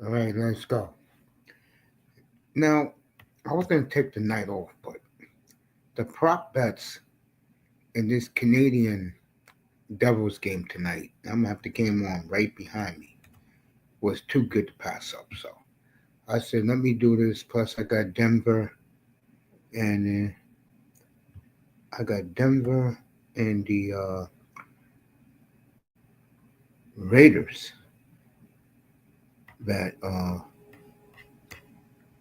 All right, let's go. Now, I was going to take the night off, but the prop bets in this Canadian Devils game tonight, I'm going to have the game on right behind me, was too good to pass up. So I said, let me do this. Plus, and I got Denver and the Raiders that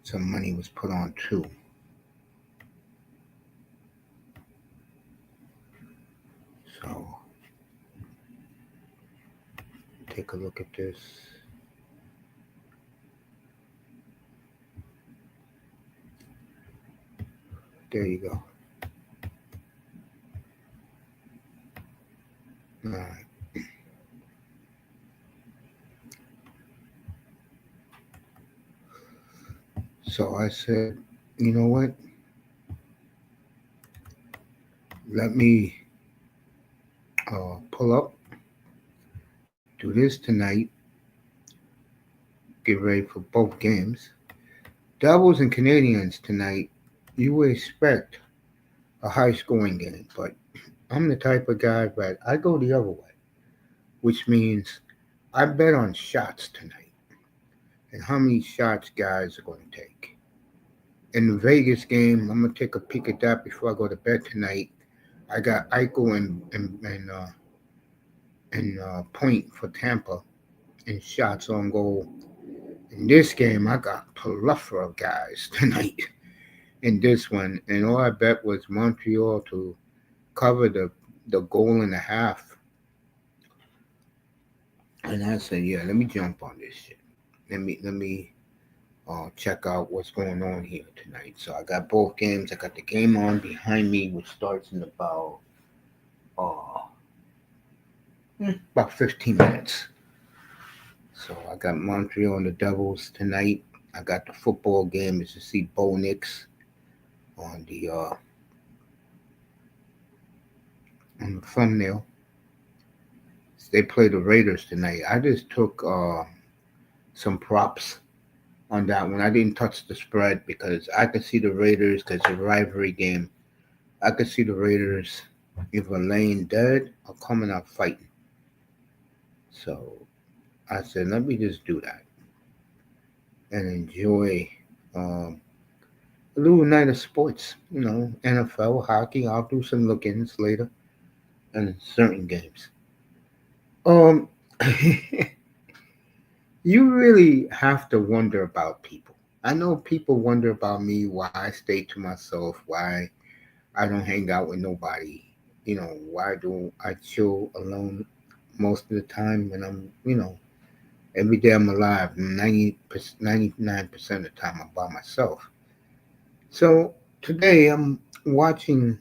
some money was put on too. So take a look at this. There you go. All right. So I said, you know what? Let me pull up, do this tonight, get ready for both games. Devils and Canadians tonight, you would expect a high scoring game, but I'm the type of guy that I go the other way, which means I bet on shots tonight and how many shots guys are going to take. In the Vegas game, I'm going to take a peek at that before I go to bed tonight. I got Eichel and Point for Tampa and shots on goal. In this game, I got plethora of guys tonight in this one, and all I bet was Montreal to cover the goal and a half. And I said, yeah, let me jump on this shit. Let me check out what's going on here tonight. So I got both games. I got the game on behind me, which starts in about 15 minutes. So I got Montreal and the Devils tonight. I got the football game as you see Bo Nix on the thumbnail. They play the Raiders tonight. I just took some props on that one. I didn't touch the spread because I could see the Raiders because it's a rivalry game. I could see the Raiders either laying dead or coming out fighting. So I said, let me just do that and enjoy a little night of sports. NFL, hockey. I'll do some look-ins later and certain games. Um, you really have to wonder about people. I know people wonder about me, why I stay to myself, why I don't hang out with nobody. Why do I chill alone most of the time when every day I'm alive, 99% of the time I'm by myself. So today I'm watching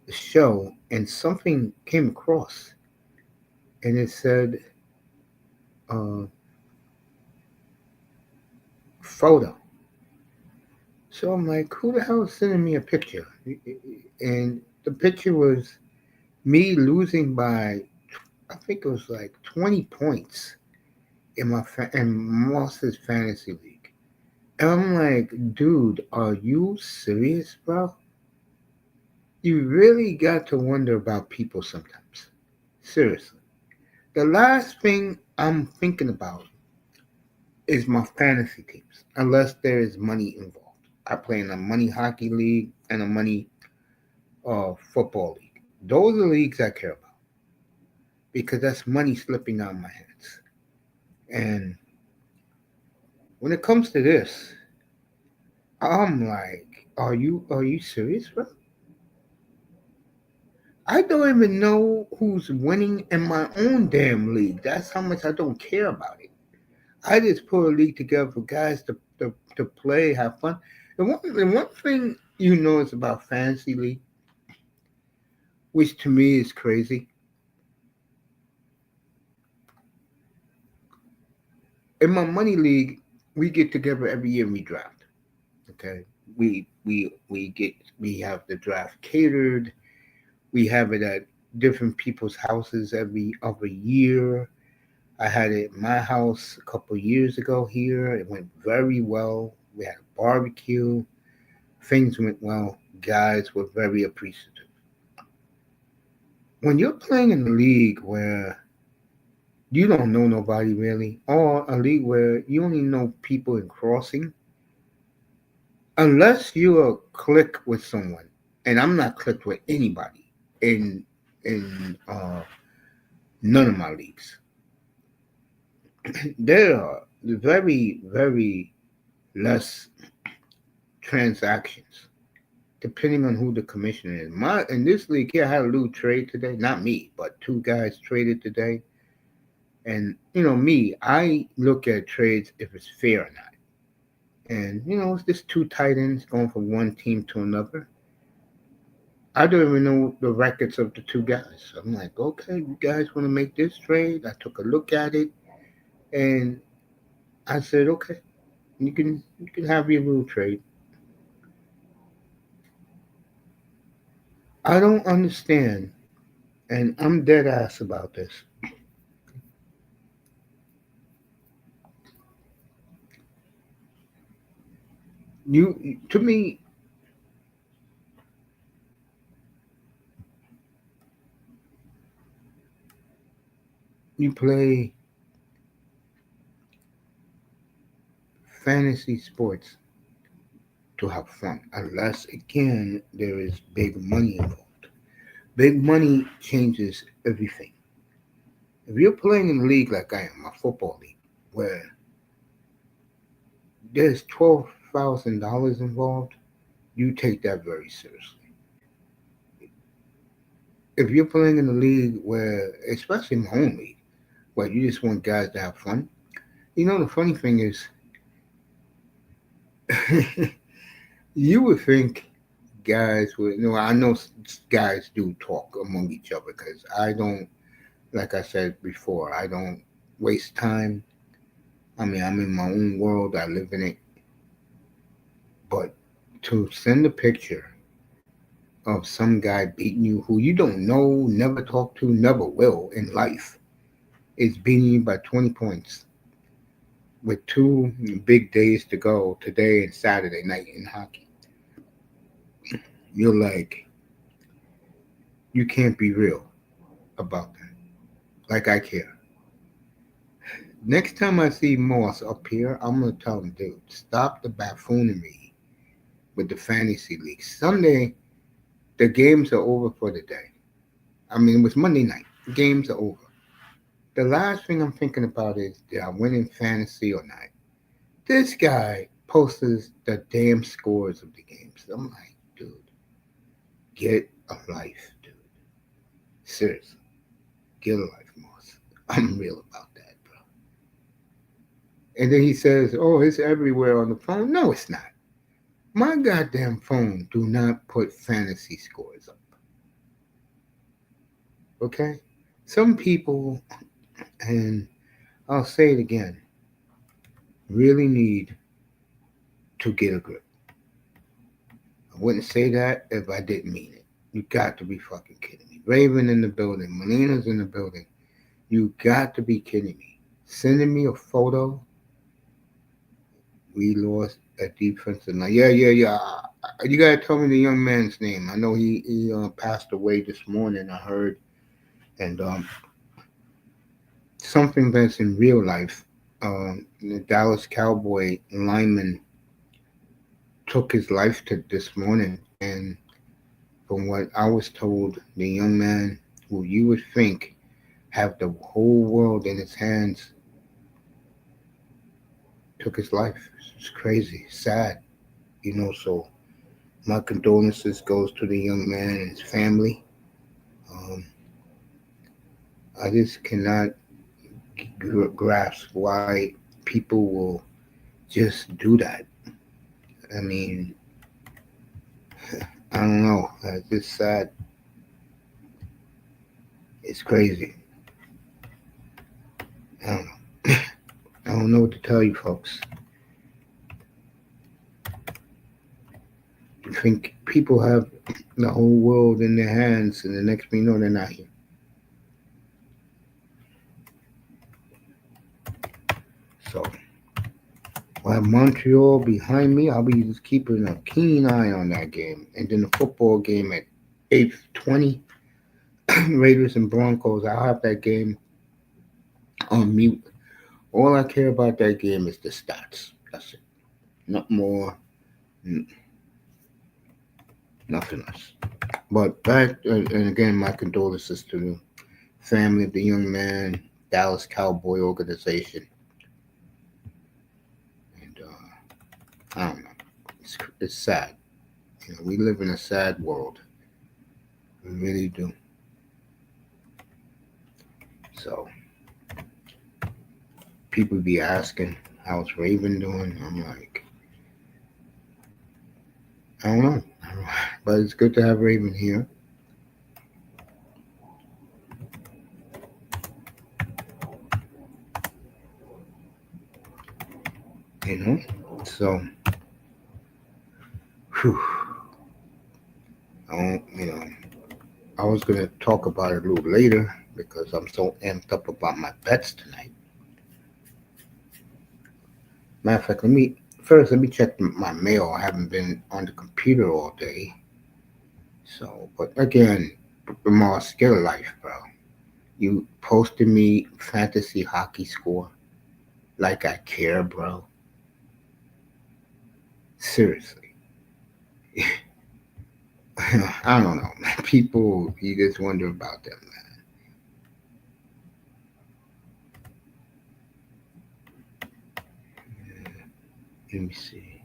the show and something came across and it said, uh, photo. So I'm like, who the hell is sending me a picture? And the picture was me losing by, I think it was like 20 points in Moss's fantasy league. And I'm like, dude, are you serious, bro? You really got to wonder about people sometimes. Seriously. The last thing I'm thinking about is my fantasy teams, unless there is money involved. I play in a money hockey league and a money football league. Those are the leagues I care about because that's money slipping out of my hands. And when it comes to this, I'm like, are you serious, bro? I don't even know who's winning in my own damn league. That's how much I don't care about it. I just put a league together for guys to play, have fun. And one thing you know is about fantasy league, which to me is crazy. In my money league, we get together every year and we draft. Okay, we have the draft catered. We have it at different people's houses every other year. I had it at my house a couple years ago here. It went very well. We had a barbecue. Things went well. Guys were very appreciative. When you're playing in a league where you don't know nobody really, or a league where you only know people in crossing, unless you're click with someone, and I'm not clicked with anybody in in none of my leagues. There are very less transactions depending on who the commissioner is. My in this league here, I had a little trade today. Not me, but two guys traded today. And me, I look at trades if it's fair or not. And it's just two tight ends going from one team to another. I don't even know the records of the two guys. So I'm like, okay, you guys want to make this trade? I took a look at it, and I said, okay, you can have your little trade. I don't understand, and I'm dead ass about this. To me, you play fantasy sports to have fun, unless again there is big money involved. Big money changes everything. If you're playing in a league like I am, a football league, where there's $12,000 involved, you take that very seriously. If you're playing in a league where, especially my own league, where you just want guys to have fun, the funny thing is, you would think guys would. I know guys do talk among each other because I don't. Like I said before, I don't waste time. I mean, I'm in my own world. I live in it. But to send a picture of some guy beating you who you don't know, never talk to, never will in life, is beating you by 20 points with two big days to go, today and Saturday night in hockey. You're like, you can't be real about that. Like I care. Next time I see Moss up here, I'm gonna tell him, dude, stop the buffoonery with the fantasy league. Sunday, the games are over for the day. I mean, it was Monday night. The games are over. The last thing I'm thinking about is, did I win in fantasy or not? This guy posts the damn scores of the games. I'm like, dude, get a life, dude. Seriously, get a life, Moss. I'm real about that, bro. And then he says, oh, it's everywhere on the phone. No, it's not. My goddamn phone do not put fantasy scores up. Okay? Some people, and I'll say it again, really need to get a grip. I wouldn't say that if I didn't mean it. You got to be fucking kidding me. Raven in the building. Melina's in the building. You got to be kidding me. Sending me a photo. We lost a defensive line. Yeah. You gotta tell me the young man's name. I know he passed away this morning. I heard, and something that's in real life. The Dallas Cowboy lineman took his life to this morning, and from what I was told, the young man who you would think have the whole world in his hands took his life. It's crazy, sad, So my condolences goes to the young man and his family. Um, I just cannot grasp why people will just do that. I mean, I don't know. It's just sad. It's crazy. I don't know. I don't know what to tell you, folks. You think people have the whole world in their hands, and the next thing you know, they're not here. So I have Montreal behind me. I'll be just keeping a keen eye on that game. And then the football game at 8:20, Raiders and Broncos. I'll have that game on mute. All I care about that game is the stats. That's it. Not more, n- nothing else. But back, and again, my condolences to the family of the young man, Dallas Cowboy organization. And I don't know. It's sad. We live in a sad world. We really do. So people be asking, how's Raven doing? I'm like, I don't know. I don't know. But it's good to have Raven here. You know? So, whew, I don't, I was going to talk about it a little later because I'm so amped up about my bets tonight. Matter of fact, let me check my mail. I haven't been on the computer all day. So, but again, Lamar, skill life, bro. You posted me fantasy hockey score like I care, bro. Seriously. I don't know, man. People, you just wonder about them, man. Let me see.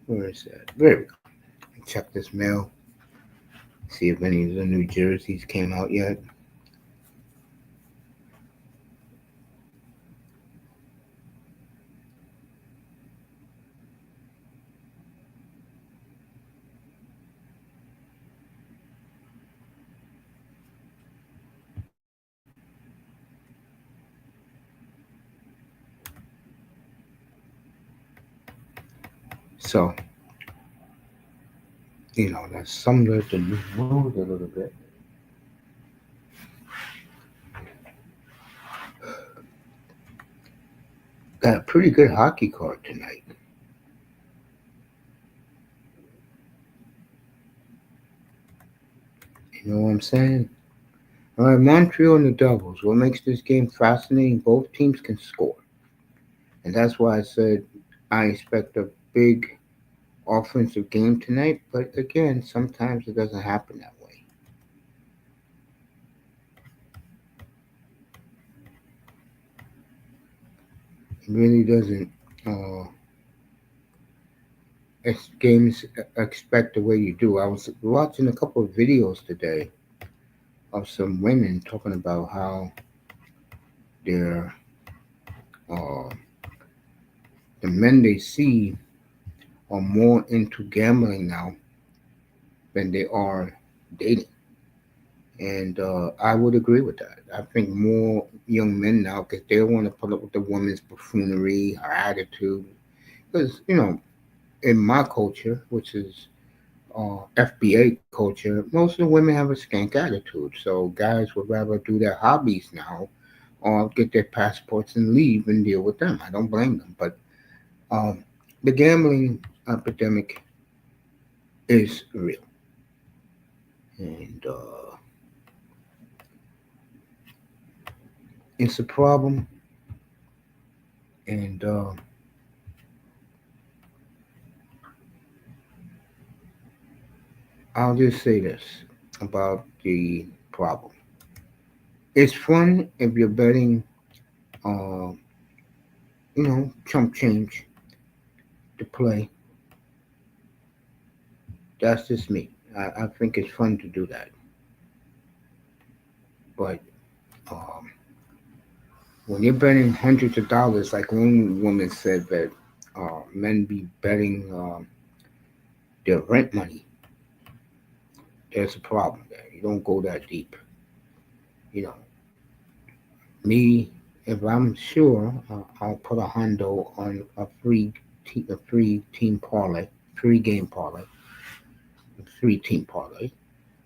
Where is that? There we go. Check this mail. See if any of the new jerseys came out yet. So, that's similar to new rules a little bit. Got a pretty good hockey card tonight. You know what I'm saying? All right, Montreal and the Devils. What makes this game fascinating? Both teams can score. And that's why I said I expect a big offensive game tonight. But again, sometimes it doesn't happen that way. It really doesn't. Games expect the way you do. I was watching a couple of videos today of some women talking about how they're uh, the men they see are more into gambling now than they are dating. And I would agree with that. I think more young men now, because they want to put up with the woman's buffoonery, her attitude. Because, in my culture, which is FBA culture, most of the women have a skank attitude. So guys would rather do their hobbies now or get their passports and leave and deal with them. I don't blame them. But um, the gambling epidemic is real. And it's a problem. And I'll just say this about the problem. It's fun if you're betting, uh, chump change to play. That's just me. I think it's fun to do that. But um, when you're betting hundreds of dollars, like one woman said that men be betting their rent money, there's a problem there. You don't go that deep. You know, me, if I'm sure, I'll put a hundo on a free team parlay, free game parlay. 3-team parlay.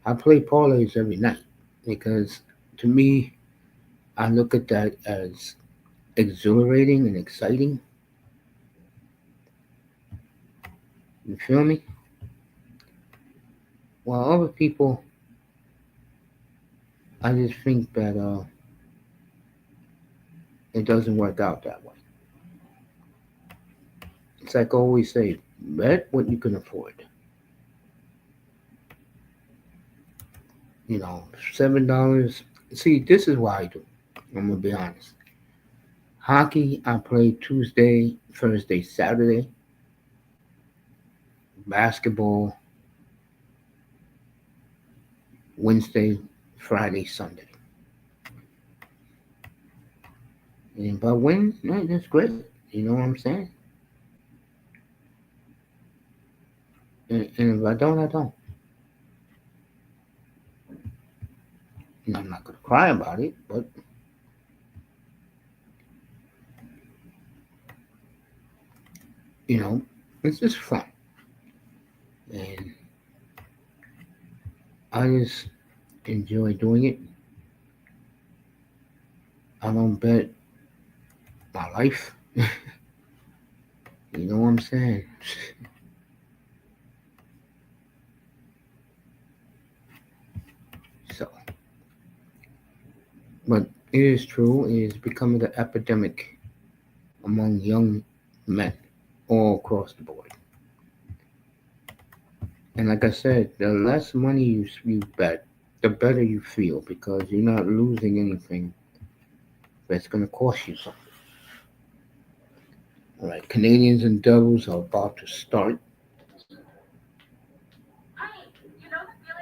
I play parlays every night because to me, I look at that as exhilarating and exciting. You feel me? While other people, I just think that it doesn't work out that way. It's like I always say, bet what you can afford. You know, $7. See, this is why I do. I'm gonna be honest. Hockey, I play Tuesday, Thursday, Saturday. Basketball, Wednesday, Friday, Sunday. And if I win, no, that's great. You know what I'm saying? And if I don't, I don't. And I'm not gonna cry about it, but you know, it's just fun. And I just enjoy doing it. I don't bet my life. You know what I'm saying? So, but it is true. It is becoming an epidemic among young men all across the board. And like I said, the less money you bet, the better you feel because you're not losing anything that's going to cost you something. All right, Canadians and Devils are about to start.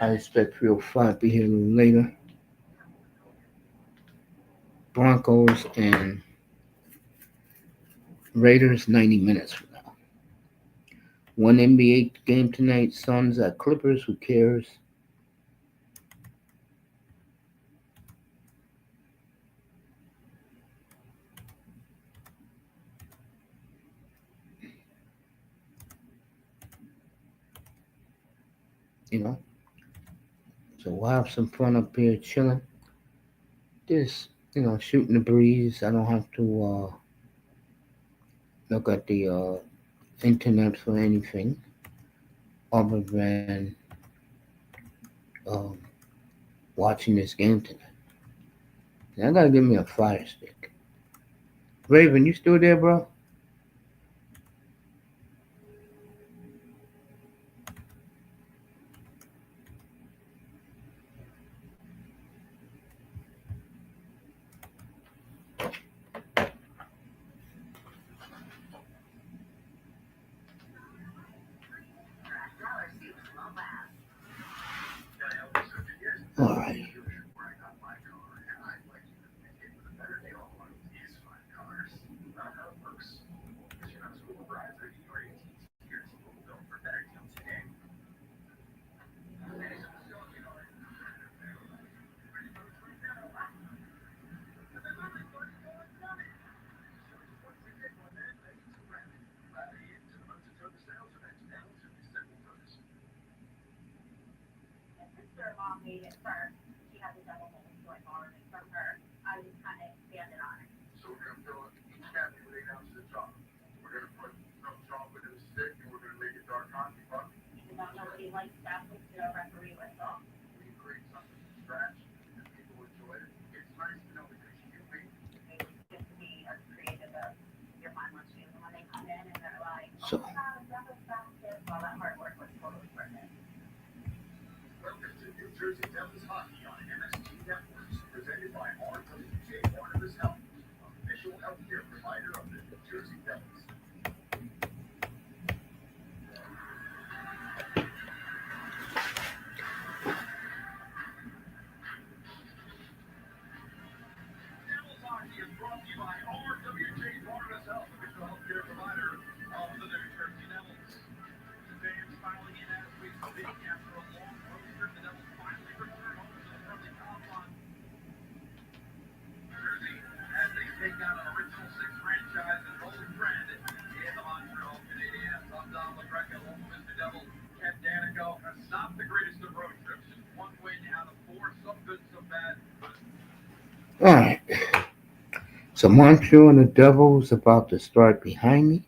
I expect 305 to be here a little later. Broncos and Raiders 90 minutes from now. One NBA game tonight. Suns at Clippers. Who cares? You know. So we'll have some fun up here chilling. Just shooting the breeze. I don't have to look at the internet for anything other than um, watching this game tonight. Now, I gotta give me a fire stick. Raven, you still there, bro? All right. So, All right. So Montreal and the Devils about to start behind me,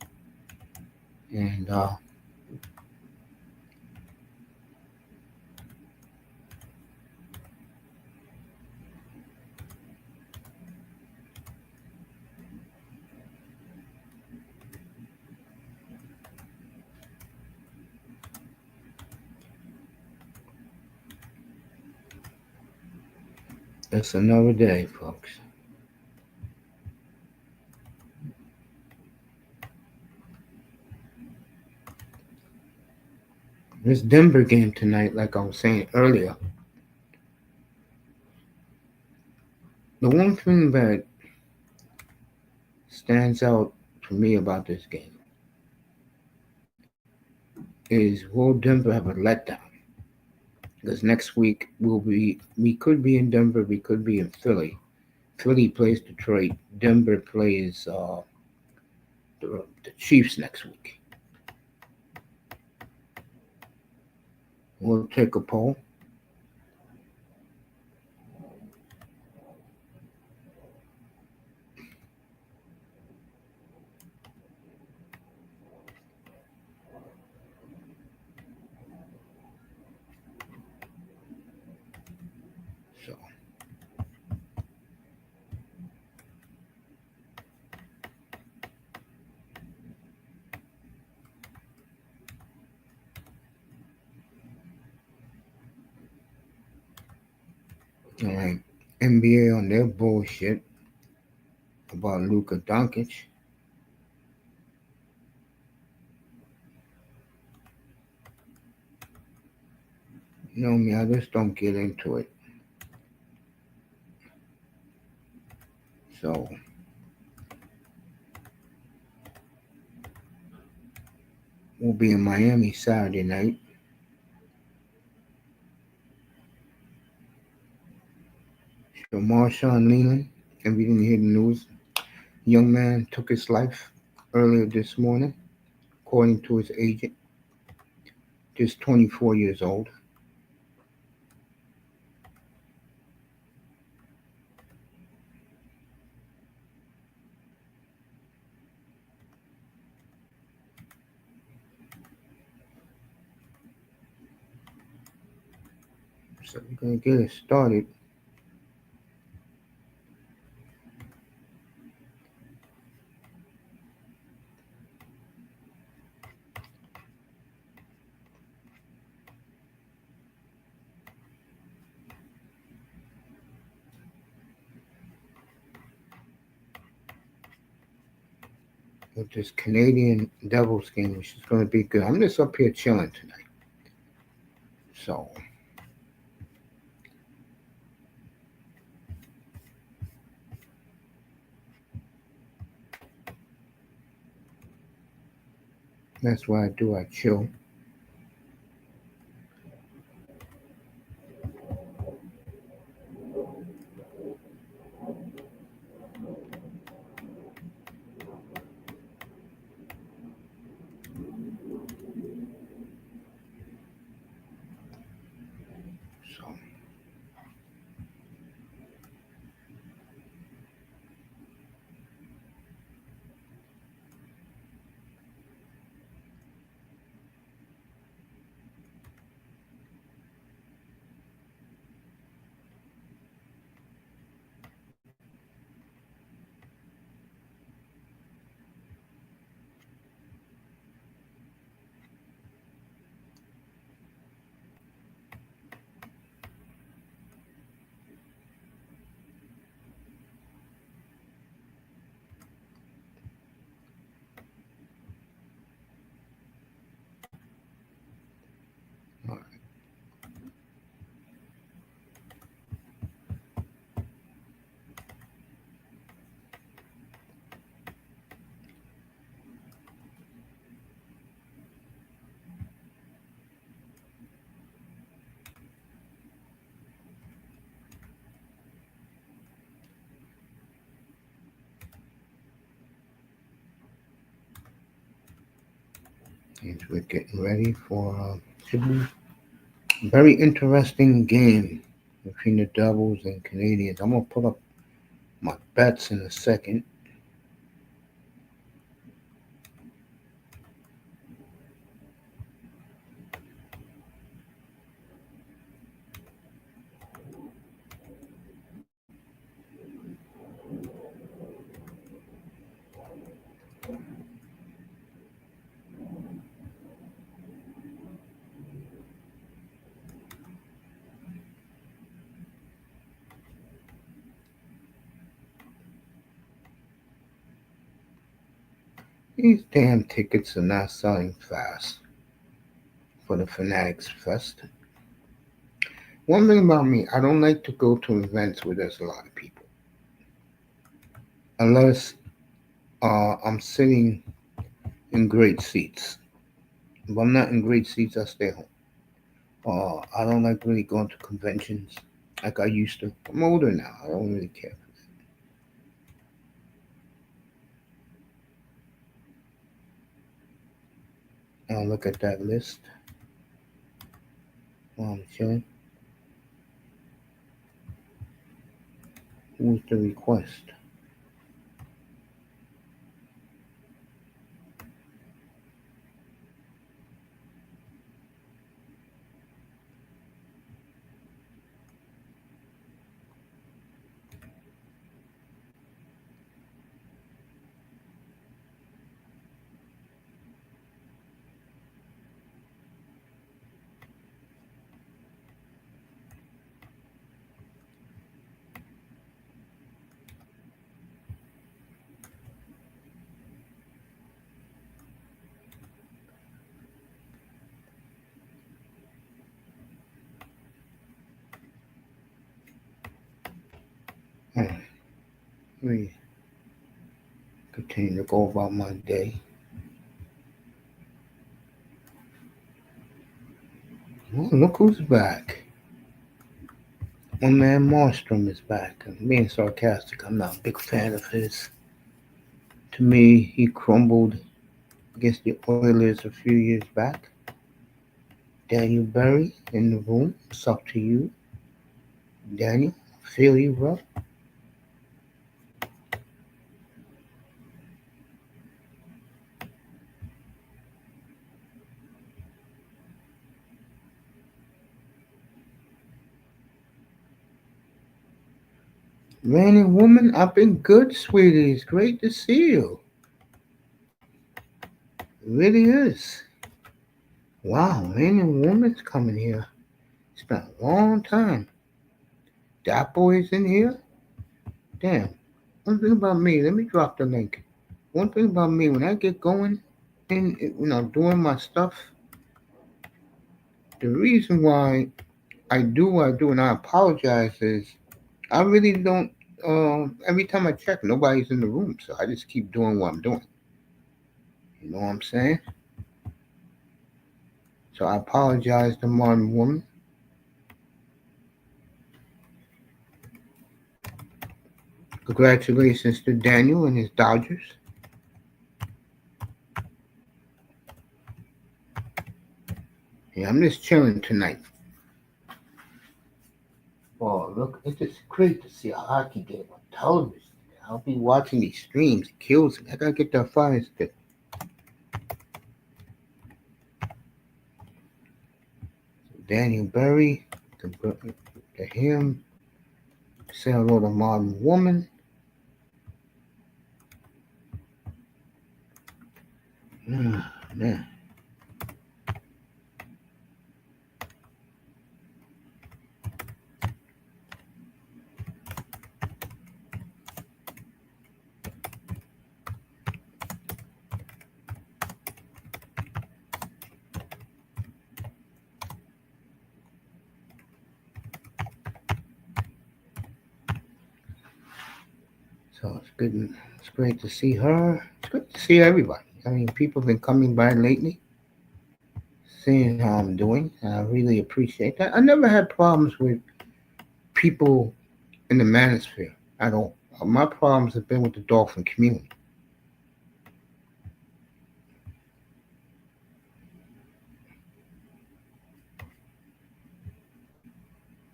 and it's another day, folks. This Denver game tonight, like I was saying earlier, the one thing that stands out for me about this game is will Denver have a letdown? Because next week we could be in Denver, we could be in Philly. Philly plays Detroit. Denver plays the Chiefs next week. We'll take a poll. So all right, NBA on their bullshit about Luka Doncic. You know me, I just don't get into it. So we'll be in Miami Saturday night. So Marshawn Leland, if you didn't hear the news, young man took his life earlier this morning, according to his agent, just 24 years old. So we're going to get it started. With this Canadian Devils game, which is going to be good. I'm just up here chilling tonight. So that's what I do. I chill. So all right. And we're getting ready for Sydney Very interesting game between the Devils and Canadians. I'm gonna put up my bets in a second. These damn tickets are not selling fast for the Fanatics Fest. One thing about me, I don't like to go to events where there's a lot of people. Unless I'm sitting in great seats. If I'm not in great seats, I stay home. I don't like really going to conventions like I used to. I'm older now. I don't really care. I'll look at that list while I'm chilling. Who's the request? Let me continue to go about my day. Oh, look who's back. My man Marstrom is back. I'm being sarcastic. I'm not a big fan of his. To me, he crumbled against the Oilers a few years back. Daniel Berry in the room. It's up to you. Daniel, feel you, bro. Man and woman, I've been good, sweetie. It's great to see you. It really is. Wow, man and woman's coming here. It's been a long time. Dat boy's in here. Damn. One thing about me, let me drop the link. One thing about me, when I get going and doing my stuff, the reason why I do what I do, and I apologize, is I really don't. Every time I check, nobody's in the room, so I just keep doing what I'm doing. You know what I'm saying? So I apologize to Martin Woman. Congratulations to Daniel and his Dodgers. Yeah, I'm just chilling tonight. Oh, look, it's just great to see a hockey game on television. I'll be watching these streams. It kills me. I gotta get that fire stick. Daniel Berry, to him. Say hello to Modern Woman. Man. So it's good. It's great to see her. It's great to see everybody. I mean, people have been coming by lately, seeing how I'm doing. I really appreciate that. I never had problems with people in the manosphere at all. My problems have been with the dolphin community.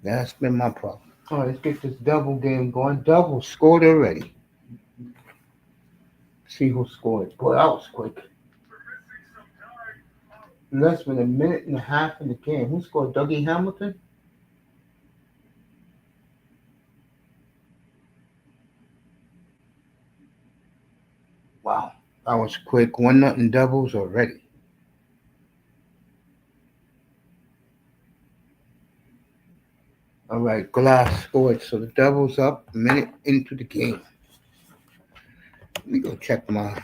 That's been my problem. All right, let's get this double game going. Double scored already. See who scored. Boy, that was quick. Less than a minute and a half in the game. Who scored? Dougie Hamilton? Wow. That was quick. 1-0 doubles already. All right, Glass scored. So the doubles up a minute into the game. Let me go check my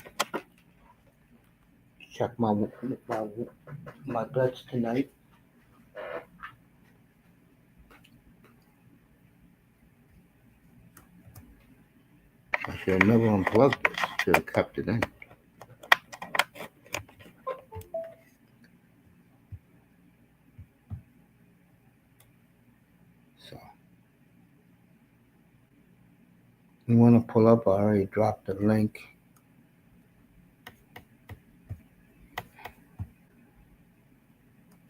bets tonight. I should have never unplugged this. Should have kept it in. So you want to pull up? I already dropped the link.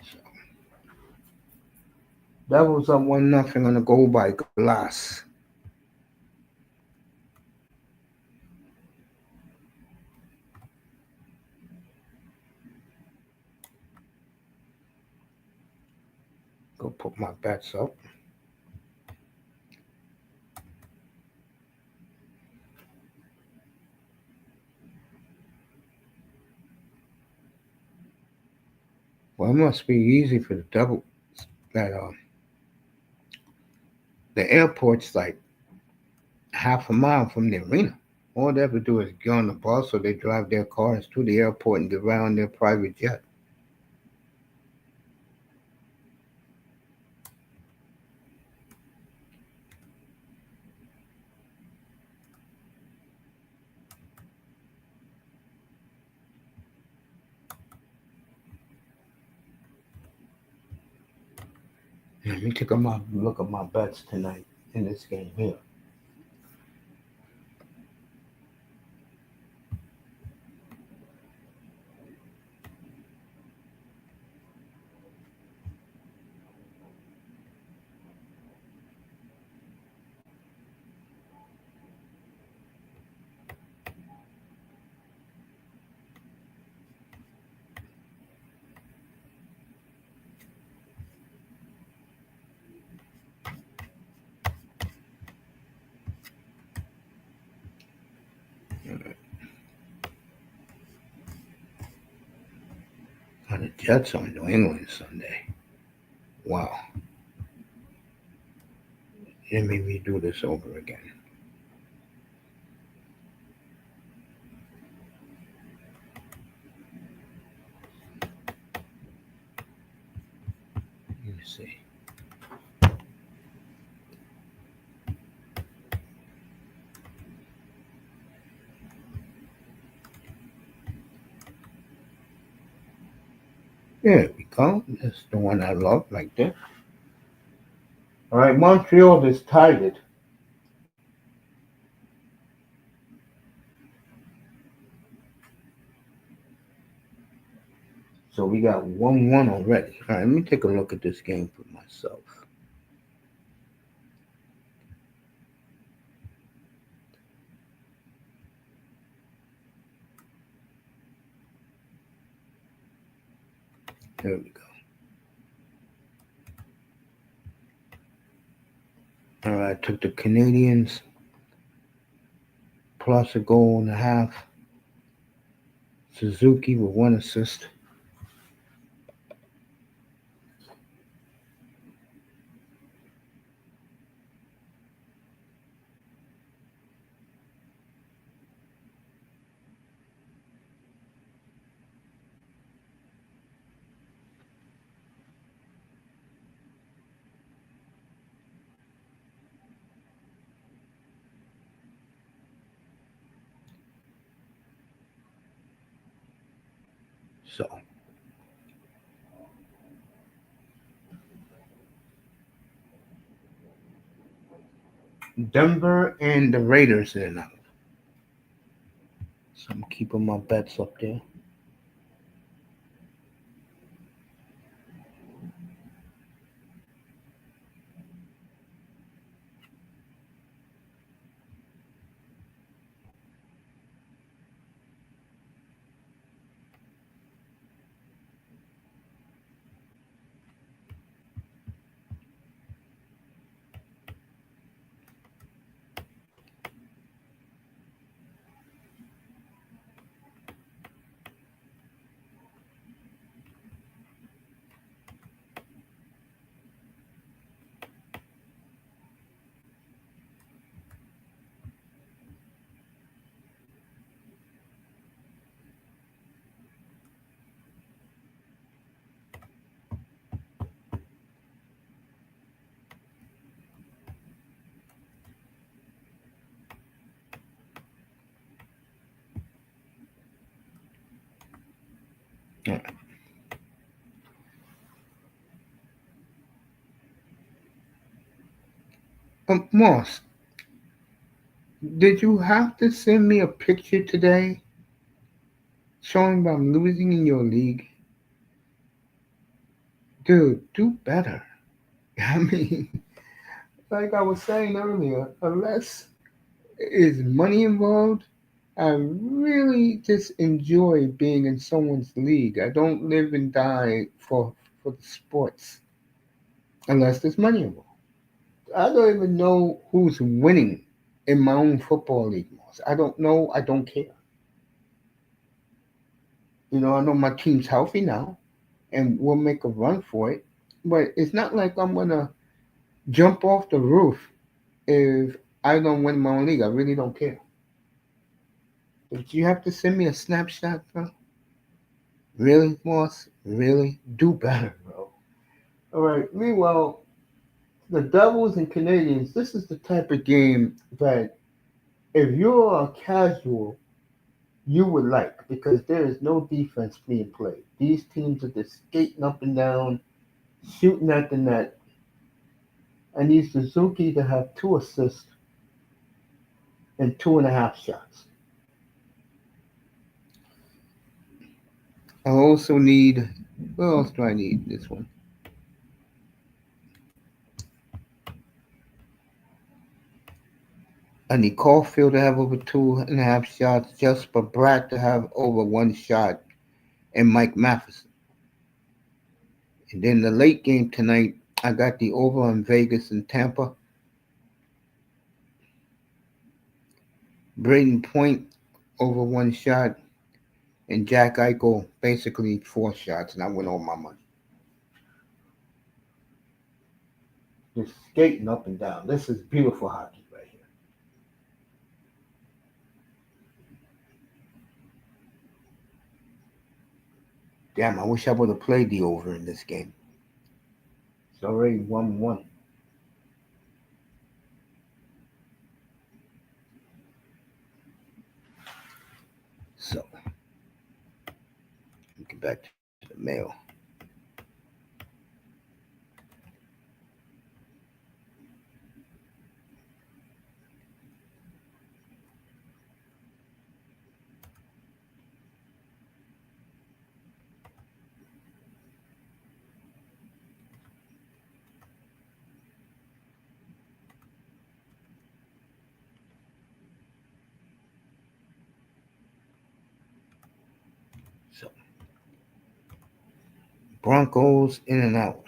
So Devils up 1-0 on the goal by Glass. Go put my bets up. Well, it must be easy for the Devils. That the airport's like half a mile from the arena. All they have to do is get on the bus or they drive their cars to the airport and get around their private jet. Let me take a look at my bets tonight in this game here. The Jets on New England Sunday. Wow. Let me redo this over again. Let me see. There we go. That's the one I love, like that. All right, Montreal has tied it. So we got 1-1 already. All right, let me take a look at this game for myself. There we go. All right, took the Canadiens plus a goal and a half. Suzuki with 1 assist. So Denver and the Raiders in out. So I'm keeping my bets up there. Yeah. Moss, did you have to send me a picture today showing I'm losing in your league? Dude, do better. I mean, like I was saying earlier, unless is money involved, I really just enjoy being in someone's league. I don't live and die for the sports unless there's money involved. I don't even know who's winning in my own football league. Moss. I don't know. I don't care. I know my team's healthy now, and we'll make a run for it. But it's not like I'm gonna jump off the roof if I don't win my own league. I really don't care. But you have to send me a snapshot, bro. Really, Moss? Really? Do better, bro. All right. Meanwhile, the Devils and Canadiens. This is the type of game that if you're a casual, you would like because there is no defense being played. These teams are just skating up and down, shooting at the net. I need Suzuki to have 2 assists and 2.5 shots. I also need. What else do I need? This one. I need Caufield to have over 2.5 shots, just for Bratt to have over 1 shot, and Mike Matheson. And then the late game tonight, I got the over on Vegas and Tampa. Braden Point over 1 shot, and Jack Eichel basically 4 shots, and I win all my money. Just skating up and down. This is beautiful hockey right here. Damn, I wish I would have played the over in this game. It's already 1-1. So, get back to the mail. So, Broncos in and out.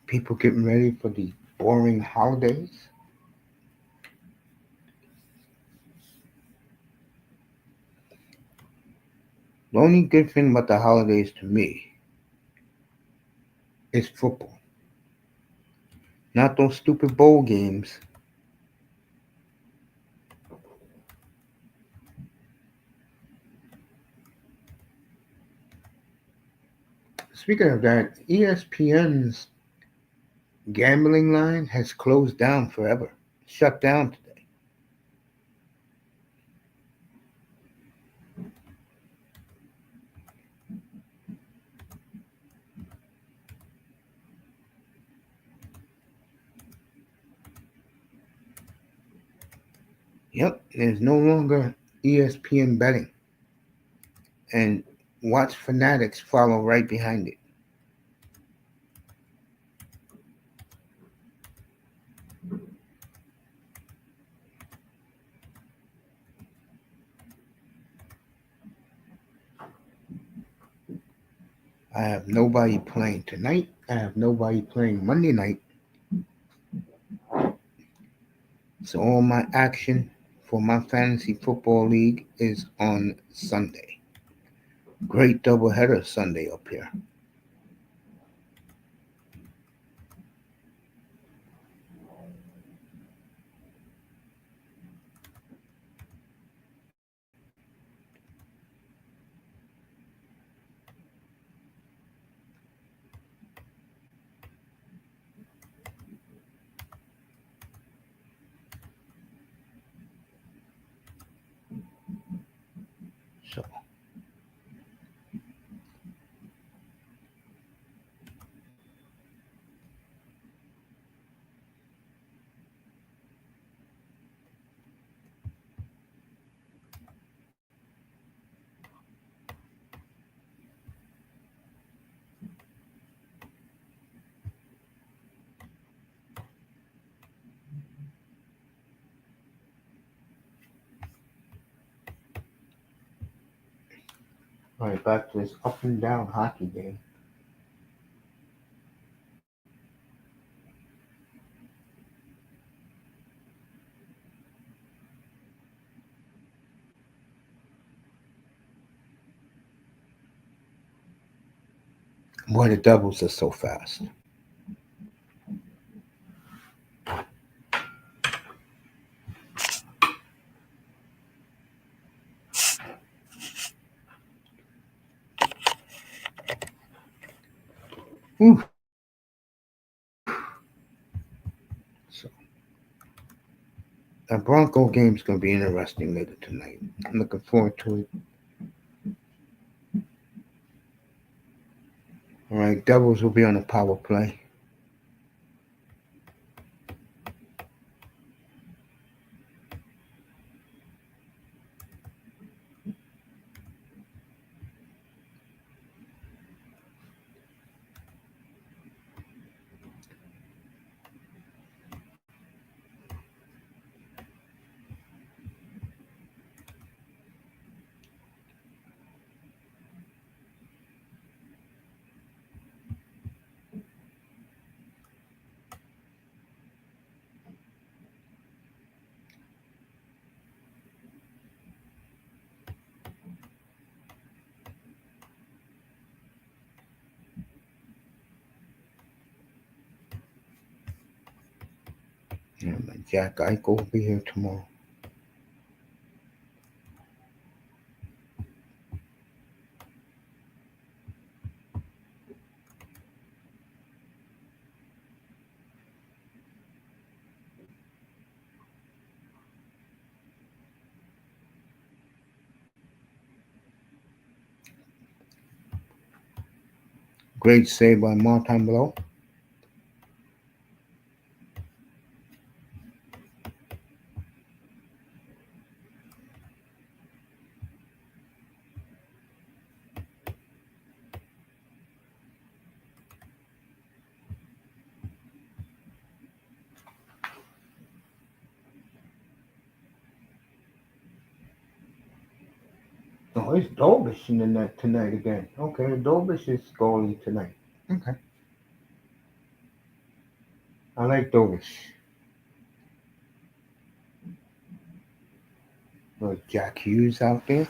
People getting ready for the boring holidays. The only good thing about the holidays to me is football. Not those stupid bowl games. Speaking of that, ESPN's gambling line has closed down forever. Shut down today. Yep, there's no longer ESPN betting. And Watch Fanatics follow right behind it. I have nobody playing tonight. I have nobody playing Monday night. So all my action for my fantasy football league is on Sunday. Great doubleheader Sunday up here. So all right, back to this up and down hockey game. Boy, the Devils are so fast. Ooh. So that Bronco game's gonna be interesting later tonight. I'm looking forward to it. All right, Devils will be on the power play. Jack Eichel will be here tomorrow. Great save by M.I.T.E. Oh, it's Dobish in the net tonight again. Okay, Dobish is goalie tonight. Okay. I like Dobish. Jack Hughes out there.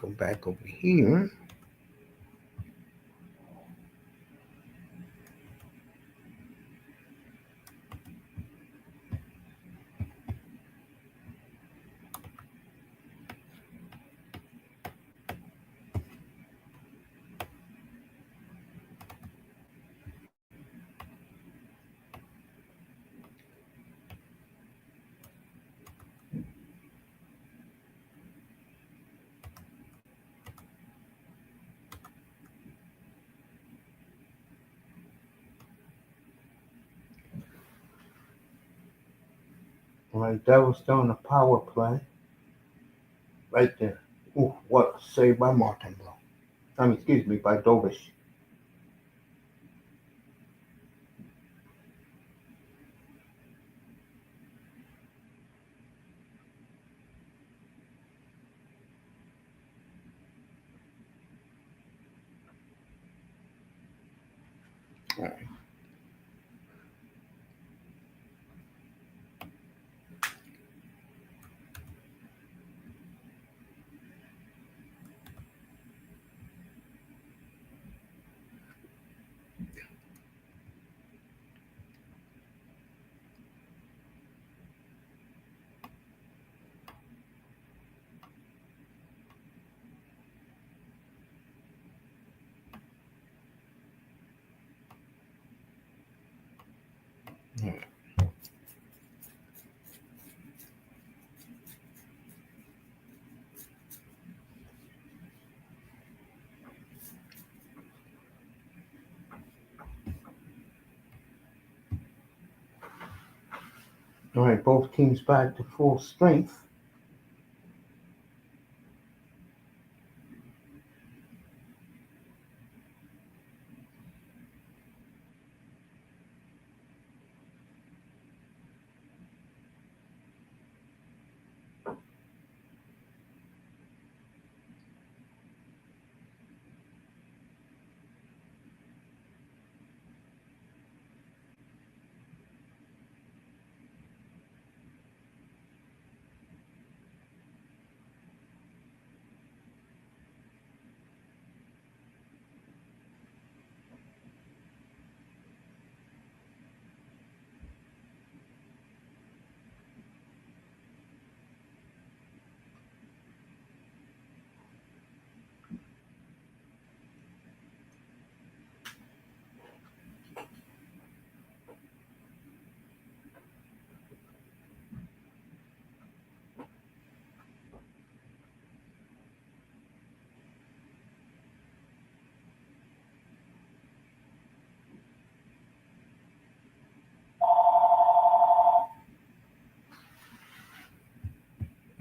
Go back over here. All right, that was still on the power play. Right there. Ooh, what a save by M.I.T.E. Excuse me, by Dobish. All right. All right, both teams back to full strength.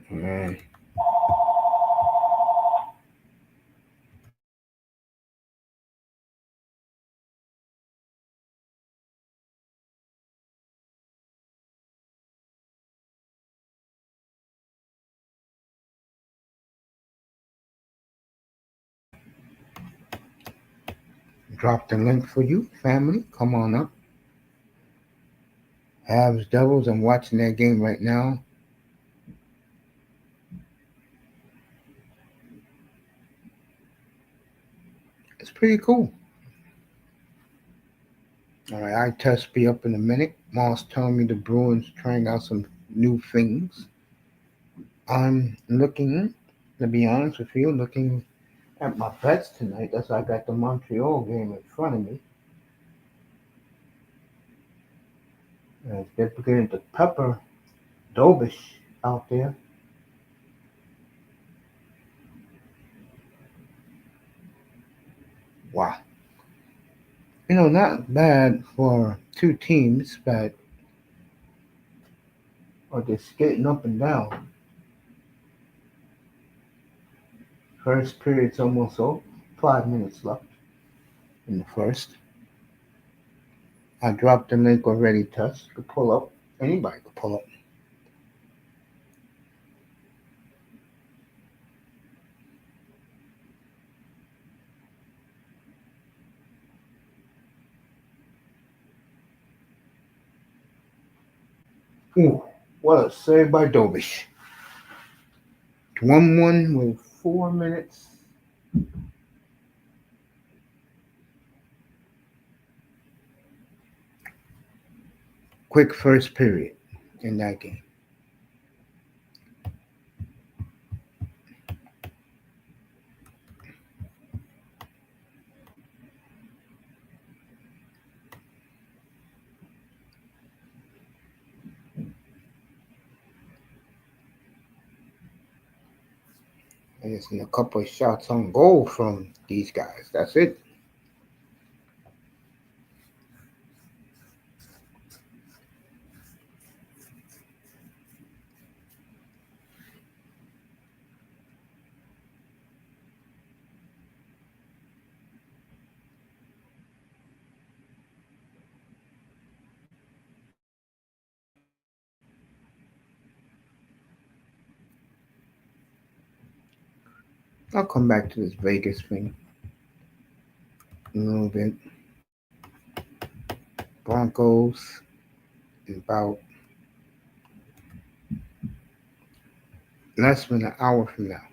All right. Drop the link for you, family. Come on up. Habs Devils. I'm watching that game right now. It's pretty cool. All right, eye test be up in a minute. Moss telling me the Bruins trying out some new things. I'm looking, to be honest with you, looking at my bets tonight. That's why I got the Montreal game in front of me. If they're beginning to pepper Dobish out there. Wow. Not bad for two teams that are just skating up and down. First period's almost over. 5 minutes left in the first. I dropped the link already, Tuss. You could pull up. Anybody could pull up. Ooh, what a save by Dobish. 1-1 with 4 minutes. Quick first period in that game. I just need a couple of shots on goal from these guys. That's it. I'll come back to this Vegas thing in a little bit. Broncos in about less than an hour from now.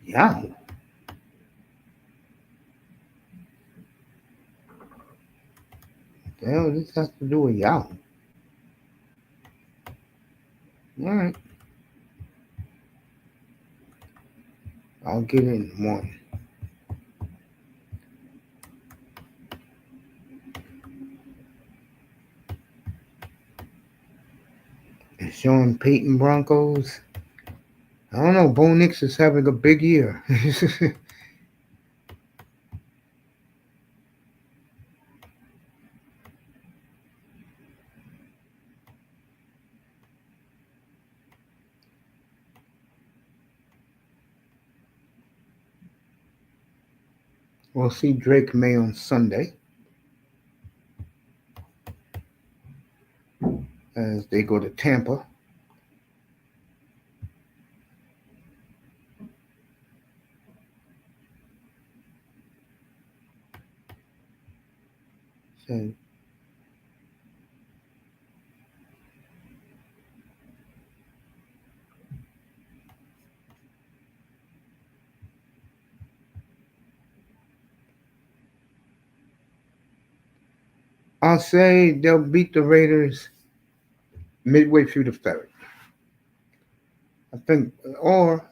Yeah. What the hell this has to do with Yahoo? All right. I'll get it in the morning. Peyton Broncos. I don't know. Bo Nix is having a big year. We'll see Drake May on Sunday as they go to Tampa. So I'll say they'll beat the Raiders midway through the third. I think, or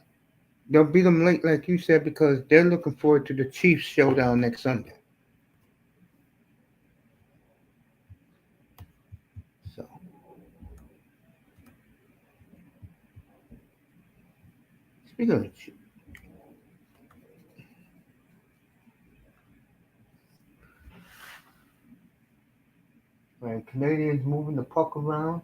they'll beat them late, like you said, because they're looking forward to the Chiefs showdown next Sunday. So, speaking of the Chiefs, right, Canadians moving the puck around.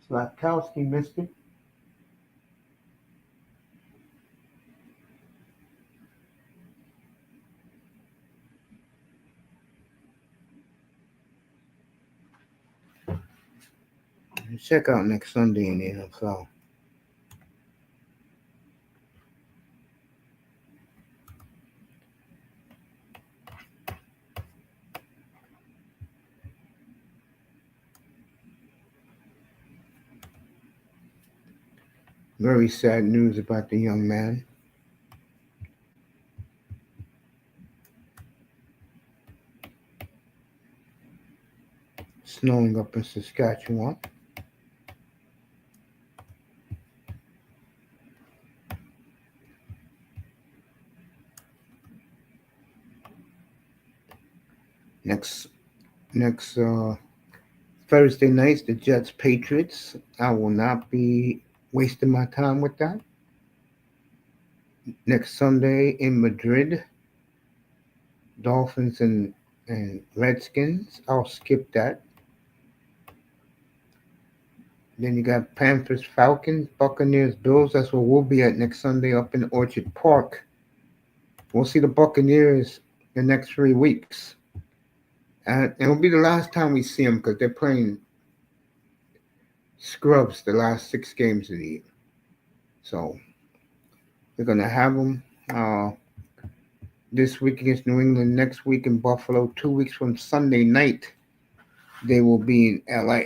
Slavkovsky missed it. Check out next Sunday in the NFL. Very sad news about the young man. Snowing up in Saskatchewan. Next Thursday nights, the Jets Patriots. I will not be wasting my time with that. Next Sunday in Madrid, Dolphins and Redskins. I'll skip that. Then you got Panthers, Falcons, Buccaneers, Bills. That's where we'll be at next Sunday up in Orchard Park. We'll see the Buccaneers the next 3 weeks. And it'll be the last time we see them because they're playing scrubs the last 6 games of the year. So we're going to have them this week against New England, next week in Buffalo, 2 weeks from Sunday night. They will be in LA.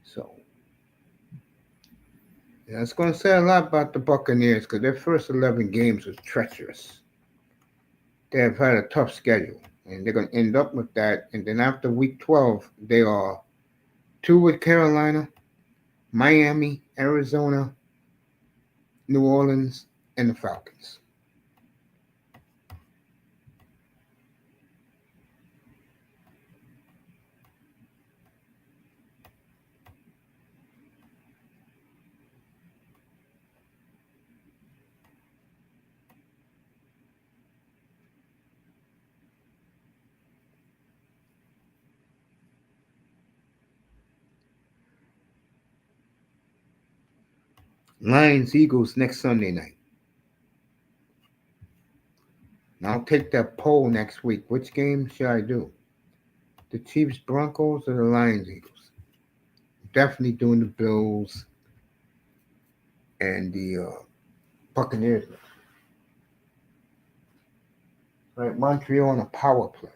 So yeah, it's going to say a lot about the Buccaneers because their first 11 games was treacherous. They have had a tough schedule, and they're going to end up with that. And then after week 12, they are 2 with Carolina, Miami, Arizona, New Orleans, and the Falcons. Lions, Eagles next Sunday night. Now I'll take that poll next week. Which game should I do? The Chiefs, Broncos, or the Lions, Eagles? Definitely doing the Bills and the Buccaneers. Right, Montreal on a power play.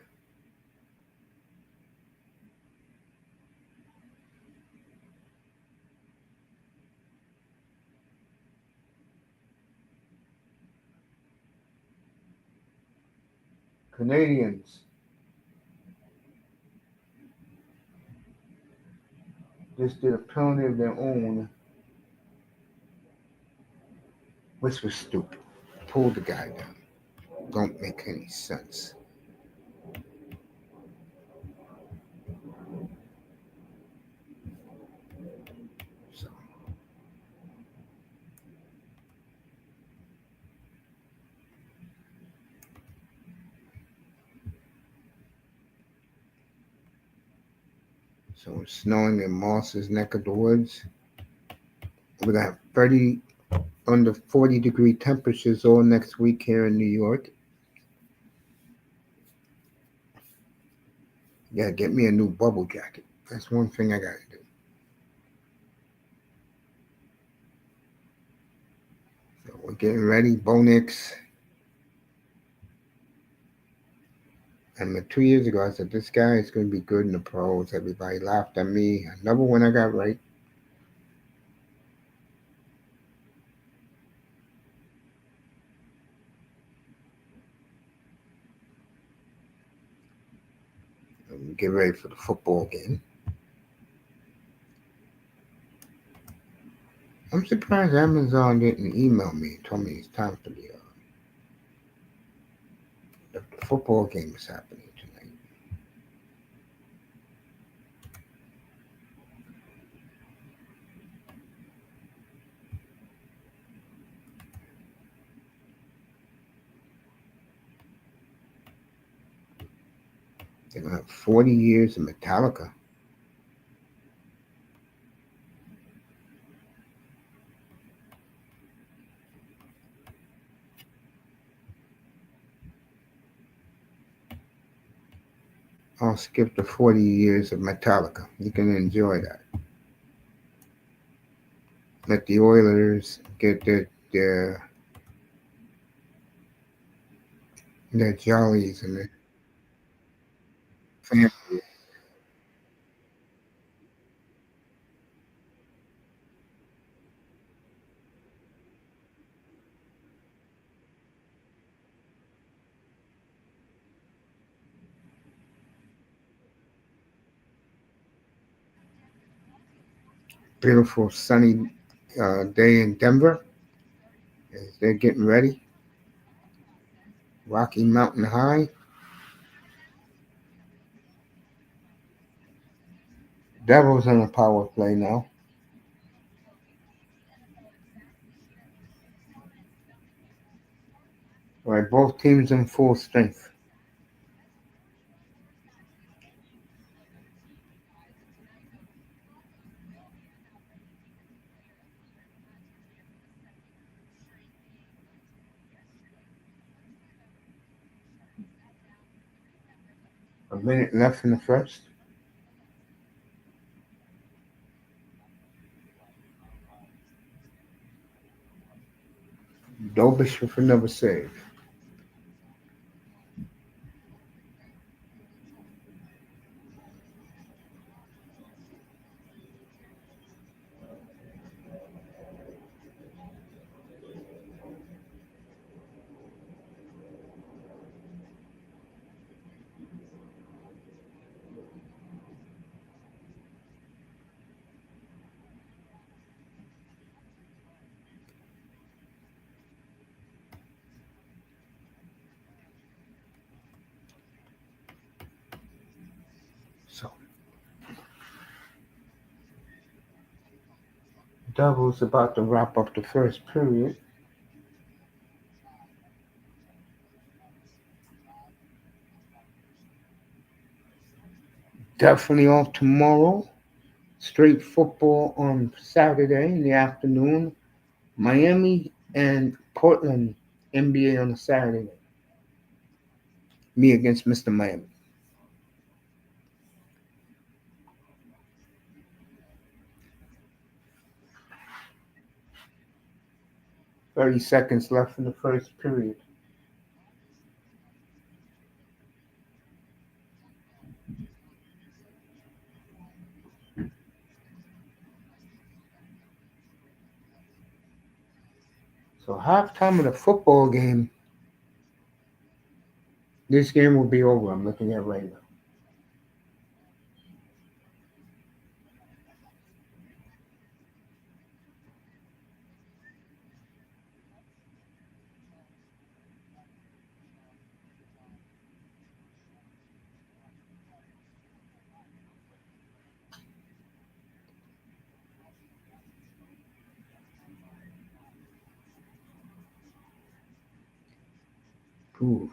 Canadiens just did a penalty of their own, which was stupid. Pulled the guy down. Don't make any sense. So, so it's snowing in Moss's neck of the woods. We're gonna have 30 under 40-degree temperatures all next week here in New York. Yeah, get me a new bubble jacket. That's one thing I gotta do. So we're getting ready. Bonix. And 2 years ago, I said, this guy is going to be good in the pros. Everybody laughed at me. Another one I got right. Get ready for the football game. I'm surprised Amazon didn't email me and told me it's time for the football game is happening tonight. They're going to have 40 years of Metallica. I'll skip the 40 years of Metallica. You can enjoy that. Let the Oilers get their jollies and their family. Beautiful sunny day in Denver as they're getting ready. Rocky Mountain High. Devils on a power play now. All right, both teams in full strength. A minute left in the first. Dobish with another save. So Devils about to wrap up the first period. Definitely off tomorrow. Straight football on Saturday in the afternoon. Miami and Portland NBA on a Saturday. Me against Mr. Miami. 30 seconds left in the first period. So halftime of the football game, This game will be over. I'm looking at right now. Ooh.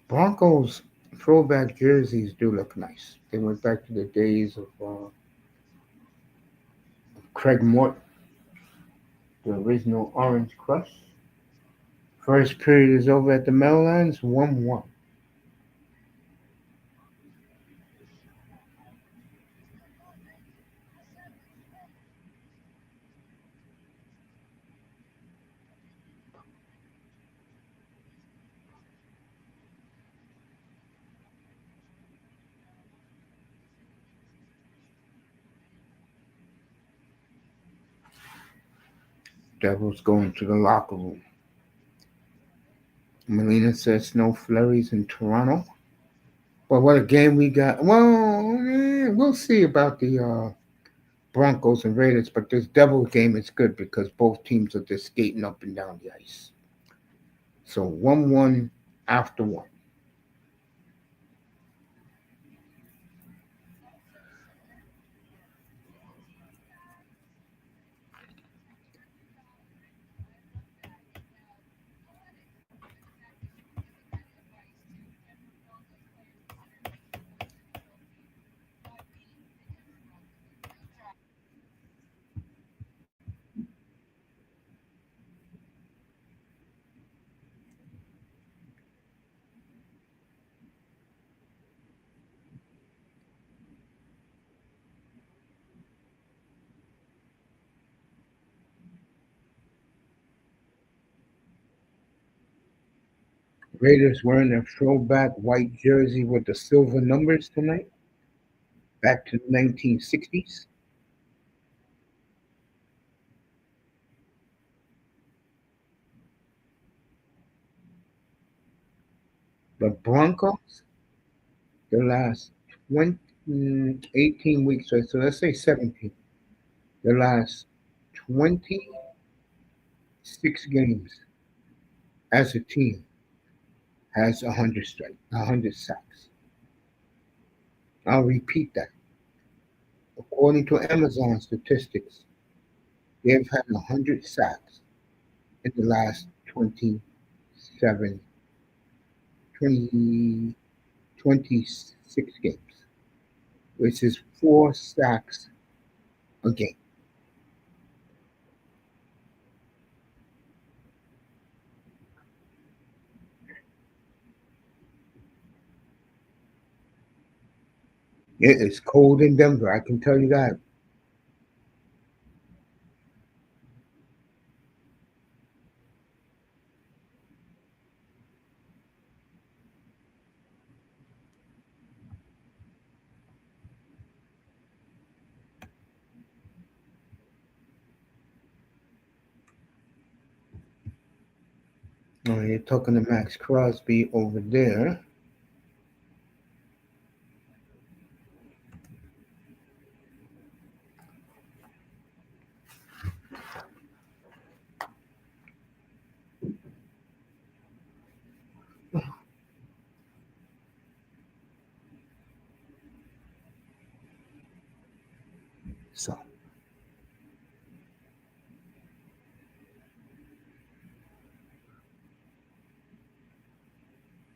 Broncos throwback jerseys do look nice. They went back to the days of Craig Mort, the original Orange Crush. First period is over at the Meadowlands, 1-1. Devils going to the locker room. Melina says no flurries in Toronto. But what a game we got. Well, we'll see about the Broncos and Raiders, but this Devils game is good because both teams are just skating up and down the ice. So 1-1 after one. Raiders wearing their throwback white jersey with the silver numbers tonight, back to the 1960s. The Broncos, the last 20, 18 weeks, right? So let's say 17. The last 26 games as a team has 100 strike, 100 sacks. I'll repeat that. According to Amazon statistics, they've had 100 sacks in the last 27, 20, 26 games, which is 4 sacks a game. It is cold in Denver, I can tell you that. Oh, you're talking to Max Crosby over there. So,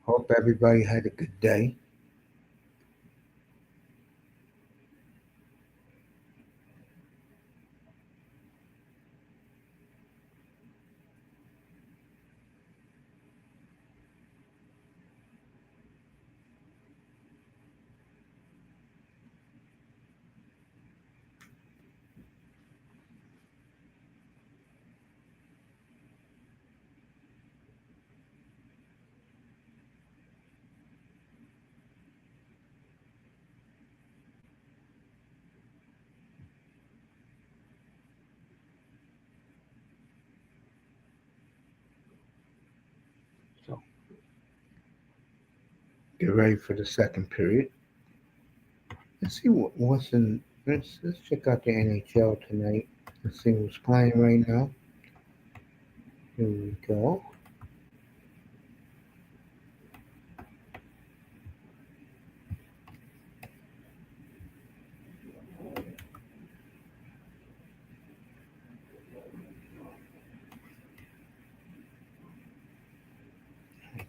hope everybody had a good day. ready for the second period. Let's see what's in. Let's check out the NHL tonight. Let's see who's playing right now. Here we go.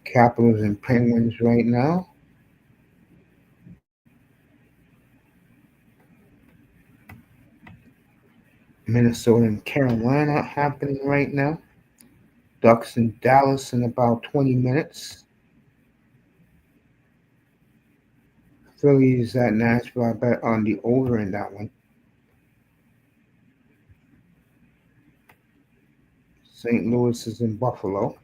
Capitals and Penguins right now. Minnesota and Carolina happening right now. Ducks and Dallas in about 20 minutes. Phillies at Nashville. I bet on the over in that one. St. Louis is in Buffalo.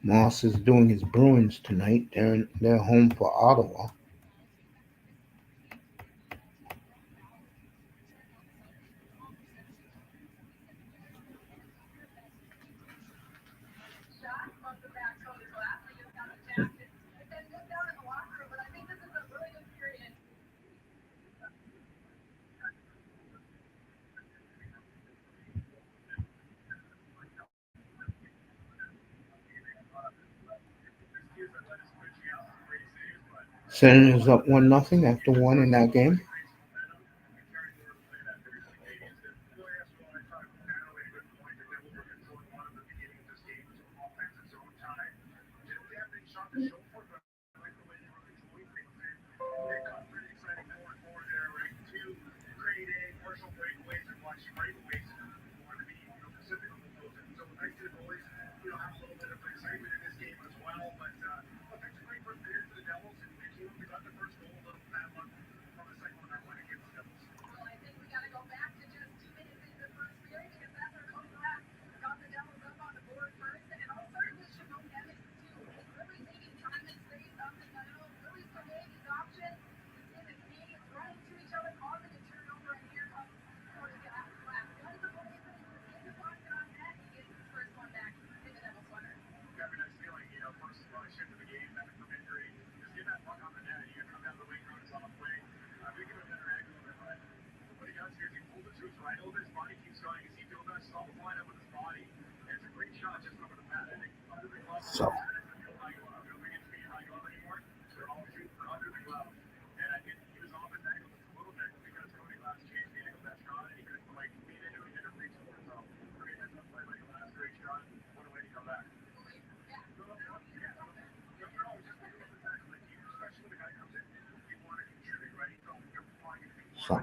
Moss is doing his Bruins tonight. They're home for Ottawa. Senators up 1-0 after one in that game. So so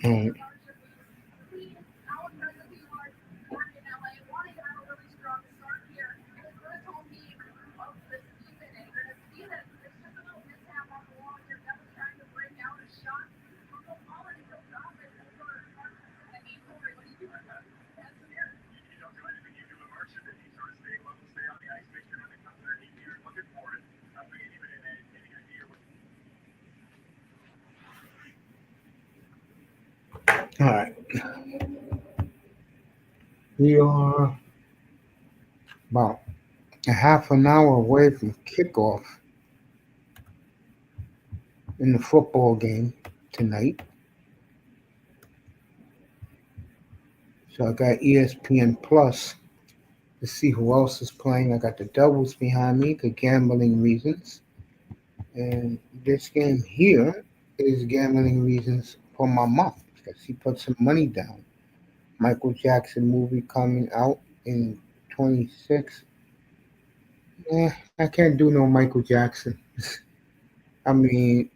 and all right. We are about a half an hour away from kickoff in the football game tonight. So I got ESPN Plus to see who else is playing. I got the Devils behind me for gambling reasons. And this game here is gambling reasons for my mom because she put some money down. Michael Jackson movie coming out in 26. I can't do no Michael Jackson. I mean,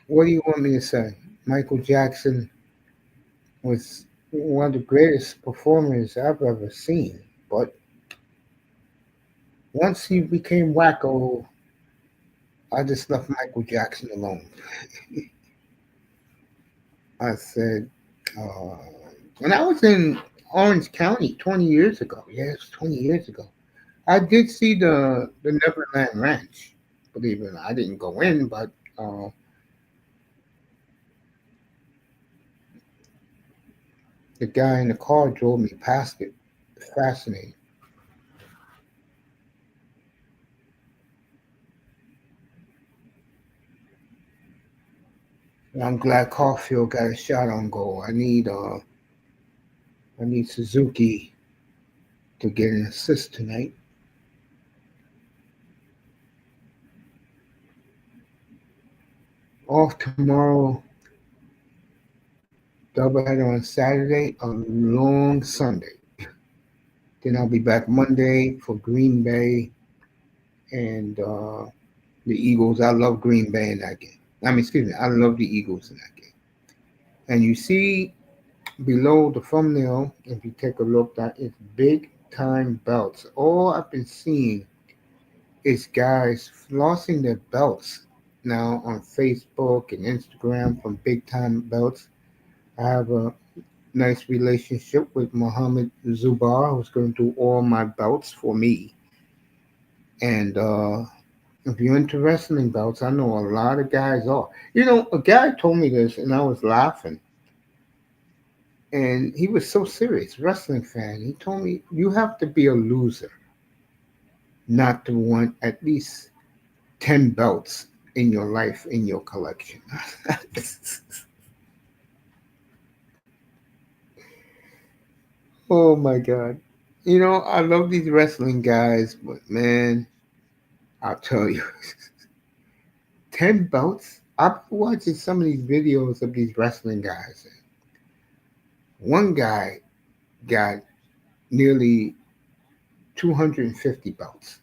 what do you want me to say? Michael Jackson was one of the greatest performers I've ever seen. But once he became wacko, I just left Michael Jackson alone. I said, uh, when I was in Orange County 20 years ago, yes, 20 years ago, I did see the Neverland Ranch. Believe it or not, I didn't go in, but uh, the guy in the car drove me past it. Fascinating. And I'm glad Caufield got a shot on goal. I need Suzuki to get an assist tonight. Off tomorrow, doubleheader on Saturday, a long Sunday. Then I'll be back Monday for Green Bay and the Eagles. I love Green Bay in that game. I mean, excuse me, I love the Eagles in that game. And you see below the thumbnail, if you take a look, that it's big time belts. All I've been seeing is guys flossing their belts now on Facebook and Instagram from big time belts. I have a nice relationship with Mohammed Zubar, who's going to do all my belts for me. And if you're into wrestling belts, I know a lot of guys are. You know, a guy told me this, and I was laughing. And he was so serious, wrestling fan. He told me, you have to be a loser not to want at least 10 belts in your life, in your collection. Oh my God. You know, I love these wrestling guys, but man, I'll tell you, 10 belts? I've been watching some of these videos of these wrestling guys. One guy got nearly 250 belts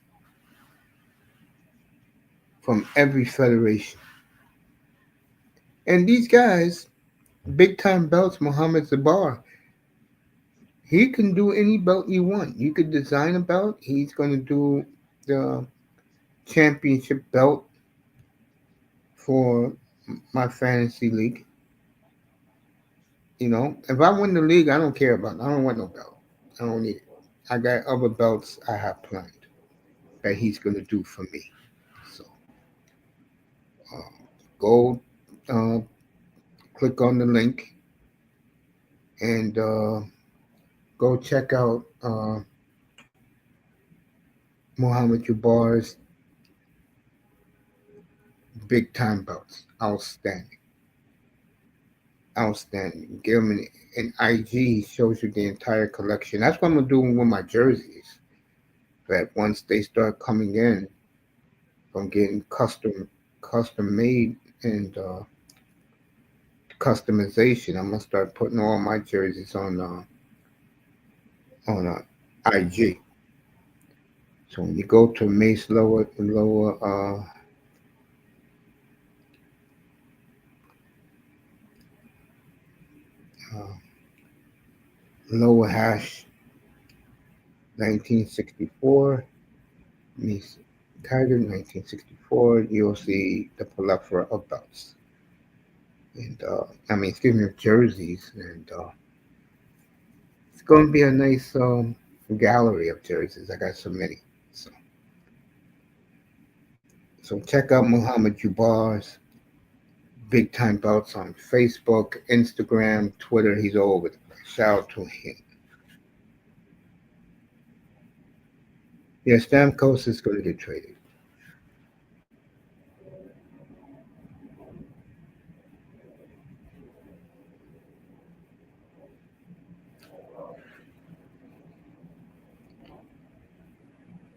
from every federation. And these guys, big time belts, Muhammad Zabar, he can do any belt you want. You could design a belt. He's going to do the championship belt for my fantasy league. You know, if I win the league, I don't care about. I don't want no belt. I don't need it. I got other belts I have planned that he's going to do for me. So uh, go uh, click on the link and go check out Muhammad Jabbar's big time belts. Outstanding. Outstanding. Give him an IG, shows you the entire collection. That's what I'm gonna do with my jerseys. That once they start coming in, from getting custom made and customization, I'm gonna start putting all my jerseys on IG. So when you go to Mace uh, lower hash 1964, Mace Tiger 1964, you'll see the plethora of belts. And I mean, excuse me, jerseys, and it's going to be a nice gallery of jerseys. I got so many. So, so check out Muhammad Jubar's big time belts on Facebook, Instagram, Twitter. He's all over the place. Shout out to him. Yeah, Stamkos is going to get traded.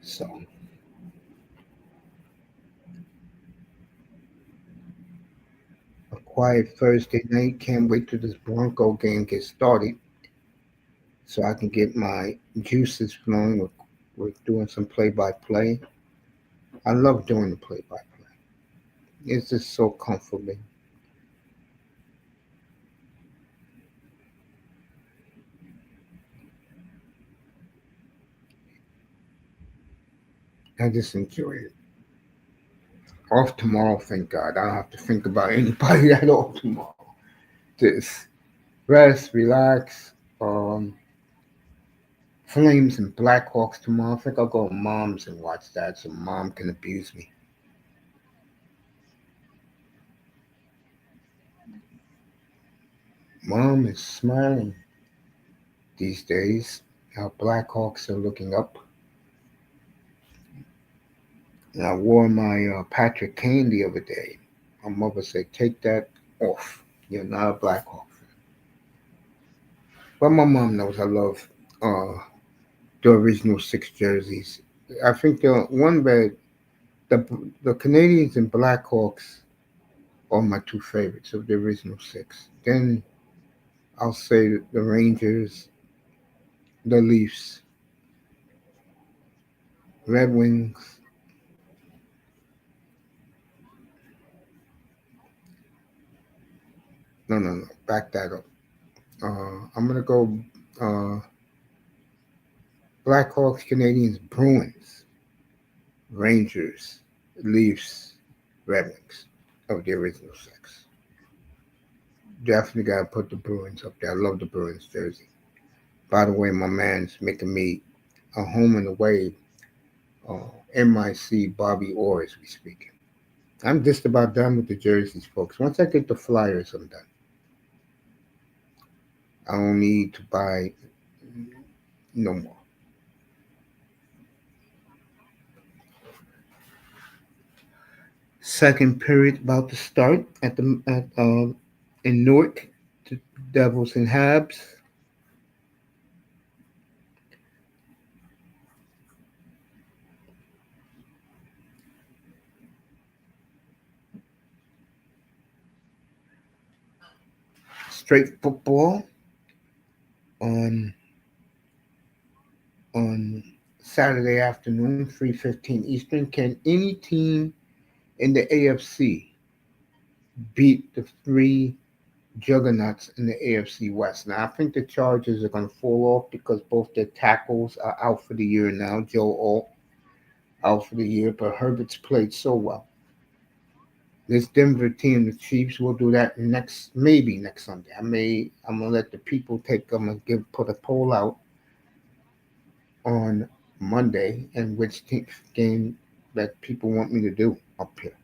So a quiet Thursday night. Can't wait till this Bronco game gets started, so I can get my juices flowing with doing some play by play. I love doing the play by play. It's just so comforting. I just enjoy it. Off tomorrow, thank God. I don't have to think about anybody at all tomorrow. Just rest, relax. Flames and Blackhawks tomorrow. I think I'll go to mom's and watch that so mom can abuse me. Mom is smiling these days. Our Blackhawks are looking up. And I wore my Patrick Kane the other day. My mother said, "Take that off. You're not a Blackhawk." But my mom knows I love uh, the original six jerseys. I think the one that the the Canadiens and Blackhawks are my two favorites of the original six. Then I'll say the Rangers, the Leafs, Red Wings. No, no, no. Back that up. I'm gonna go uh, Blackhawks, Canadians, Bruins, Rangers, Leafs, Red Wings of the original six. Definitely gotta put the Bruins up there. I love the Bruins jersey. By the way, my man's making me a home and away M.I.C. Bobby Orr as we speak. I'm just about done with the jerseys, folks. Once I get the flyers, I'm done. I don't need to buy no more. Second period about to start at in Newark. The Devils and Habs. Straight football on on Saturday afternoon, 3:15 Eastern. Can any team in the AFC beat the three juggernauts in the AFC West? Now, I think the Chargers are going to fall off because both their tackles are out for the year now. Joe Alt out for the year, but Herbert's played so well. This Denver team, the Chiefs, will do that maybe next Sunday. I'm gonna let the people take. I'm gonna put a poll out on Monday and which game that people want me to do up here.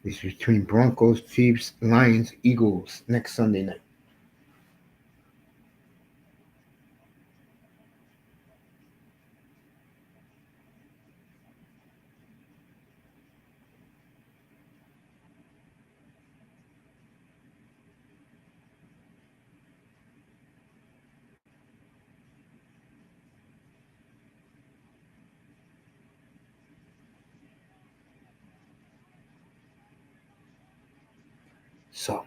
It's between Broncos, Chiefs, Lions, Eagles next Sunday night. So,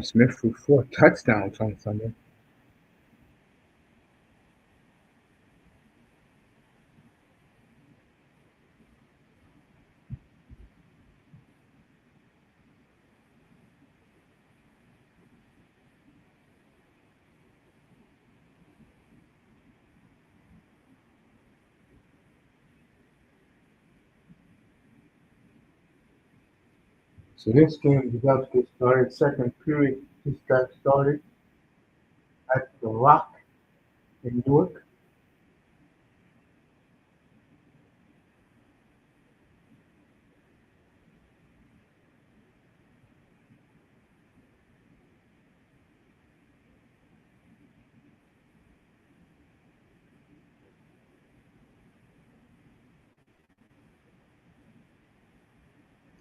Smith threw 4 touchdowns on Sunday. So this game is about to get started. Second period just got started at the Rock in Newark.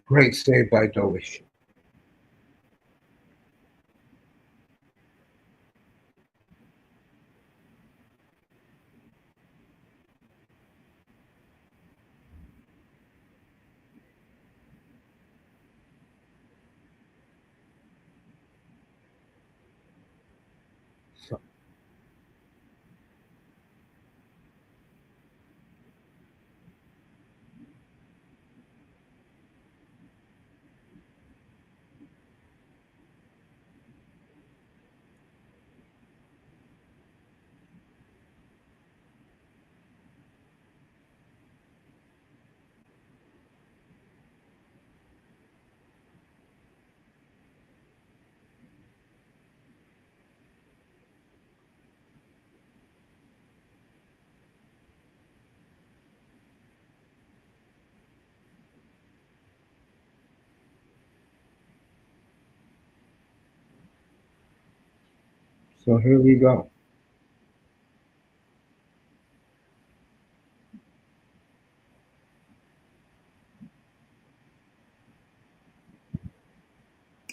Great save by Dovish. So, so here we go.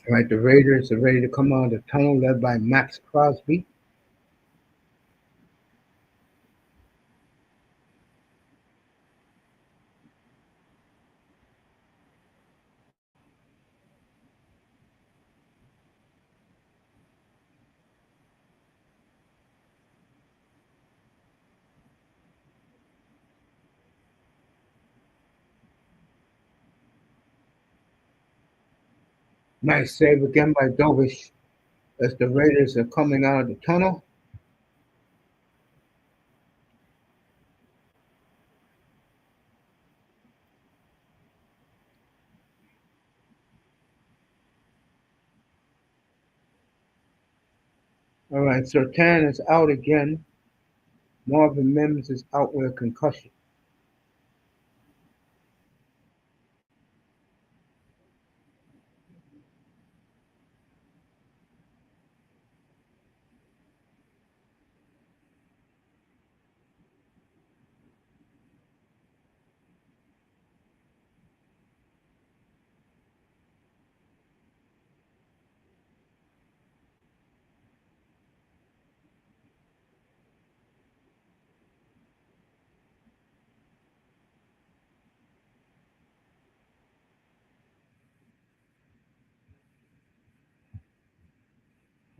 All right, the Raiders are ready to come out of the tunnel, led by Max Crosby. Nice save again by Dovish as the Raiders are coming out of the tunnel. All right, Sertan is out again. Marvin Mims is out with a concussion.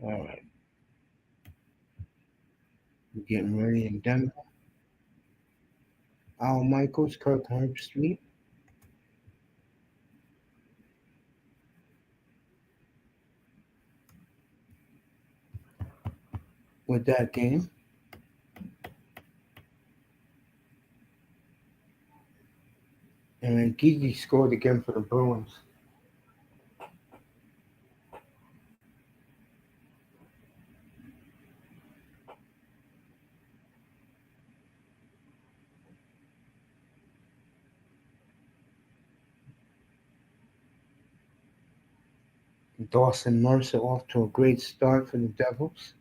All right, we're getting ready in Denver. Al Michaels, Kirk Herbstreit with that game. And then Gigi scored again for the Bruins. Dawson Mercer off to a great start for the Devils.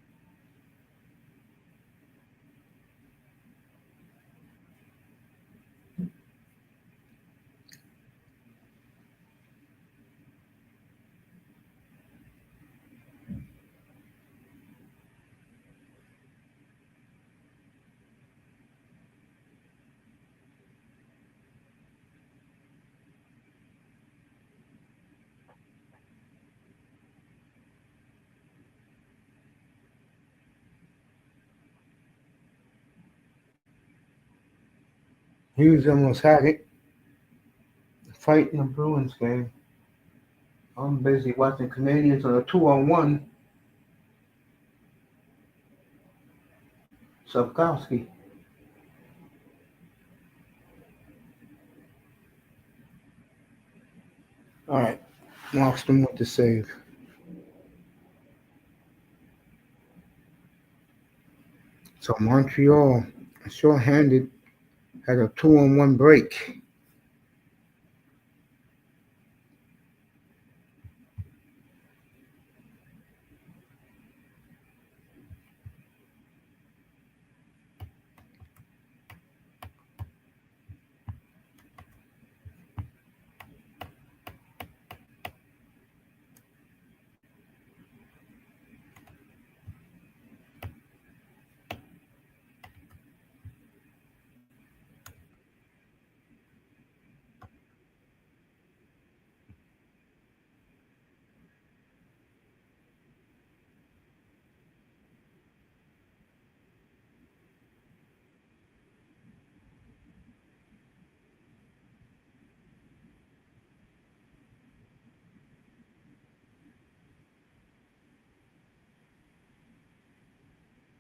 Hughes almost had it. Fight in the Bruins game. I'm busy watching Canadiens on a 2-on-1. Slavkovsky. All right, Markstrom with the save. So Montreal, short-handed, had a 2-on-1 break.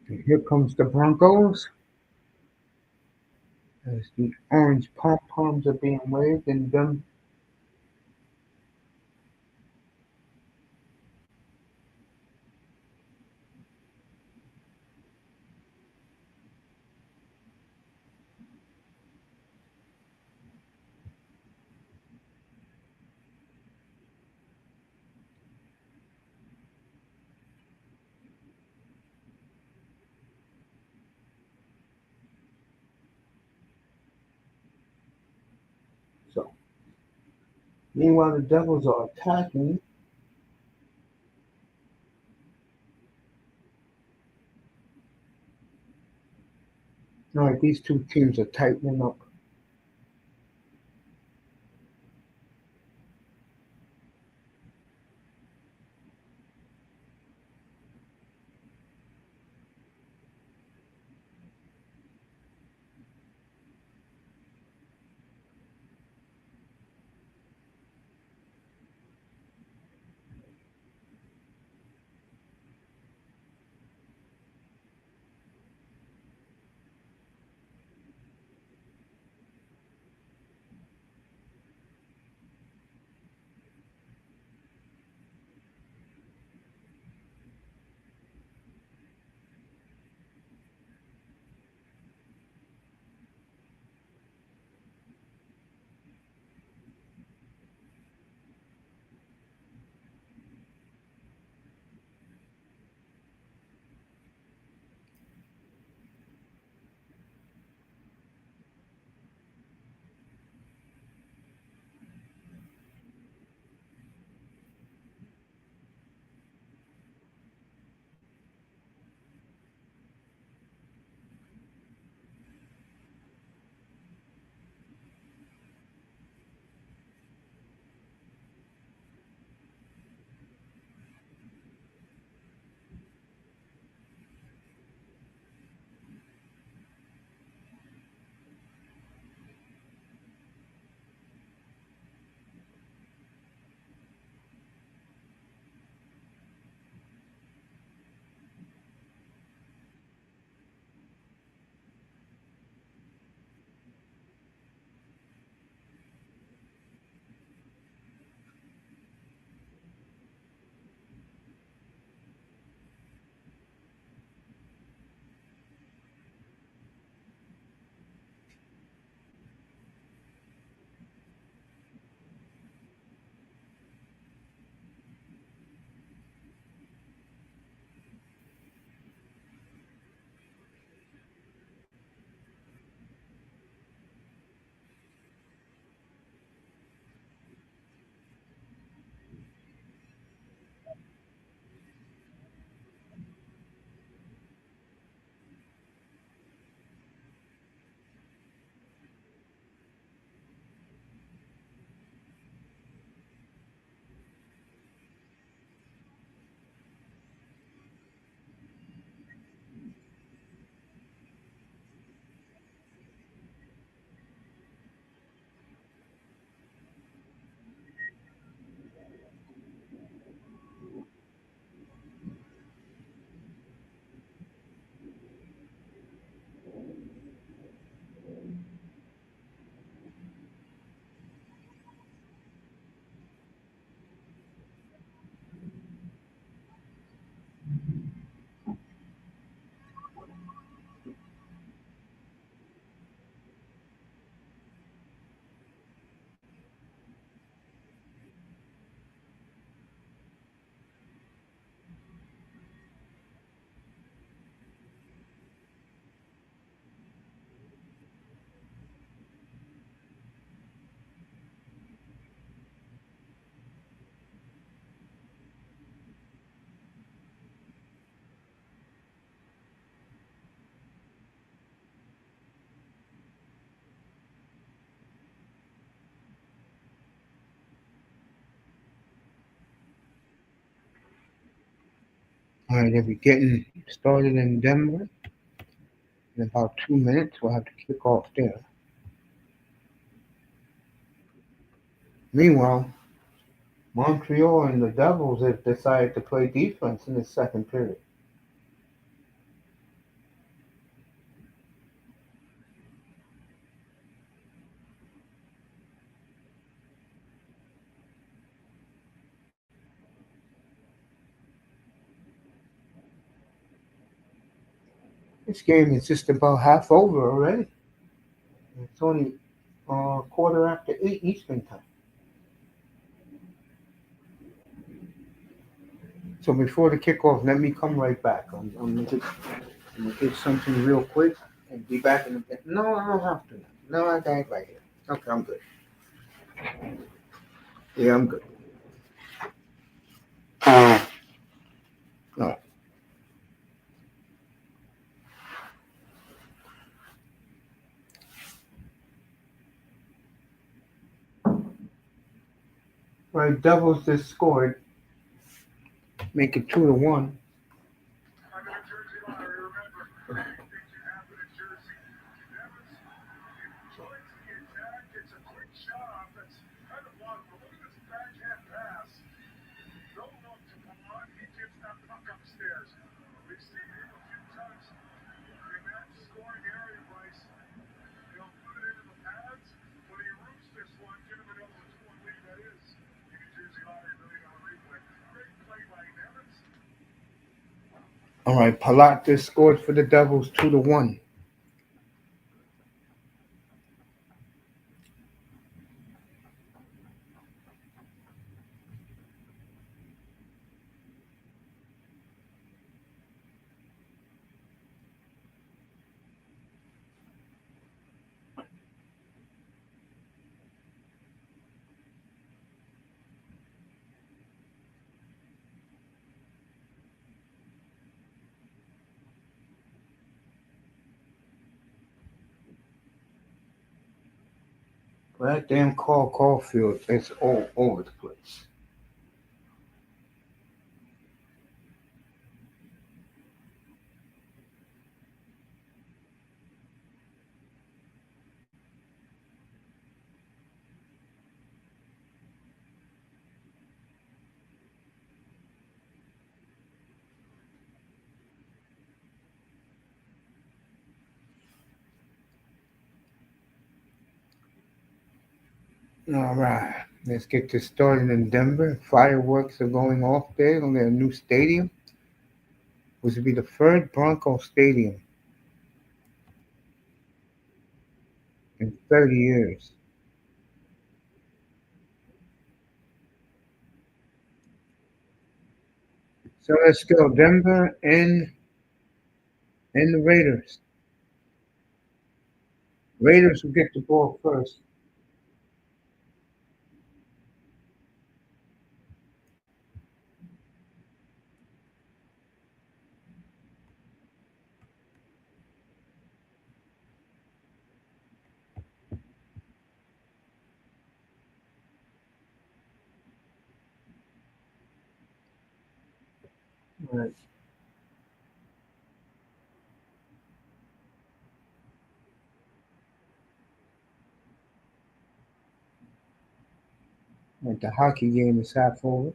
And here comes the Broncos as the orange pom poms are being waved and them. So meanwhile the Devils are attacking. All right, these two teams are tightening up. All right, they'll be getting started in Denver in about 2 minutes. We'll have to kick off there. Meanwhile, Montreal and the Devils have decided to play defense in the second period. This game is just about half over already. It's only quarter after 8 Eastern time. So before the kickoff, let me come right back. I'm gonna get something real quick and be back in a bit. No, I don't have to. No, I got it right here. Okay, I'm good. Yeah, I'm good. No. Right, Devils just scored, make it 2-1. All right, Palat just scored for the Devils 2-1. That damn Caufield is all over the place. All right, let's get this started in Denver. Fireworks are going off there on their new stadium, which will be the third Bronco stadium in 30 years. So let's go Denver and the Raiders. Raiders will get the ball first. Right. Like the hockey game is half over.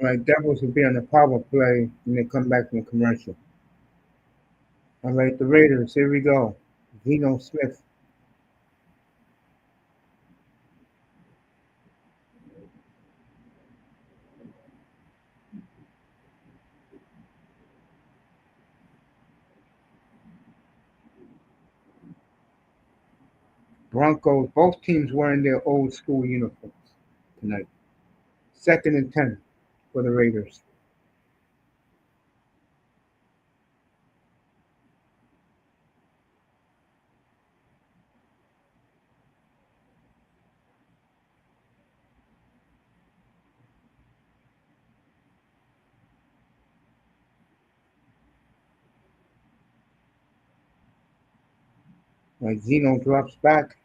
Right, Devils will be on the power play when they come back from the commercial. All right, the Raiders, here we go. Geno Smith. Broncos, both teams wearing their old school uniforms tonight. Second and 10 for the Raiders. Geno drops back.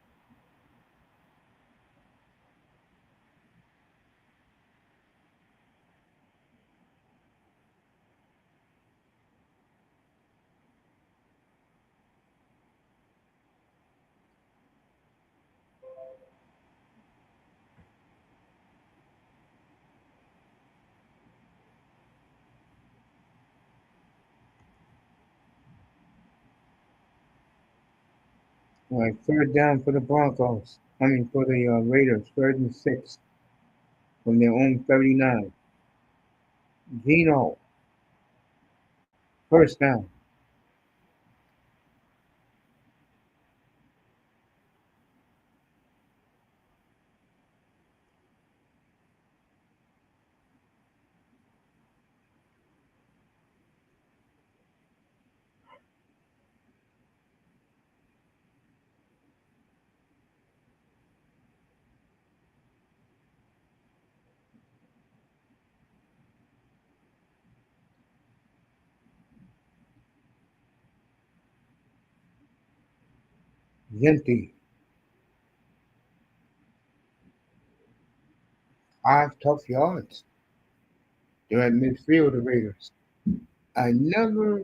All right, third down for the Broncos. For the Raiders, 3rd and 6 from their own 39. Gino, first down. Genti, 5 tough yards. They're at midfield, the Raiders. I never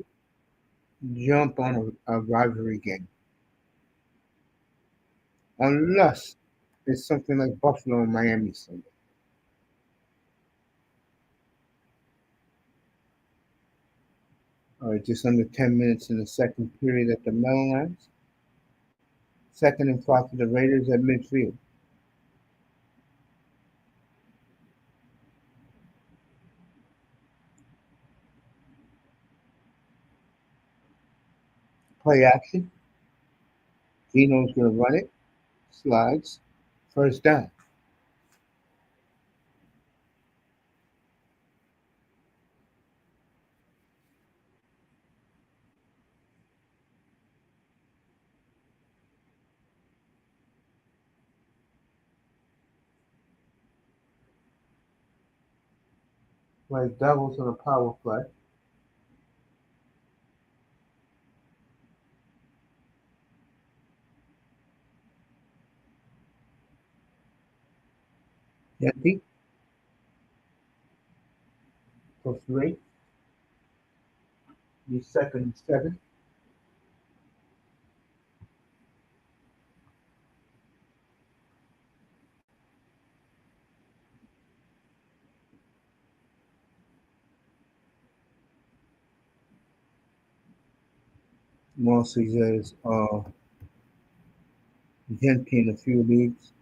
jump on a rivalry game unless it's something like Buffalo and Miami Sunday. All right, just under 10 minutes in the second period at the Meadowlands. 2nd and 5 for the Raiders at midfield. Play action. Gino's going to run it. Slides. First down. Play doubles on a power play. Genti for 3. The 2nd and 7. Mostly says Genti in a few leagues.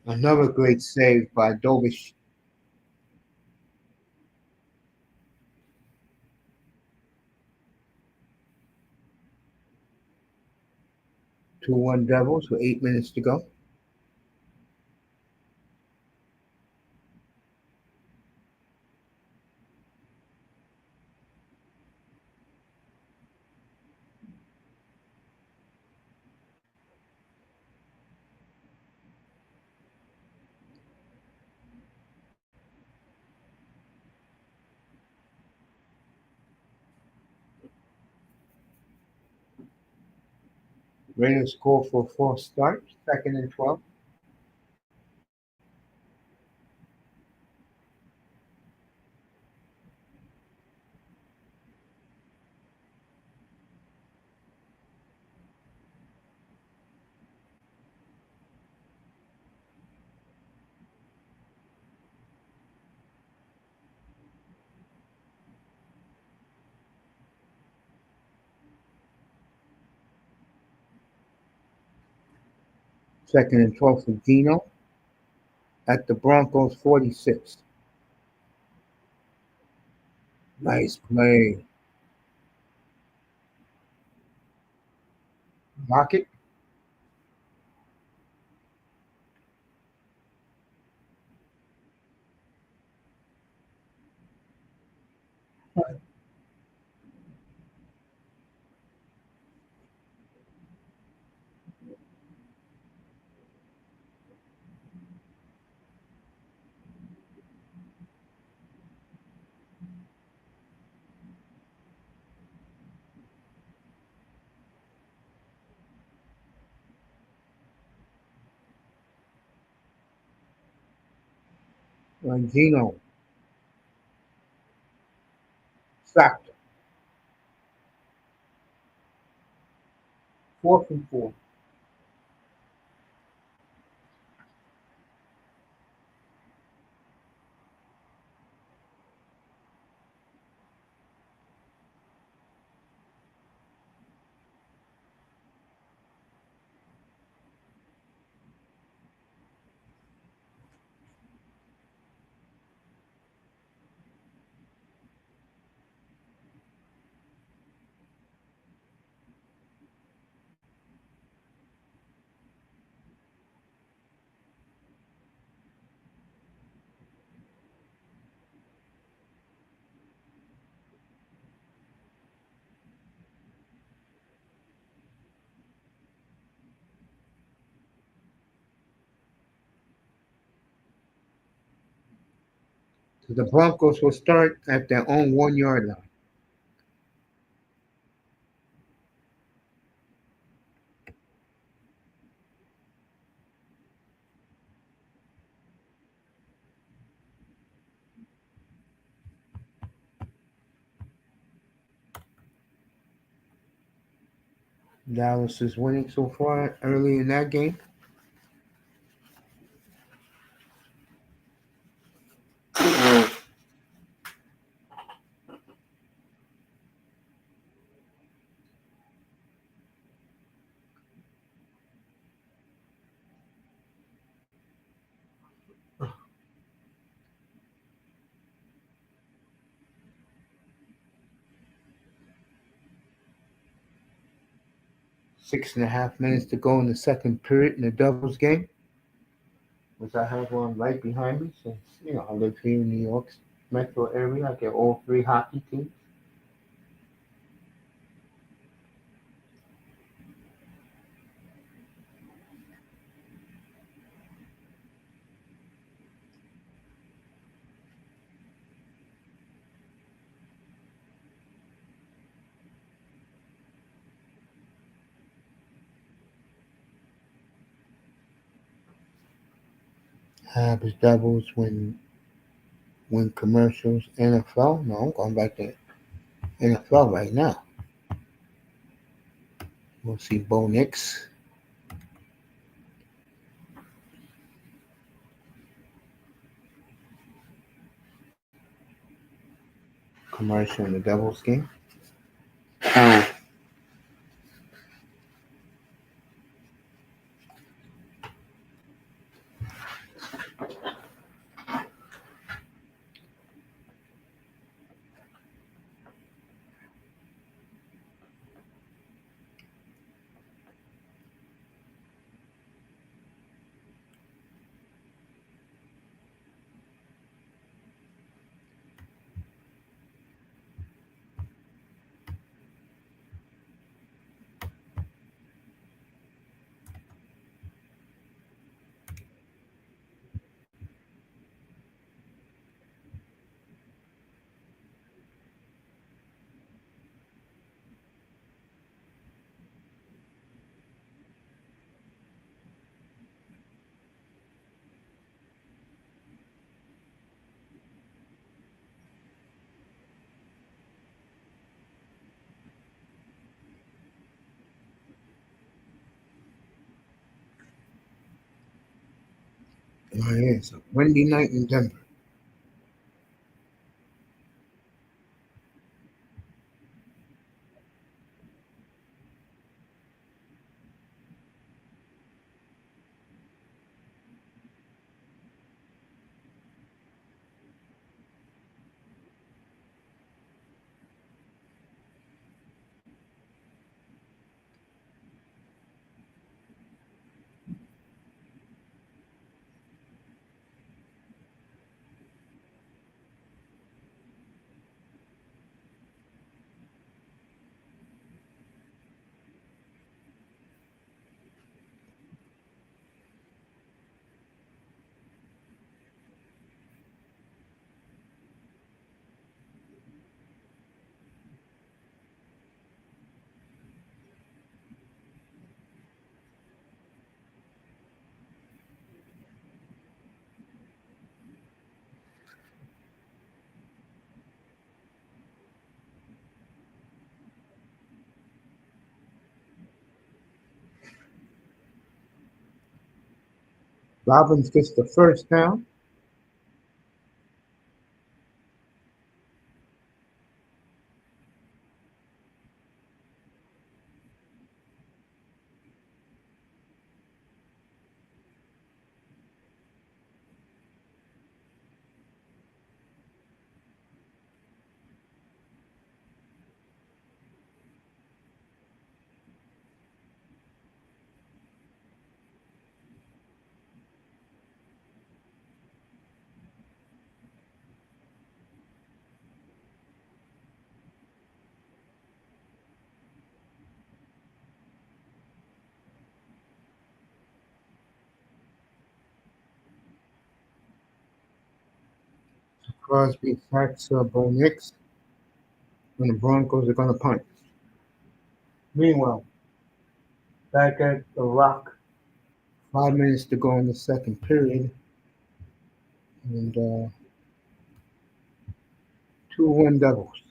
Another great save by Dovish. Two one Devils with 8 minutes to go. Raiders score for a false start. 2nd and 12. 2nd and 12 for Gino at the Broncos 46. Nice play. Lock it. Gino sacked. Fourth and four. So the Broncos will start at their own 1 yard line. Dallas is winning so far early in that game. Six and a half minutes to go in the second period in the Devils game, which I have one right behind me since I live here in New York metro area. I get all three hockey teams. Habs Devils win commercials. NFL? No, I'm going back to NFL right now. We'll see Bo Nix. Commercial in the Devils game. Oh. 'It's a windy night in Denver. Robbins gets the first down. Crosby sacks Bo Nix, and the Broncos are going to punt. Meanwhile, back at the Rock, 5 minutes to go in the second period, and 2-1 Devils.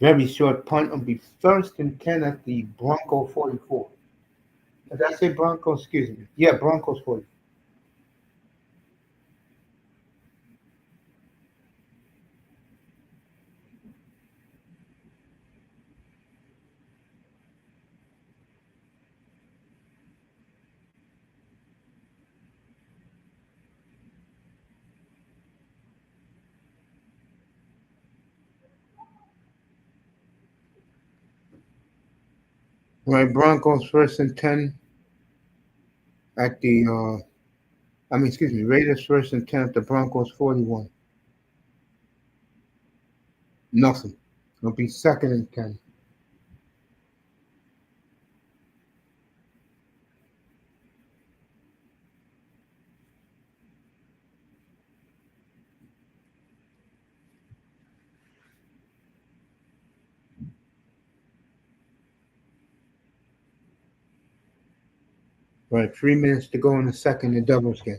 Very short punt will be first and 10 at the Bronco 44. Did I say Broncos? Excuse me. Yeah, Broncos 40. All right, Broncos first and 10 at the, excuse me, Raiders first and 10 at the Broncos 41. Nothing. It'll be second and 10. All right, 3 minutes to go in the second, the Devils game.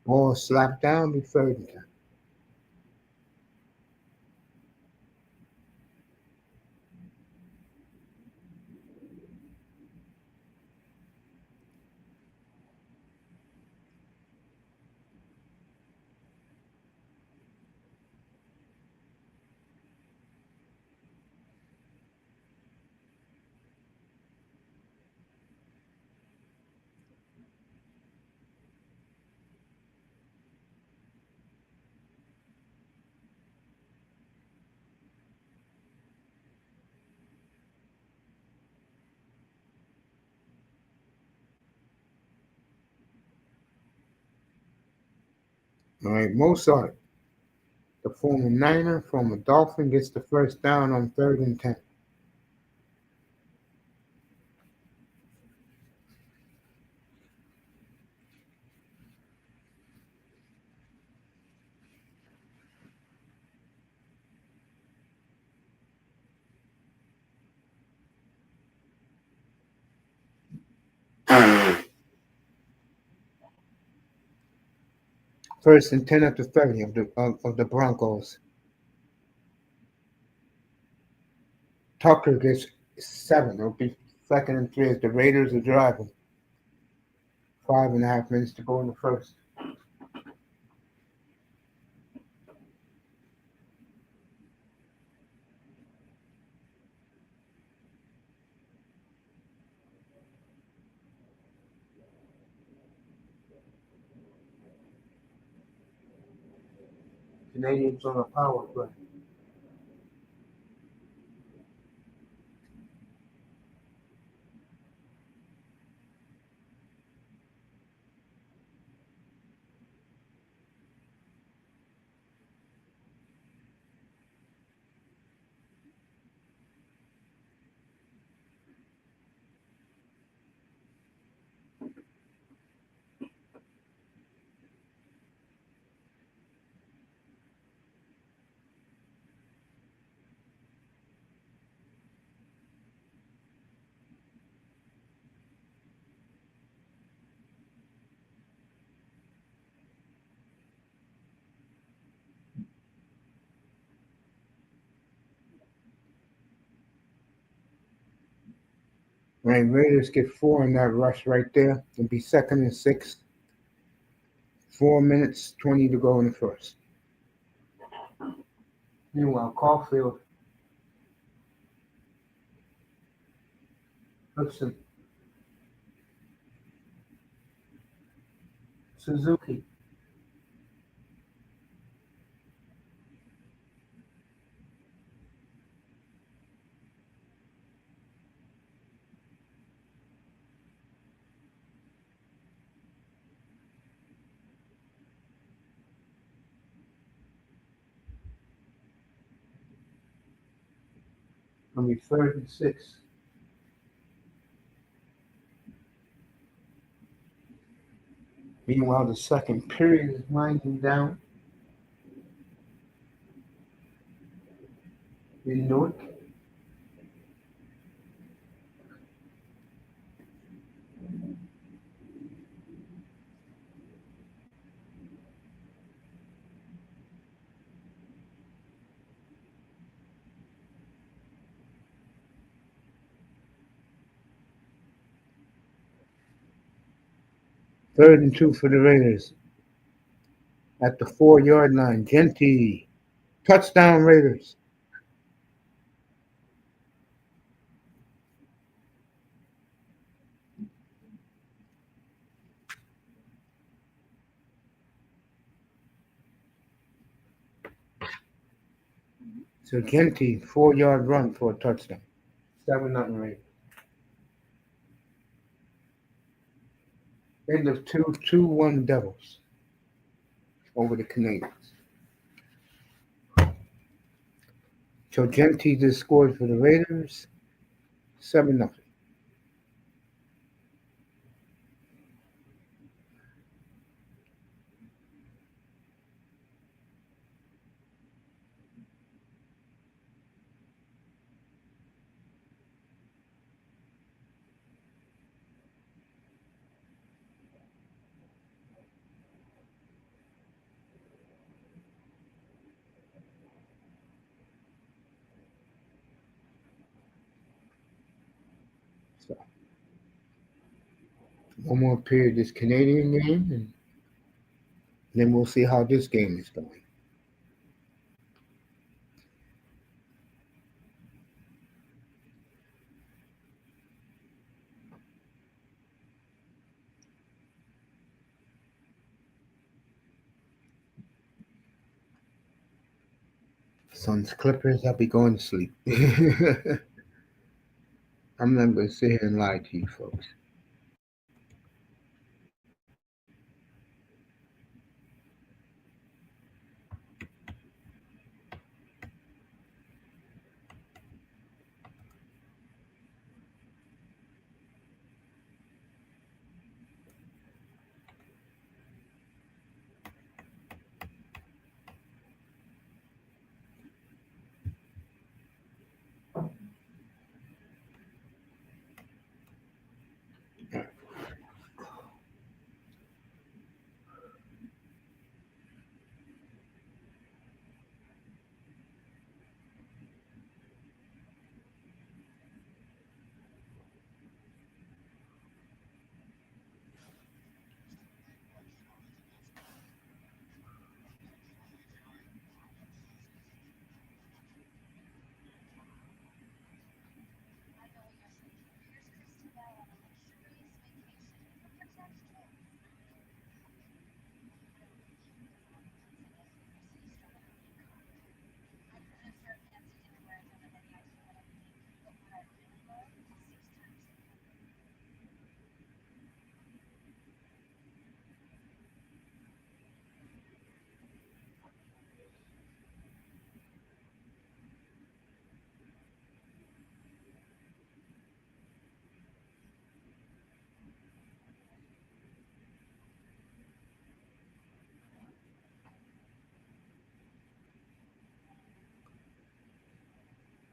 Ball slapped down, be third and 10. All right, Mozart, the former Niner, former Dolphin, gets the first down on third and 10. First and 10 at the 30 of the Broncos. Tucker gets 7. It'll be second and 3 as the Raiders are driving. 5.5 minutes to go in the first. Canadiens on a power play. Right, Raiders get 4 in that rush right there. It'll be 2nd and 6. 4 minutes, 20 to go in the first. Meanwhile, Caufield, Hutson, Suzuki. It'll be 3rd and 6. Meanwhile, the second period is winding down in Newark. Third and 2 for the Raiders. At the 4-yard line, Genty. Touchdown, Raiders. So Genty, 4-yard run for a touchdown. 7-0 Raiders. End of 2-1 Devils over the Canadiens. So Genty just scored for the Raiders. 7-0. So one more period this Canadian game, and then we'll see how this game is going. Suns Clippers, I'll be going to sleep. I'm not going to sit here and lie to you folks.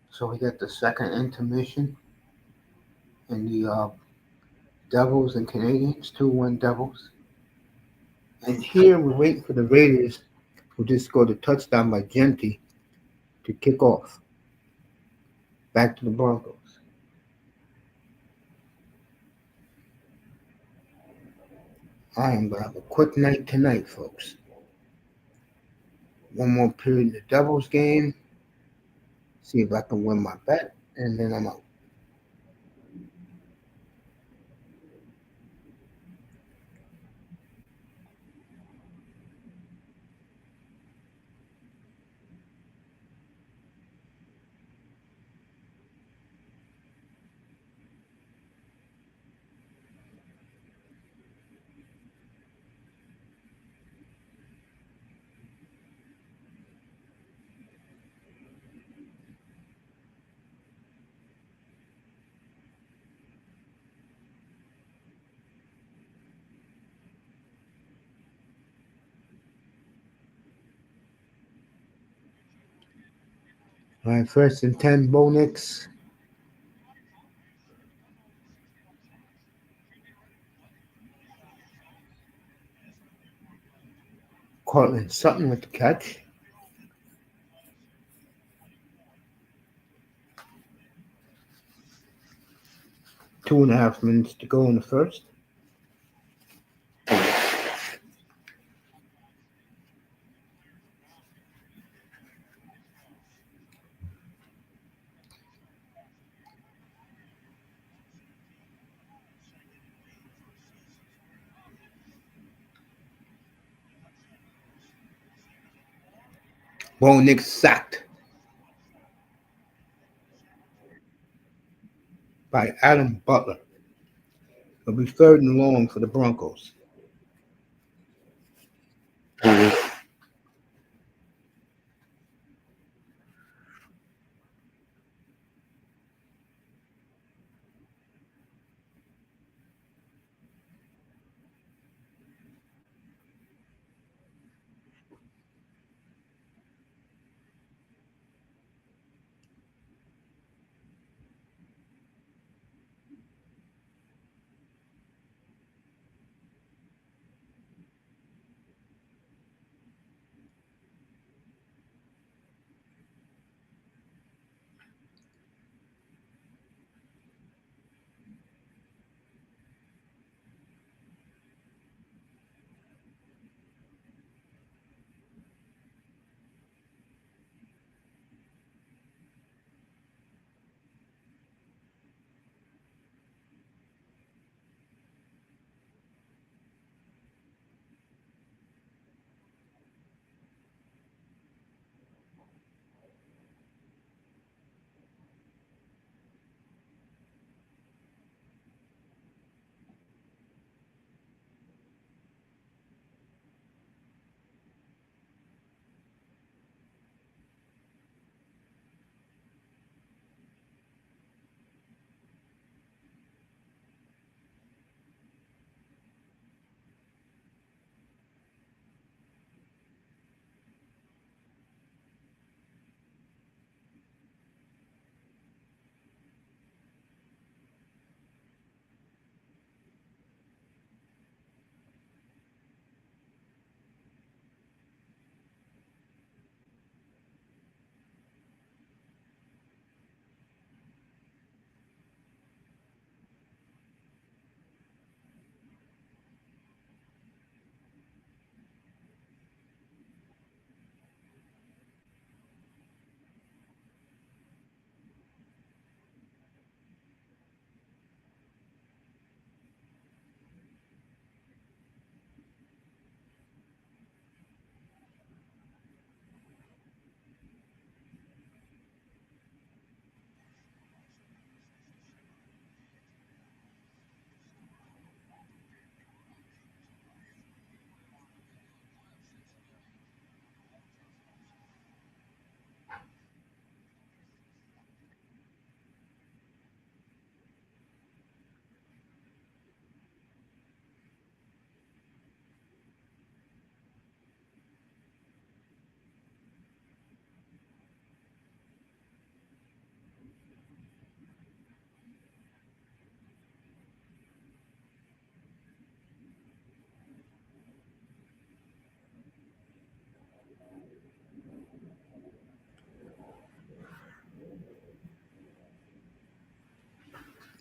So we got the second intermission in the Devils and Canadiens, 2-1 Devils. And here we're waiting for the Raiders, who just scored a touchdown by Genty, to kick off. Back to the Broncos. I am going to have a quick night tonight, folks. One more period in the Devils game. See if I can win my bet, and then I'm out. All right, 1st and 10, Bo Nix. Cortland Sutton with the catch. 2.5 minutes to go in the first. Bo Nix sacked by Adam Butler. It'll be 3rd and long for the Broncos.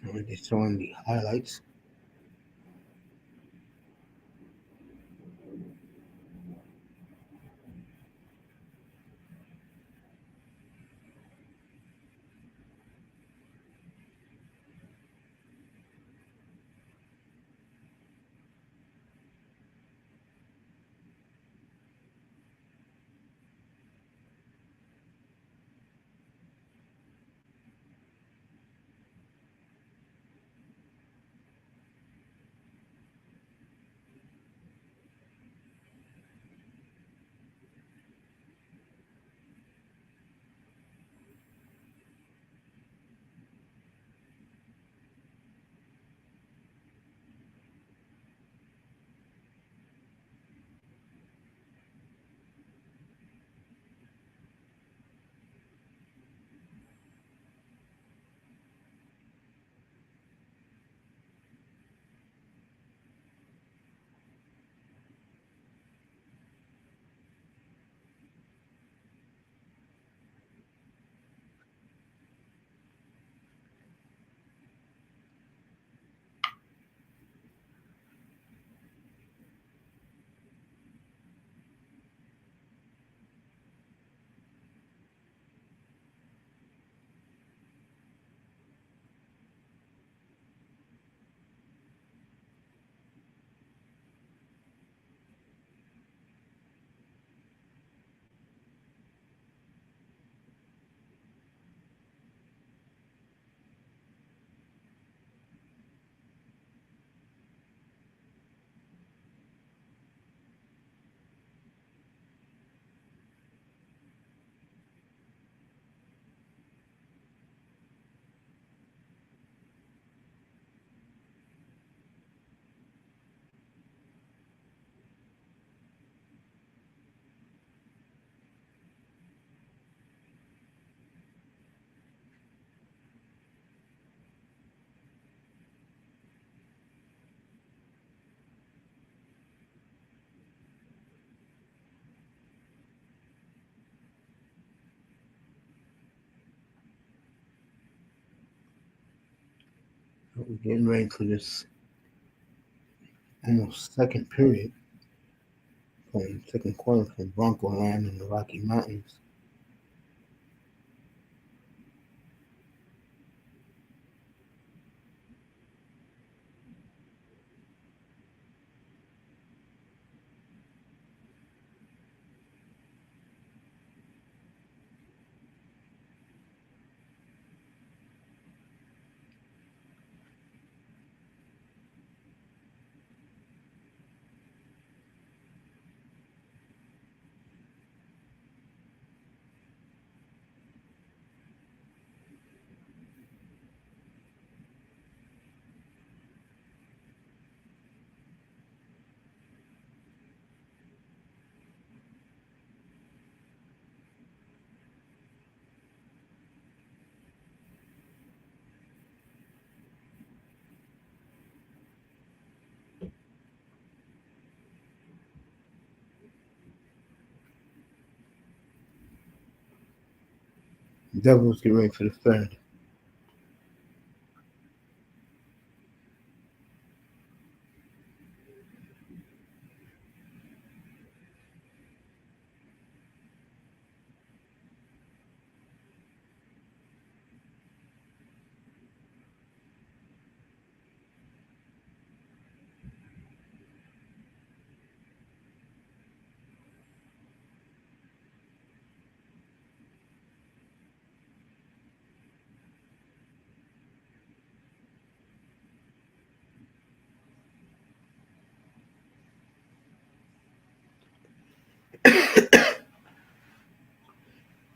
Already showing the highlights. We're getting ready for this almost second period from second quarter from Bronco land in the Rocky Mountains. Devils get ready for the third.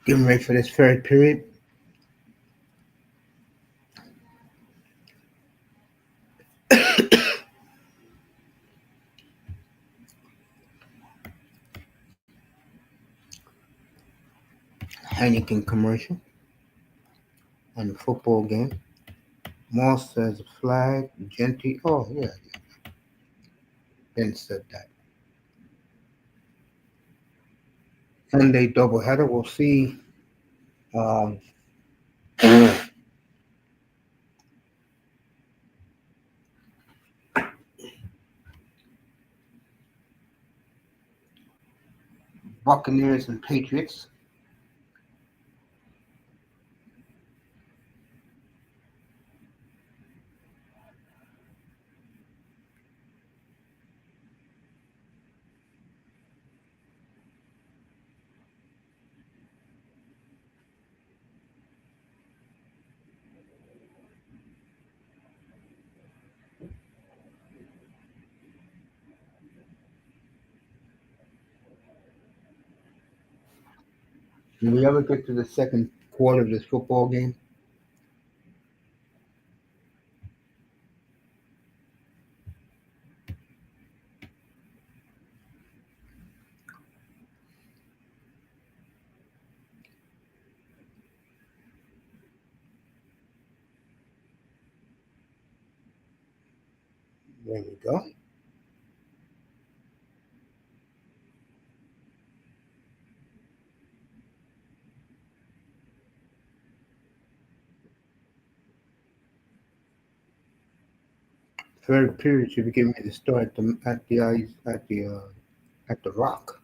Getting ready for this third period. Heineken commercial on the football game. Moss says flag. Genty. Oh yeah, Ben said that. Sunday doubleheader. We'll see. Um, Buccaneers and Patriots. Did we ever get to the second quarter of this football game? There we go. Third period should be getting ready to start at the Rock.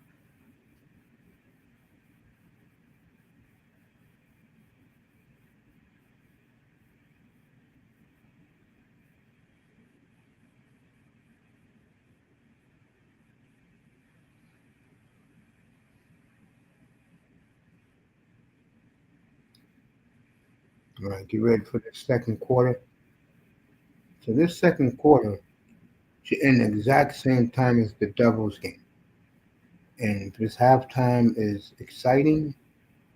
All right, get ready for the second quarter. So this second quarter should end the exact same time as the Devils game. And if this halftime is exciting,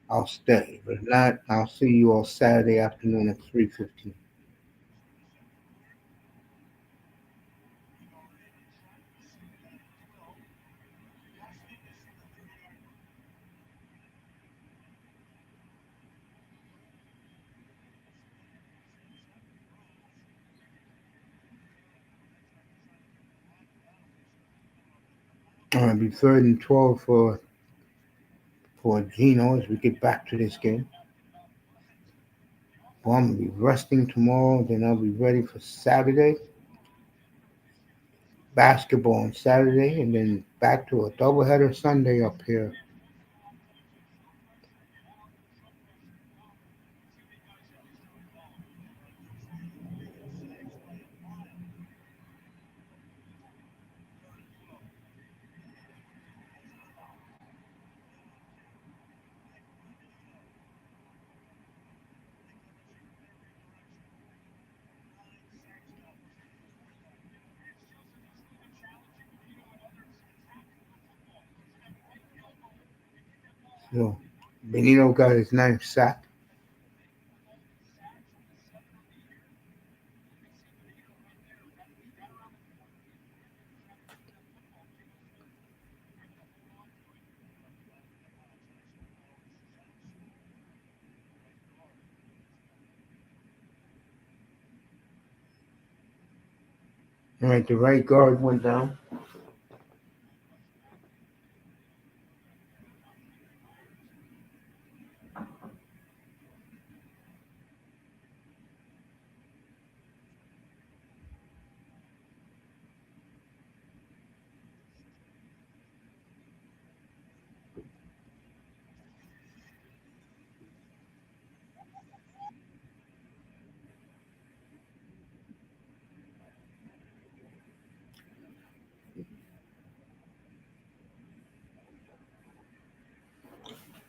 I'll stay. But if not, I'll see you all Saturday afternoon at 3:15. All right, be 3rd and 12 for Gino as we get back to this game. Well, I'm gonna be resting tomorrow, then I'll be ready for Saturday. Basketball on Saturday, and then back to a doubleheader Sunday up here. So Benito got his ninth sack. All right, the right guard went down.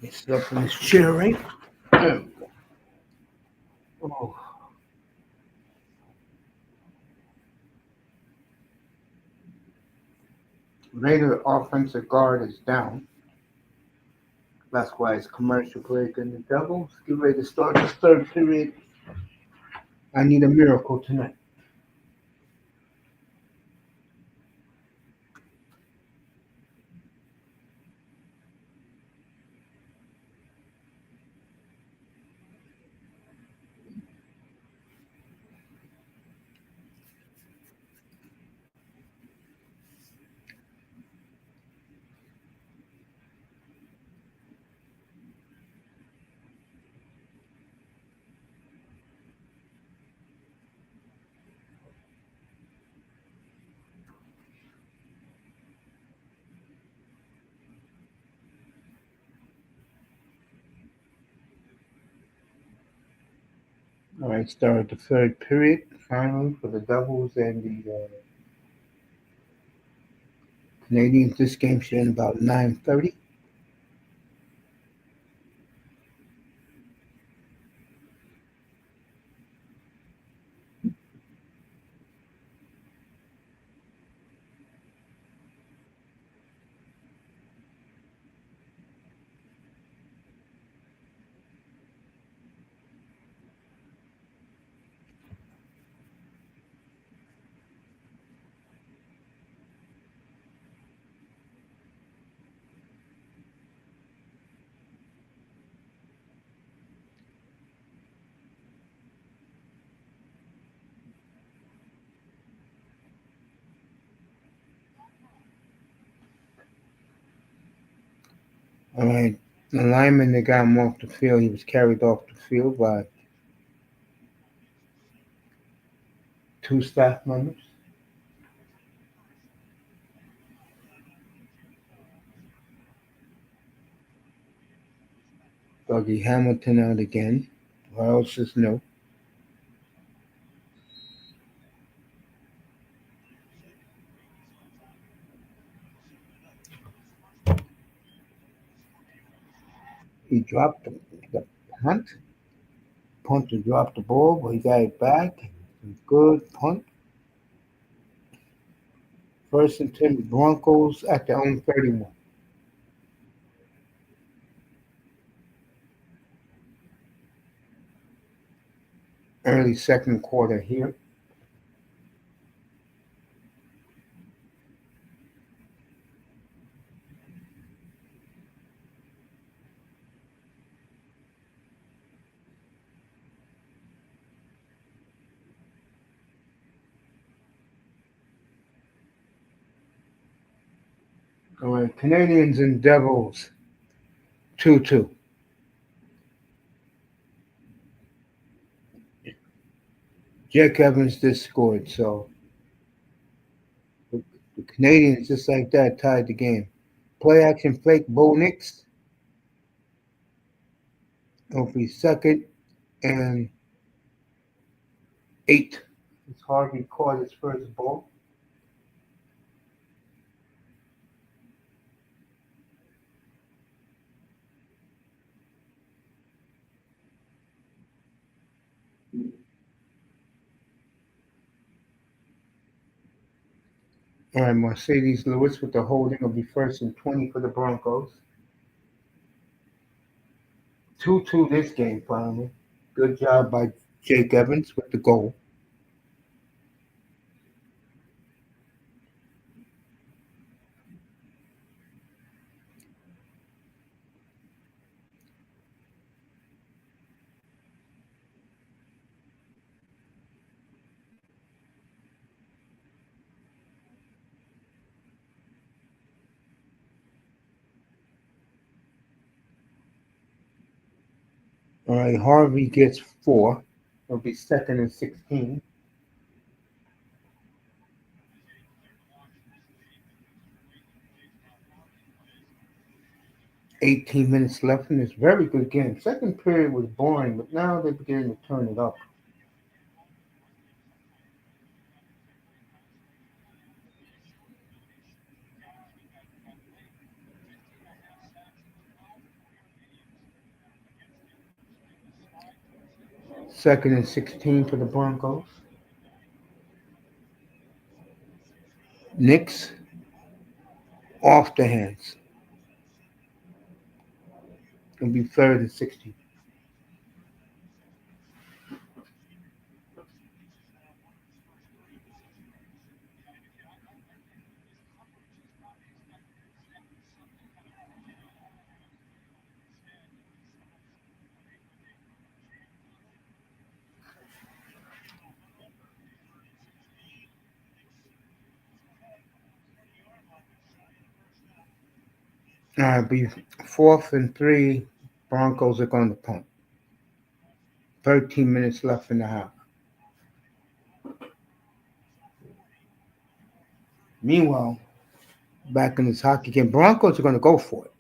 He slept in his chair, right? Oh, Raider offensive guard is down. That's why it's commercial break and the Devils get ready to start the third period. I need a miracle tonight. All right, start the third period finally for the Devils and the Canadiens. This game should end about 9:30. All right, the lineman that got him off the field, he was carried off the field by two staff members. Dougie Hamilton out again. What else is new? He dropped the punt. Punter dropped the ball, but he got it back. Good punt. First and 10, Broncos at their own 31. Early second quarter here. All right, Canadians and Devils 2-2. Jake Evans just scored, so the, the Canadians just like that tied the game. Play action fake. Bo Nix will be second and 8. As Harvey caught his first ball. All right, Mercedes Lewis with the holding will be first and 20 for the Broncos. 2-2 this game finally. Good job by Jake Evans with the goal. All right, Harvey gets 4. It'll be second and 16. 18 minutes left in this very good game. Second period was boring, but now they're beginning to turn it up. Second and 16 for the Broncos. Knicks off the hands. It'll be third and 16. It'll be fourth and 3. Broncos are going to punt. 13 minutes left in the half. Meanwhile, back in this hockey game, Broncos are going to go for it.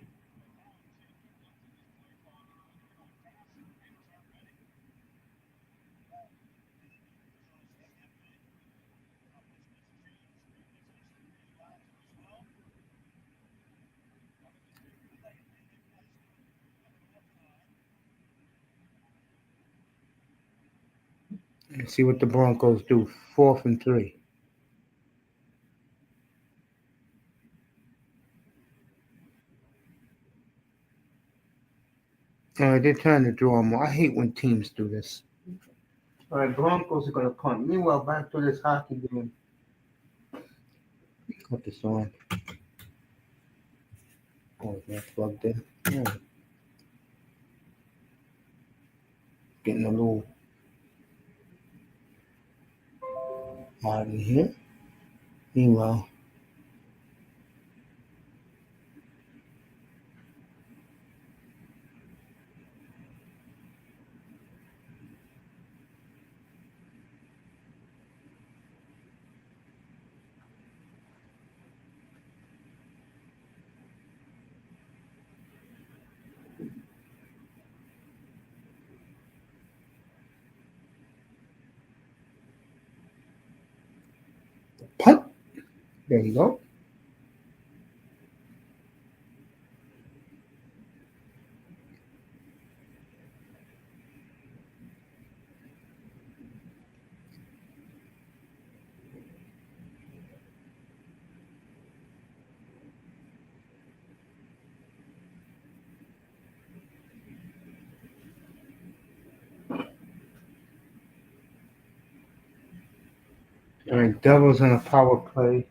Let's see what the Broncos do. Fourth and 3. All right, they're trying to draw more. I hate when teams do this. All right, Broncos are going to punt. Meanwhile, back to this hockey game. Put this on. Oh, that's plugged in. Yeah. Getting a little hot in here. Meanwhile, punt. There you go. All right, Devils on a power play.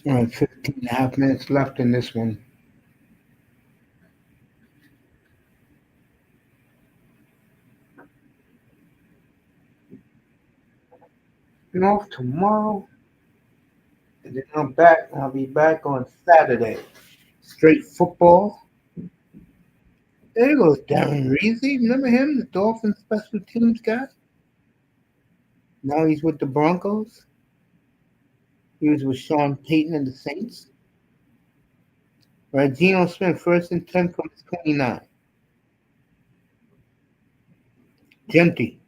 All right, 15 and a half minutes left in this one. I'm off tomorrow, and then I'm back. I'll be back on Saturday. Straight football. There goes Darren Reezy. Remember him, the Dolphins special teams guy? Now he's with the Broncos. He was with Sean Payton and the Saints. Right, Geno Smith, first and 10 from his 29. Genty,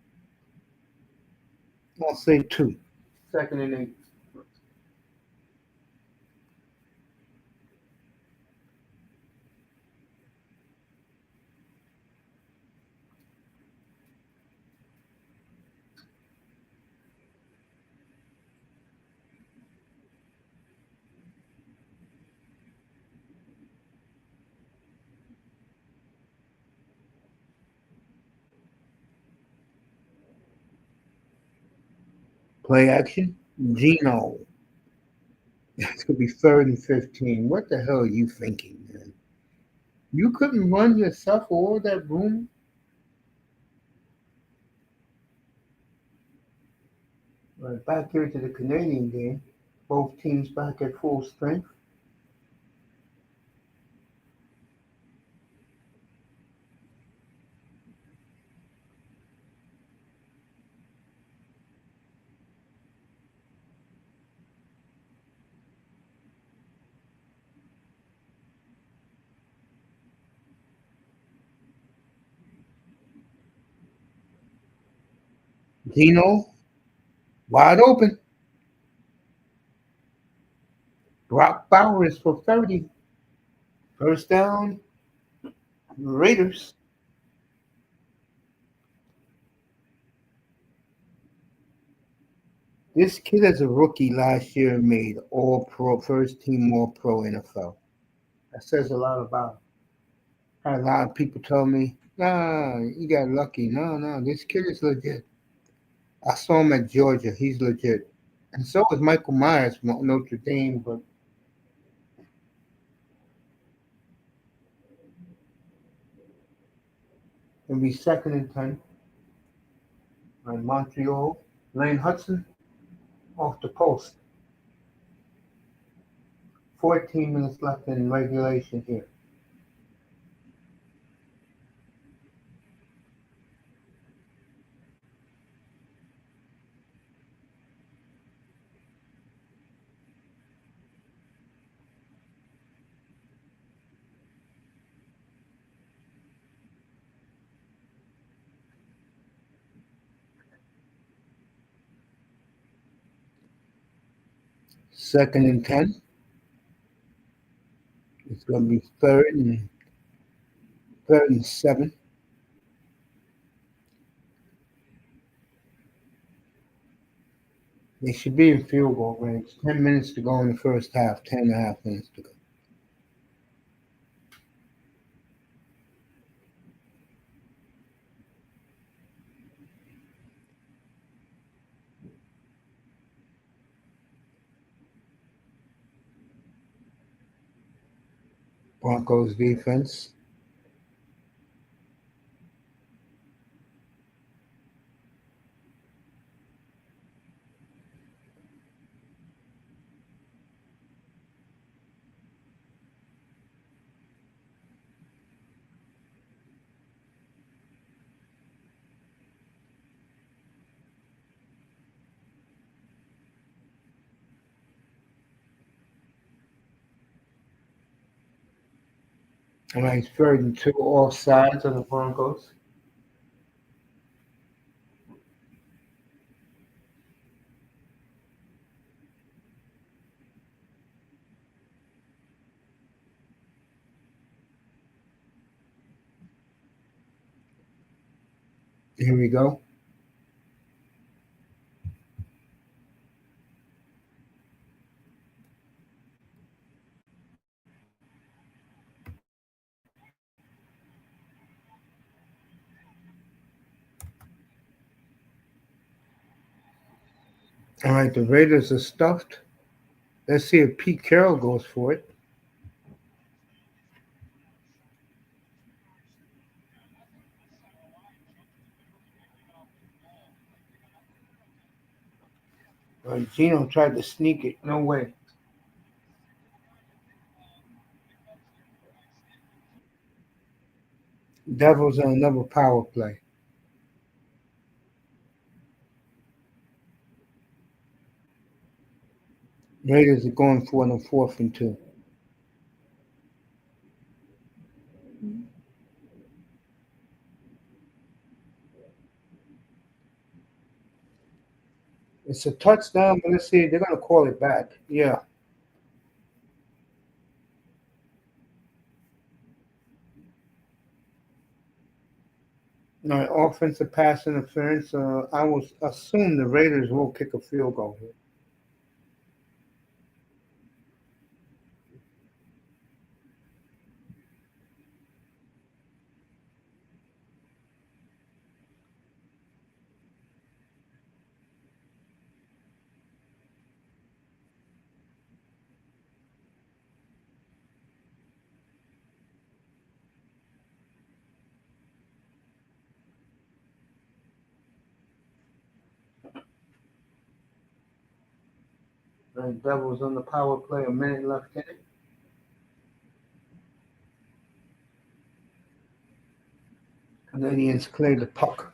I'll say 2. Second and 8. Play action. Geno. It's going to be third and 15. What the hell are you thinking, man? You couldn't run yourself all that room? Right, back here to the Canadian game. Both teams back at full strength. Geno, wide open. Brock Bowers for 30. First down, Raiders. This kid as a rookie last year made all pro, first team all pro NFL. That says a lot about him. I had a lot of people tell me, nah, you got lucky. No, no, this kid is legit. I saw him at Georgia. He's legit. And so is Michael Myers from Notre Dame, but it'll be second and 10 on Montreal. Lane Hutson off the post. 14 minutes left in regulation here. Second and 10. It's going to be third and 7. They should be in field goal range. 10 minutes to go in the first half. 10.5 minutes to go. Broncos defense. All right, third and 2, all sides of the Broncos. Here we go. All right, the Raiders are stuffed. Let's see if Pete Carroll goes for it. Gino tried to sneak it. No way. Devils on another power play. Raiders are going for it on 4th and 2. It's a touchdown, but let's see. They're going to call it back. Yeah. All right, offensive pass interference. I will assume the Raiders will kick a field goal here. All right, Devils on the power play. A minute left in it. Canadiens clear the puck.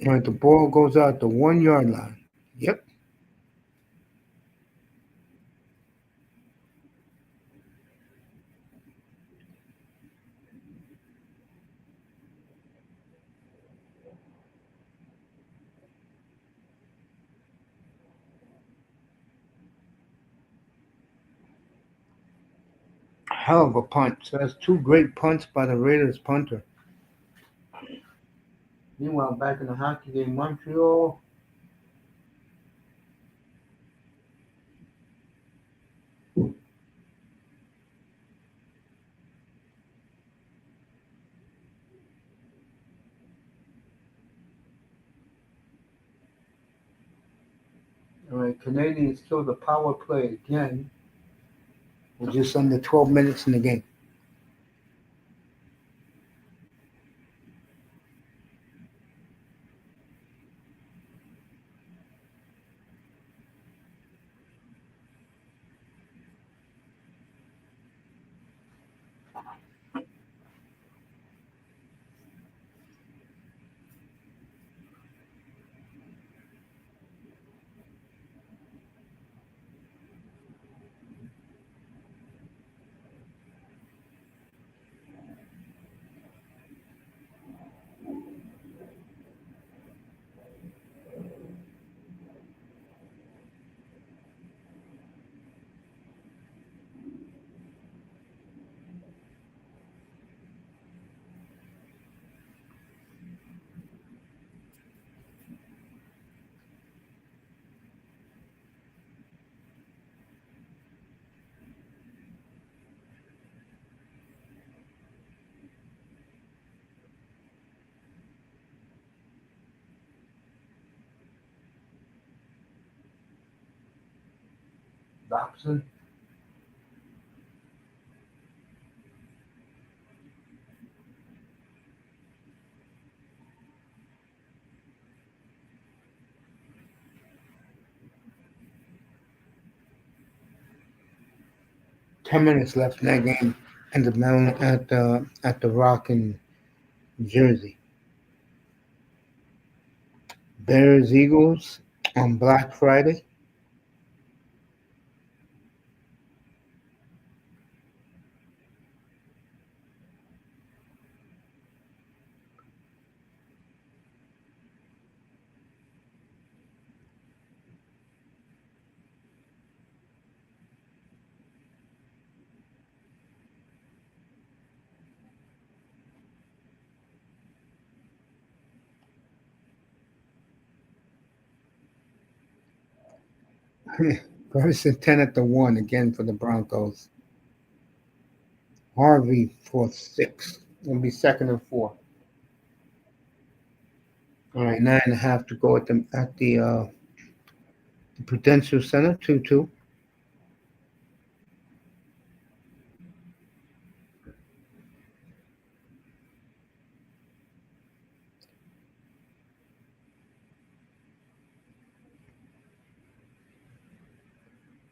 All right, the ball goes out the 1 yard line. Yep. Hell of a punt. So that's two great punts by the Raiders punter. Meanwhile, back in the hockey game, Montreal. All right, Canadians kill the power play again. We're just under 12 minutes in the game. Dobson. Ten minutes left in that game, and the mound at the Rock in Jersey. Bears Eagles on Black Friday. First and 10 at the 1 again for the Broncos. Harvey for 6. It'll be 2nd and 4. All right, 9.5 to go at the Prudential Center. 2-2.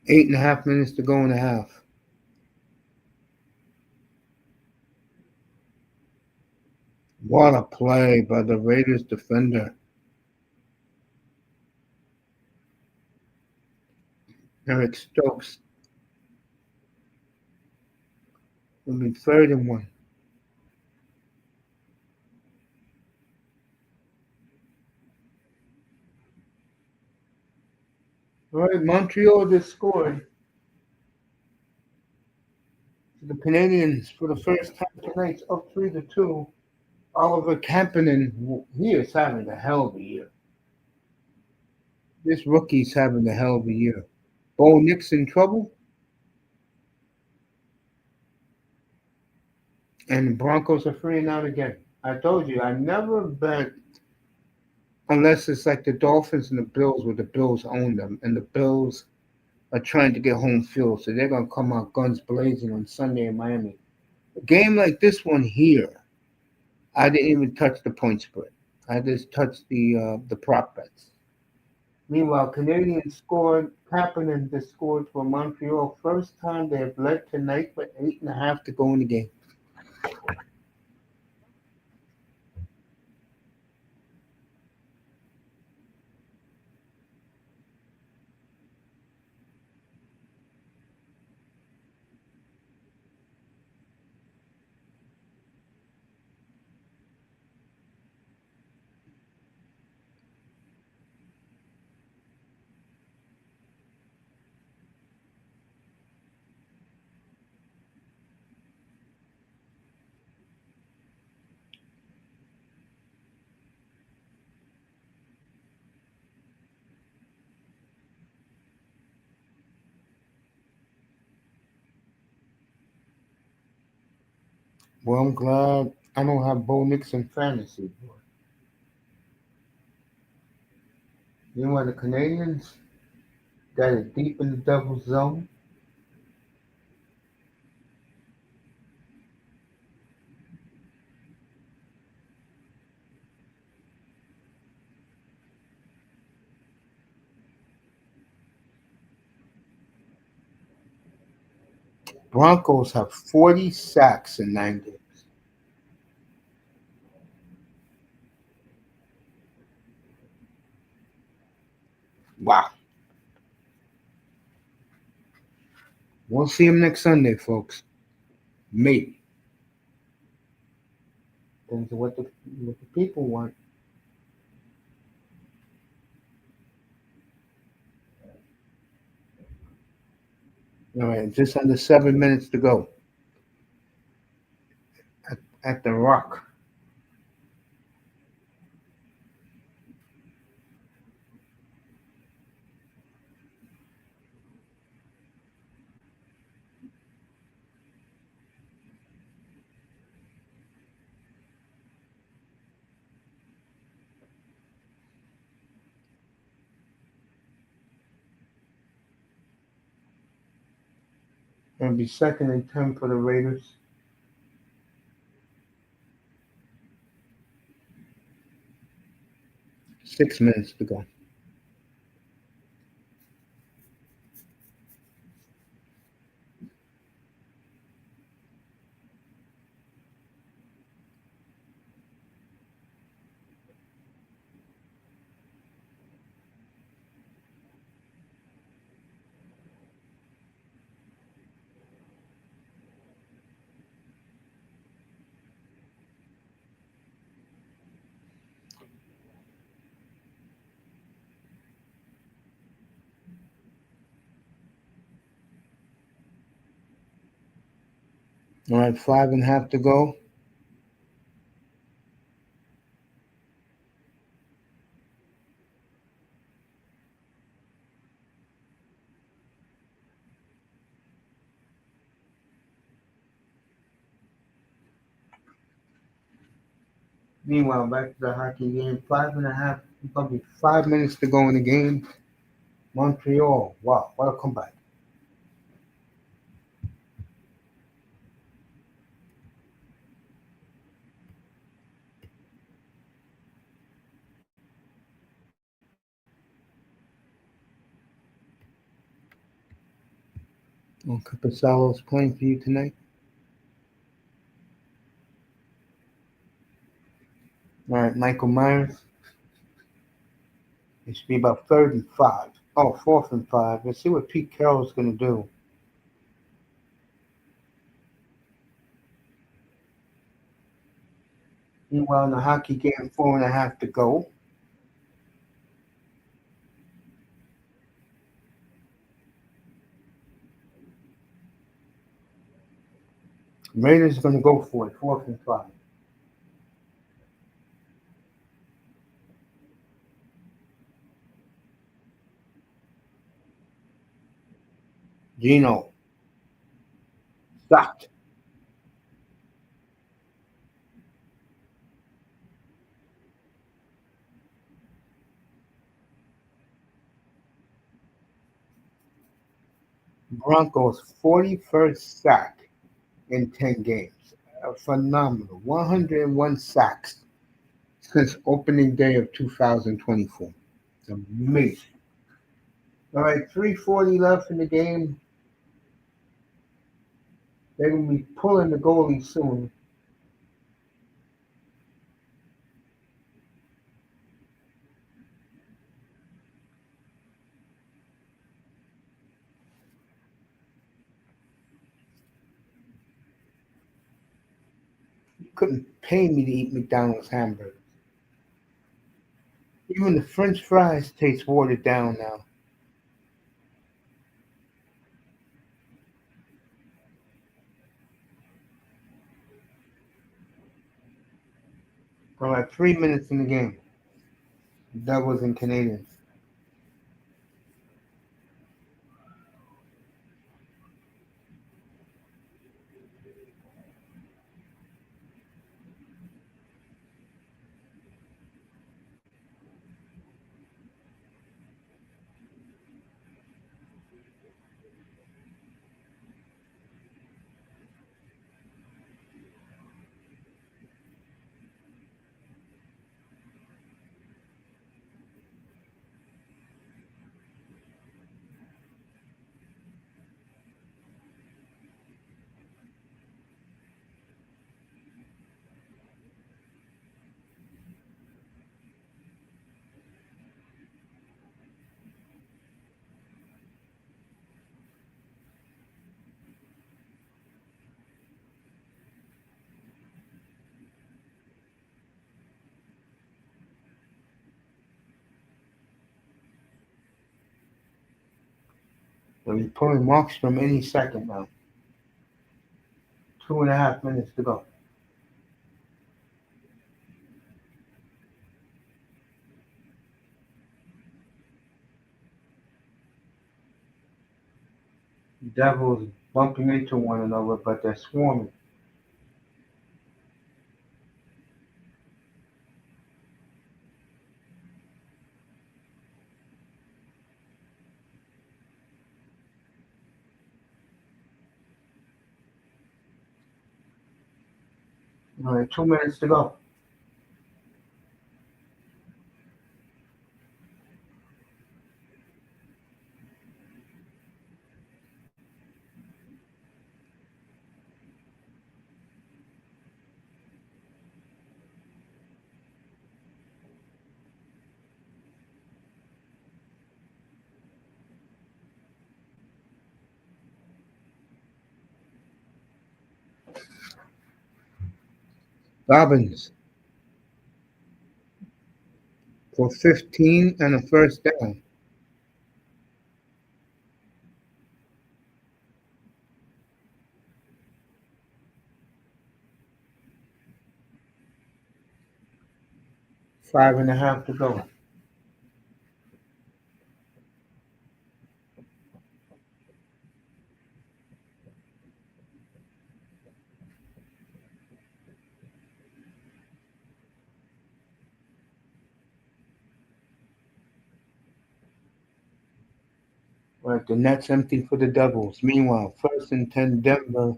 8.5 minutes to go in the half. What a play by the Raiders defender. Eric Stokes will be 3rd and 1. All right, Montreal just scored. The Canadiens, for the first time tonight, up 3-2. Oliver Kampanen, he is having a hell of a year. This rookie's having a hell of a year. Bo Nix in trouble, and the Broncos are freeing out again. I told you, I never bet unless it's like the Dolphins and the Bills, where the Bills own them, and the Bills are trying to get home field, so they're going to come out guns blazing on Sunday in Miami. A game like this one here, I didn't even touch the point spread. I just touched the prop bets. Meanwhile, Canadians scored. Kapanen just scored for Montreal. First time they have led tonight with 8.5 to go in the game. Well, I'm glad I don't have Bo Nix in fantasy. You know what? The Canadians got it deep in the devil's zone. Broncos have 40 sacks in 9 games. Wow. We'll see him next Sunday, folks. Maybe. Depends on what the people want. All right, just under 7 minutes to go at the Rock. It'll be 2nd and 10 for the Raiders. 6 minutes to go. All right, 5.5 to go. Meanwhile, back to the hockey game. 5.5, probably 5 minutes to go in the game. Montreal. Wow, what a comeback. Oh, Capicello's playing for you tonight. All right, Michael Myers. It should be about 35. Oh, 4th and 5. Let's see what Pete Carroll's going to do. Meanwhile, in the hockey game, 4.5 to go. Raiders are going to go for it, 4th and 5. Gino. Sucked. Broncos' 41st sack in 10 games. Phenomenal. 101 sacks since opening day of 2024. Amazing. All right, 3:40 left in the game. They're going to be pulling the goalie soon. You couldn't pay me to eat McDonald's hamburgers. Even the French fries taste watered down now. All right, 3 minutes in the game. Devils and Canadiens. They'll be pulling marks from any second now. 2.5 minutes to go. Devils bumping into one another, but they're swarming. All right, 2 minutes to go. Dobbins for 15 and a first down. Five and a half to go. Right, the net's empty for the Devils. Meanwhile, 1st and 10 Denver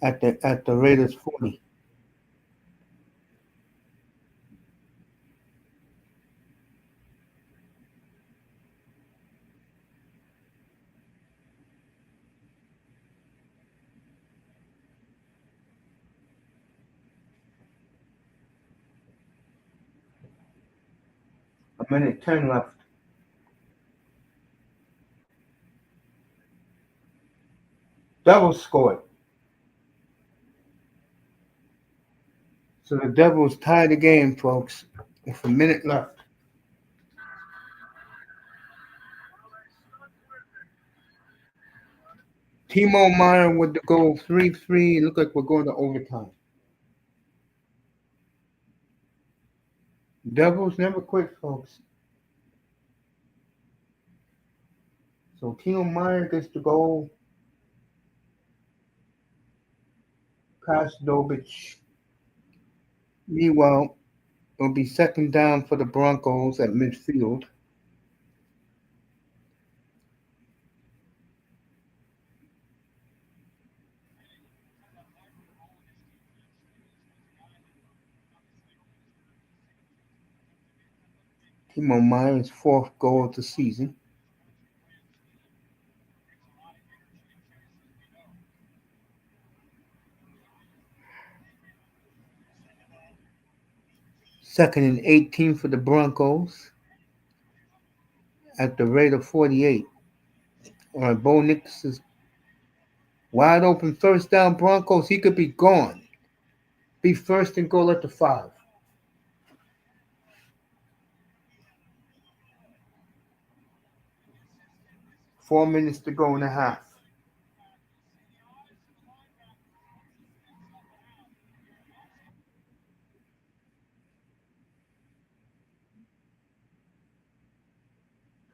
at the Raiders 40. A minute 10 left. Devils scored. So the Devils tied the game, folks, with a minute left. Timo Meyer with the goal, 3-3. Look like we're going to overtime. Devils never quit, folks. So Timo Meyer gets the goal. Kasdovich. Meanwhile, it'll be second down for the Broncos at midfield. Timo Meyer's fourth goal of the season. Second and 18 for the Broncos at the rate of 48. All right, Bo Nix is wide open first down Broncos. He could be gone. Be first and goal at the 5. 4 minutes to go and a half.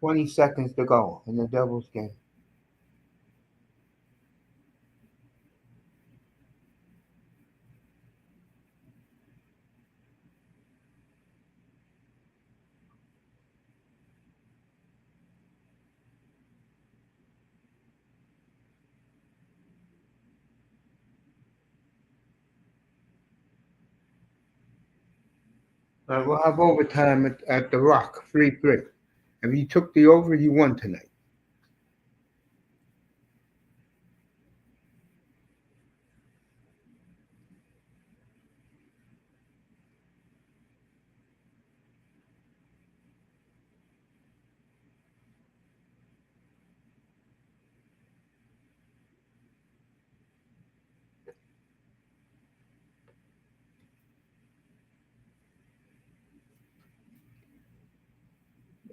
$20 to go in the Devils game. All right, we'll have overtime at the Rock, 3-3. If you took the over, you won tonight.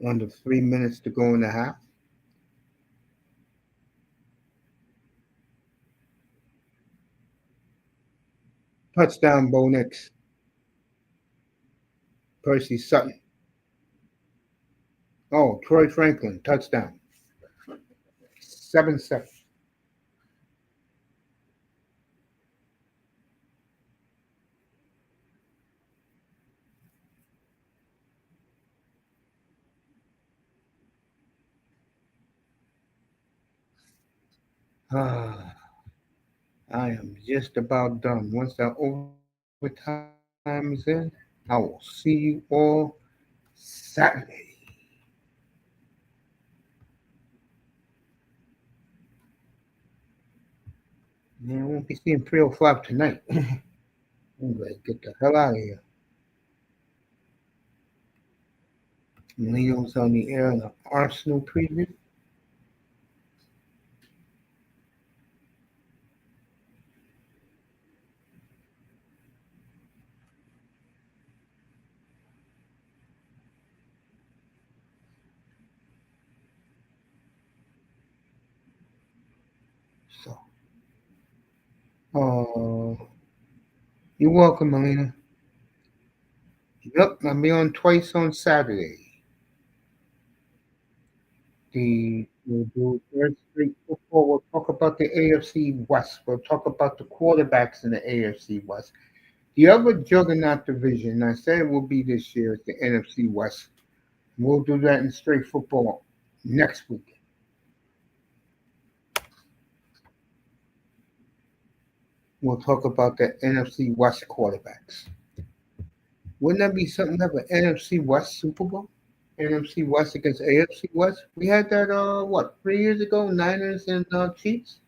Under 3 minutes to go and a half. Touchdown, Bo Nix. Percy Sutton. Oh, Troy Franklin, touchdown. 7-7. Ah, I am just about done. Once that overtime is in, I will see you all Saturday. Man, I won't be seeing 305 tonight. I'm gonna get the hell out of here. Leo's on the air on the Arsenal preview. So, you're welcome, Melina. Yep, I'll be on twice on Saturday. We'll do Third Street Football. We'll talk about the AFC West. We'll talk about the quarterbacks in the AFC West. The other juggernaut division, I said it will be this year, is the NFC West. We'll do that in straight football next week. We'll talk about the NFC West quarterbacks. Wouldn't that be something to have an NFC West Super Bowl? NFC West against AFC West? We had that, 3 years ago? Niners and Chiefs?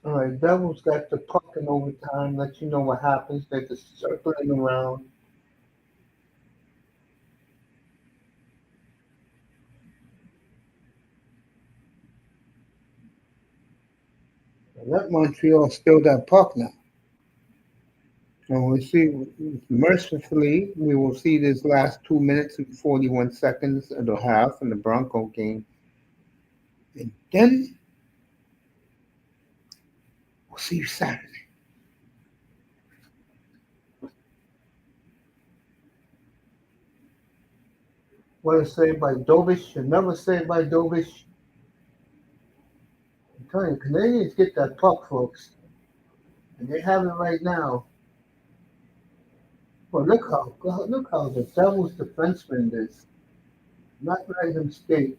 All right, Devils got the puck in overtime. Let you know what happens. They're just circling around. Let Montreal steal that puck now. And we see, mercifully, we will see this last 2 minutes and 41 seconds of the half in the Bronco game. And then we'll see you Saturday. What is saved by Dovish should never say by Dovish. I'm telling you, Canadians get that puck, folks. And they have it right now. Well, look how the Devils defenseman is not letting him skate.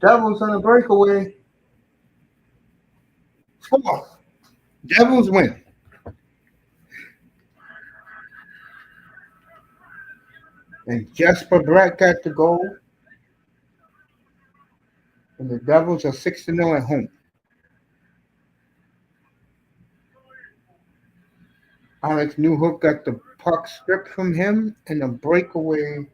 Devils on a breakaway. Score. Devils win. And Jesper Bratt got the goal. And the Devils are 6-0 at home. Alex Newhook got the puck stripped from him and a breakaway.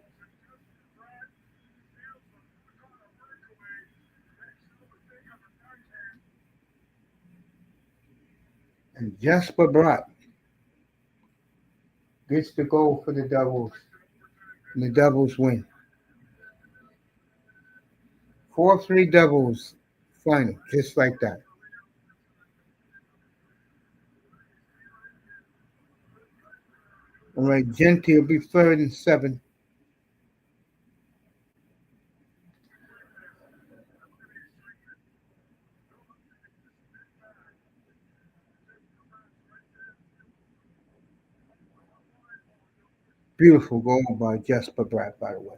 And Jesper Bratt gets the goal for the Devils. And the Devils win. 4-3 Devils final, just like that. All right, Genty will be third and 7. Beautiful goal by Jesper Bratt, by the way.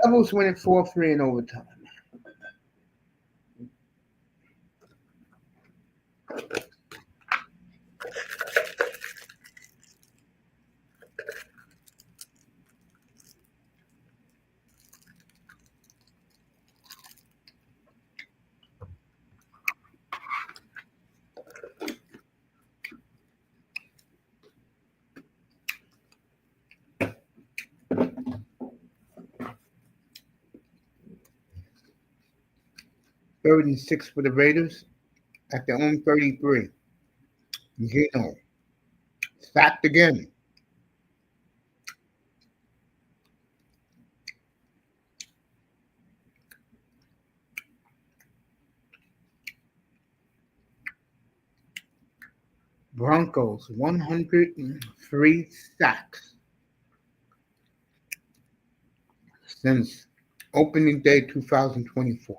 Devils win it 4-3 in overtime. Third and 6 for the Raiders at their own 33. Gino sacked again. Broncos 103 sacks since opening day 2024.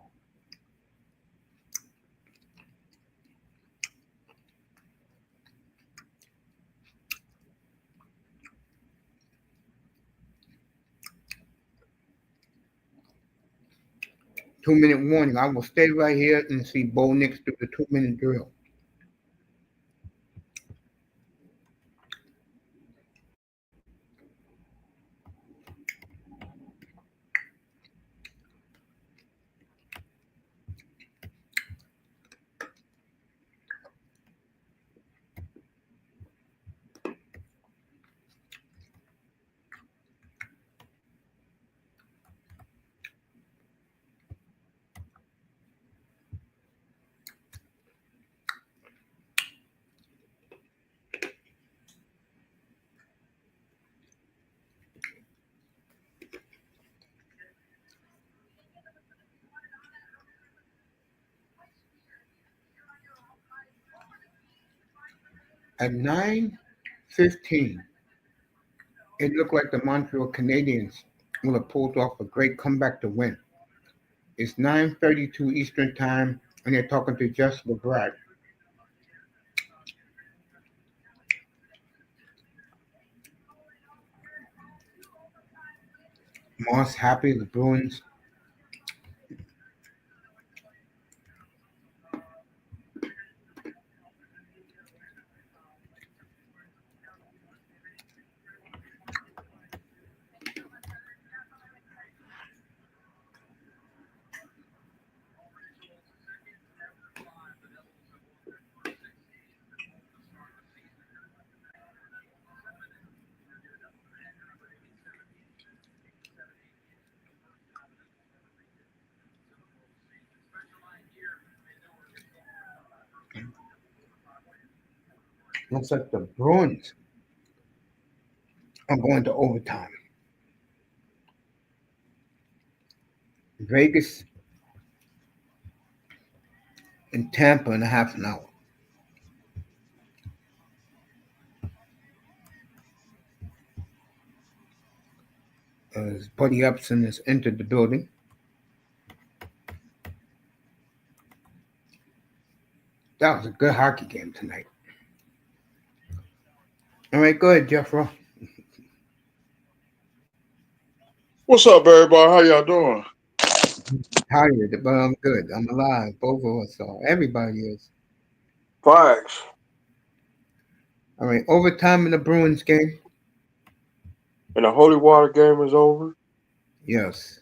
Two-minute warning. I will stay right here and see Bo Nix do the 2-minute drill. At 9:15, it looked like the Montreal Canadiens would have pulled off a great comeback to win. It's 9:32 Eastern Time, and they're talking to Jesper Bratt. Moss happy the Bruins Looks like the Bruins are going to overtime. Vegas and Tampa in a half an hour. As Buddy Hutson has entered the building. That was a good hockey game tonight. All right, go ahead, Jeffro. What's up, everybody? How y'all doing? Tired, but I'm good. I'm alive. Both of us are. Everybody is. Thanks. All right, overtime in the Bruins game. And the Holy Water game is over. Yes.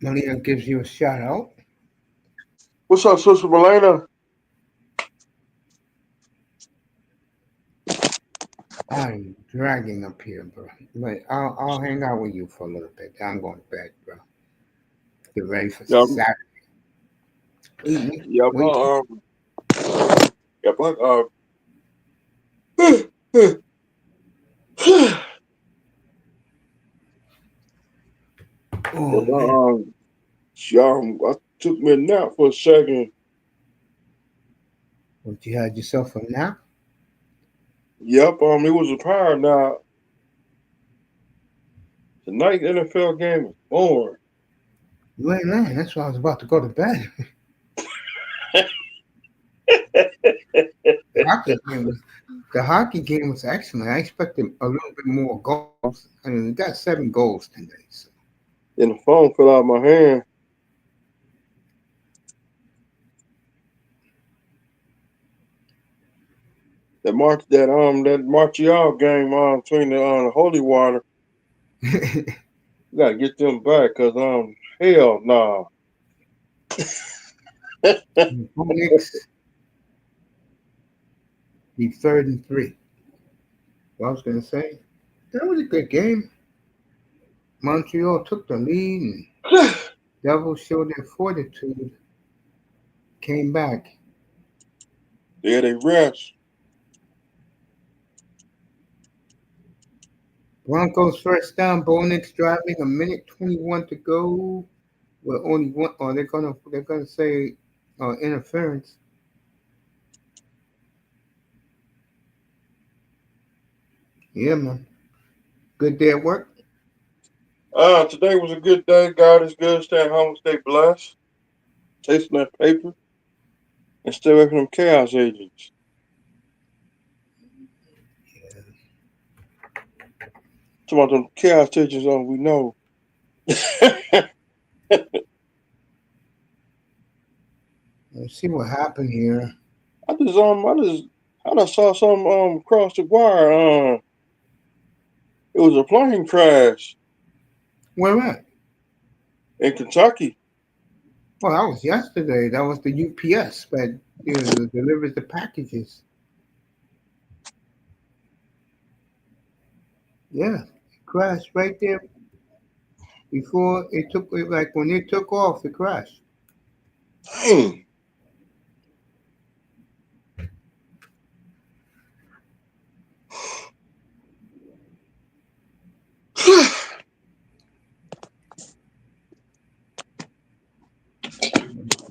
Malia gives you a shout out. What's up, Sister Melena? I'm dragging up here, bro. But I'll hang out with you for a little bit. I'm going to bed, bro. Get ready for Yep. Saturday. Yep. Yep. Oh, man. I took me a nap for a second. What, you had yourself a nap? Yep. It was a power nap. Tonight's NFL game was boring. You ain't lying. That's why I was about to go to bed. The hockey game was excellent. I expected a little bit more goals. I mean, we got 7 goals today. So. And the phone fell out of my hand. That Montreal game between the Holy Water. You gotta get them back, cause hell nah. Phoenix, the 3rd and 3. What I was gonna say, that was a good game. Montreal took the lead, and Devils showed their fortitude. Came back. Yeah, they rest. Broncos first down. Bonix driving. 1:21 to go. With only one. Oh, they're gonna say interference. Yeah, man. Good day at work. Today was a good day. God is good. Stay home, stay blessed. Tasting that paper and stay away from them chaos agents. Talking about them chaos agents, we know. Let's see what happened here. I just saw something across the wire. It was a plane crash Where at? in Kentucky. Well, that was yesterday. That was the UPS that delivers the packages. Yeah, it crashed right there before it took. Like when it took off, it crashed. Dang.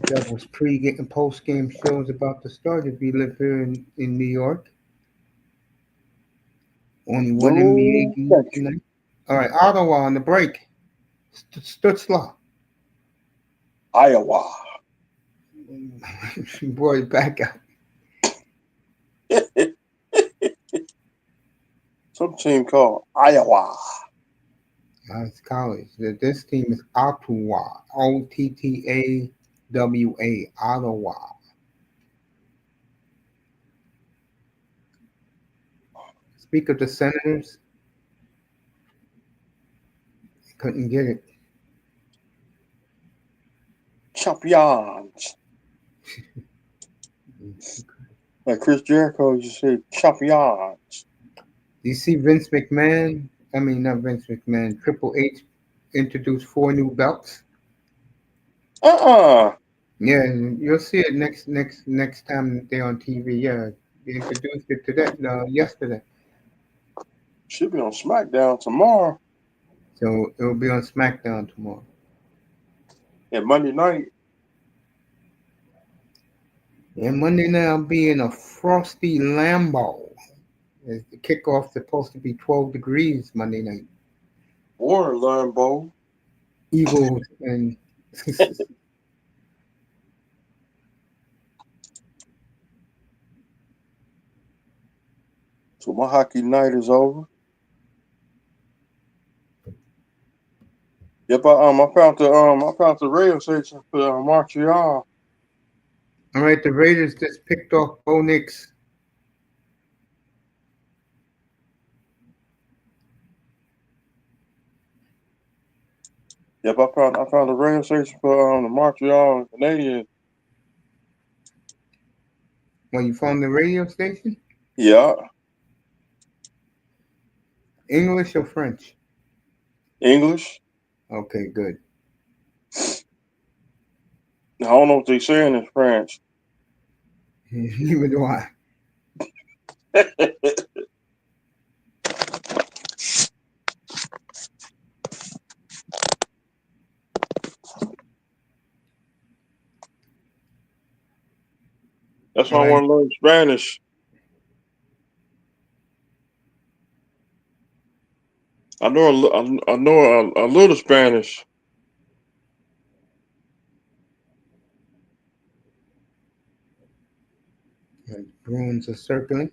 Devils pre-game and post-game shows about to start. If you live here in New York, only one NBA No, game thank you. tonight. All right, Ottawa on the break. Stutzla. Iowa. Brought it back out. Some team called Iowa. It's college. This team is Ottawa. Ottawa. Ottawa. Speak of the Senators. Couldn't get it. Champions. Like Chris Jericho used to say, champions. Do you see Vince McMahon? I mean, not Vince McMahon. Triple H introduced 4 new belts. Uh-uh. Yeah, and you'll see it next time they're on TV. Yeah, they introduced it today, yesterday. Should be on SmackDown tomorrow So it'll be on SmackDown tomorrow. and Monday night. And Monday night I'll be in a frosty Lambo. As the kickoff's supposed to be 12 degrees Monday night. Or Lambo. Eagles and So my hockey night is over. Yep, I found the radio station for Montreal. all right. The Raiders just picked off Bo Nix. Yep, I found the radio station for the Montreal Canadiens. Well, you found the radio station? Yeah, English or French? English. Okay, good. I don't know what they saying in French. Neither do I. That's All why I right. want to learn Spanish. I know a little Spanish. Bruins are circling.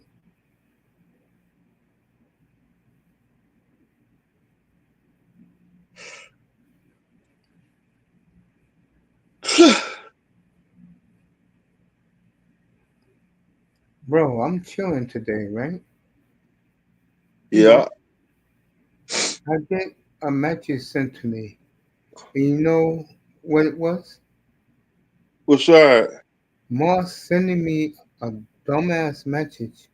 Bro, I'm chilling today, right? You know, Yeah. I get a message sent to me. And you know what it was? What's that? Moss sending me a dumbass message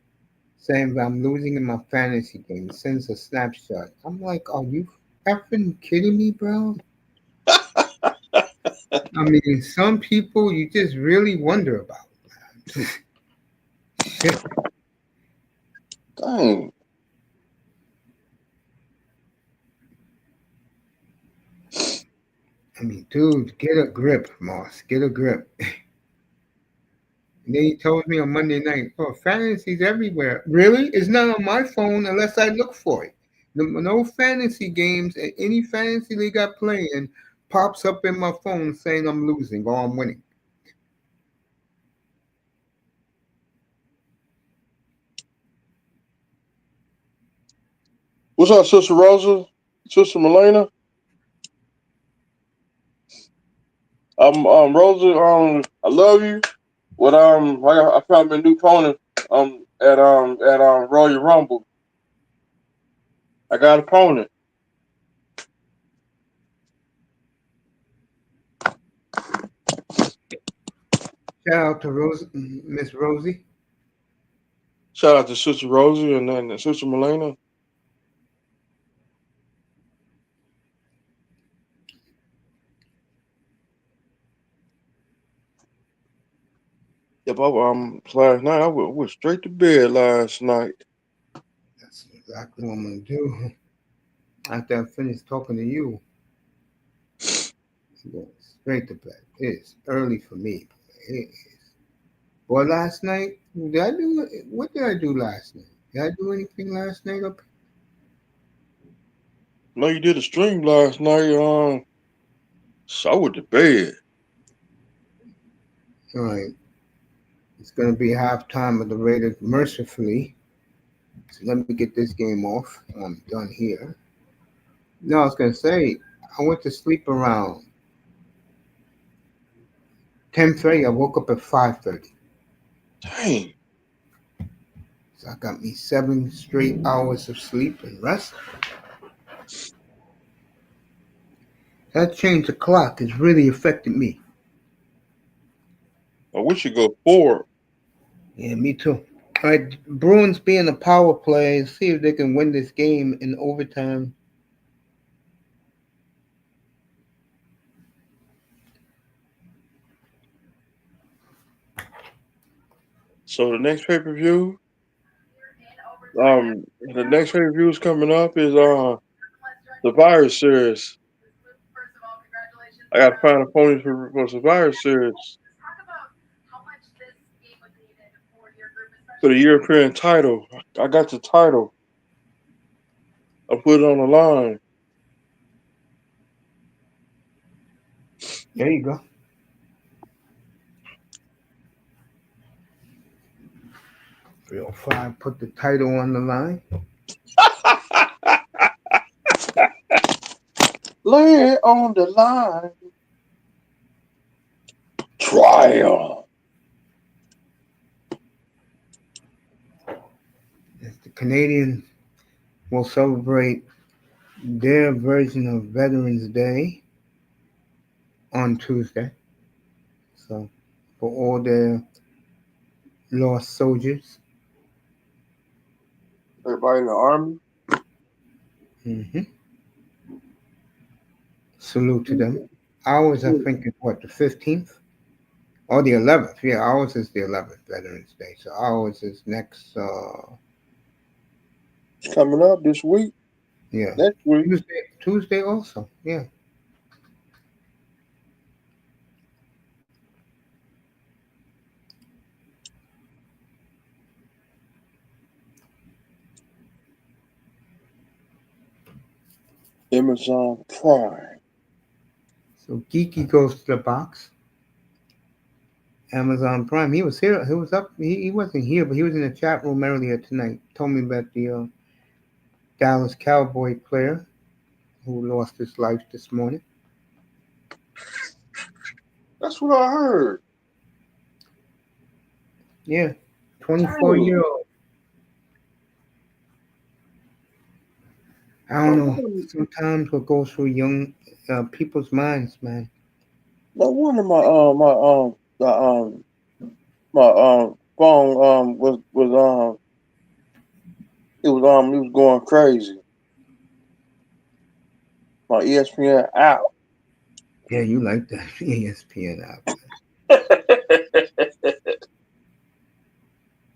saying that I'm losing in my fantasy game. He sends a snapshot. I'm like, are you effing kidding me, bro? I mean, some people you just really wonder about. Shit. Dang. I mean, dude, get a grip, Moss. Get a grip. And then he told me on Monday night, oh, fantasy's everywhere. Really? It's not on my phone unless I look for it. No fantasy games and any fantasy league I play in pops up in my phone saying I'm losing or I'm winning. What's up, Sister Rosa? Sister Melena? Rosa, I love you. But I found my new opponent at Royal Rumble. I got an opponent. Shout out to Miss Rosie. Shout out to Sister Rosie and then Sister Melena. Yep, last night I went straight to bed last night. That's exactly what I'm gonna do. After I finish talking to you, I'm going straight to bed. It's early for me. It is. Well, last night, what did I do last night? Did I do anything last night up? No, you did a stream last night. So I went to bed. All right. It's going to be halftime of the Raiders, mercifully. So let me get this game off. I'm done here. No, I was going to say, I went to sleep around 10:30. I woke up at 5:30. Dang. So I got me 7 straight hours of sleep and rest. That change of clock has really affected me. I wish you go forward. Yeah, me too. All right, Bruins being a power play, see if they can win this game in overtime. So the next pay-per-view, the next pay-per-view is coming up is the Virus Series. I got to find a pony for Survivor Series for the European title. I got the title. I put it on the line. There you go. Real fine. Put the title on the line. Lay it on the line. Triumph. The Canadians will celebrate their version of Veterans Day on Tuesday. So, for all their lost soldiers, Everybody in the army. hmm salute to them. Ours, I think, is what, the 15th? Or the 11th. Yeah, ours is the 11th, Veterans Day. So, ours is next, It's coming up this week. yeah, Next week. Tuesday also. Yeah. Amazon Prime. So, Geeky goes to the box. Amazon Prime. He was here. He was up. He wasn't here, but he was in the chat room earlier tonight. Told me about the Dallas Cowboy player who lost his life this morning. That's what I heard. Yeah, 24-year-old. I don't No know. wonder, Sometimes what goes through young people's minds, man. no wonder my phone was it was going crazy. My ESPN app. Yeah, you like that ESPN app.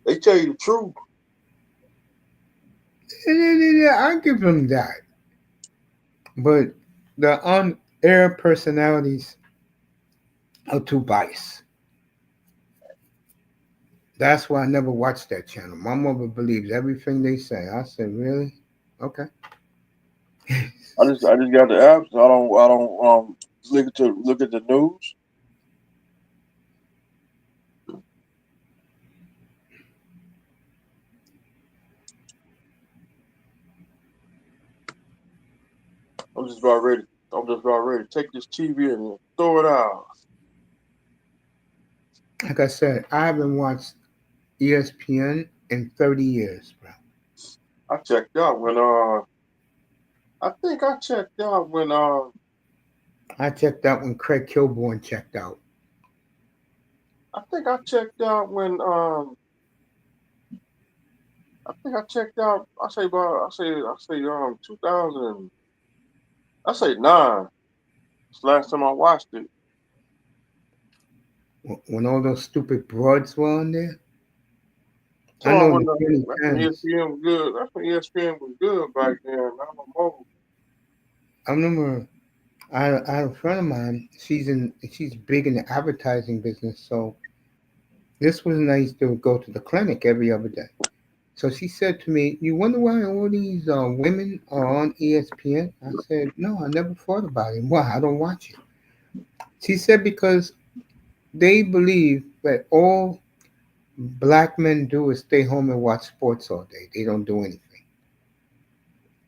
They tell you the truth. Yeah, I give them that. But the on-air personalities are too biased. That's why I never watched that channel. My mother believes everything they say. I said, really? Okay. I just got the apps. I don't look at the news. I'm just about ready. I'm just about ready to take this TV and throw it out. Like I said, I haven't watched ESPN in 30 years, bro. I checked out when I think I checked out when I checked out when Craig Kilborn checked out. I think I checked out when I think I checked out. I say 2000. I say nine. It's the last time I watched it. When all those stupid broads were on there. I So know when the funny that's when times. ESPN was good. That's when ESPN was good back then. Not no more. I remember I had a friend of mine. She's big in the advertising business. So this was nice to go to the clinic every other day. So she said to me, "You wonder why all these women are on ESPN?" I said, "No, I never thought about it. Why? I don't watch it." She said because they believe that all black men do is stay home and watch sports all day. They don't do anything.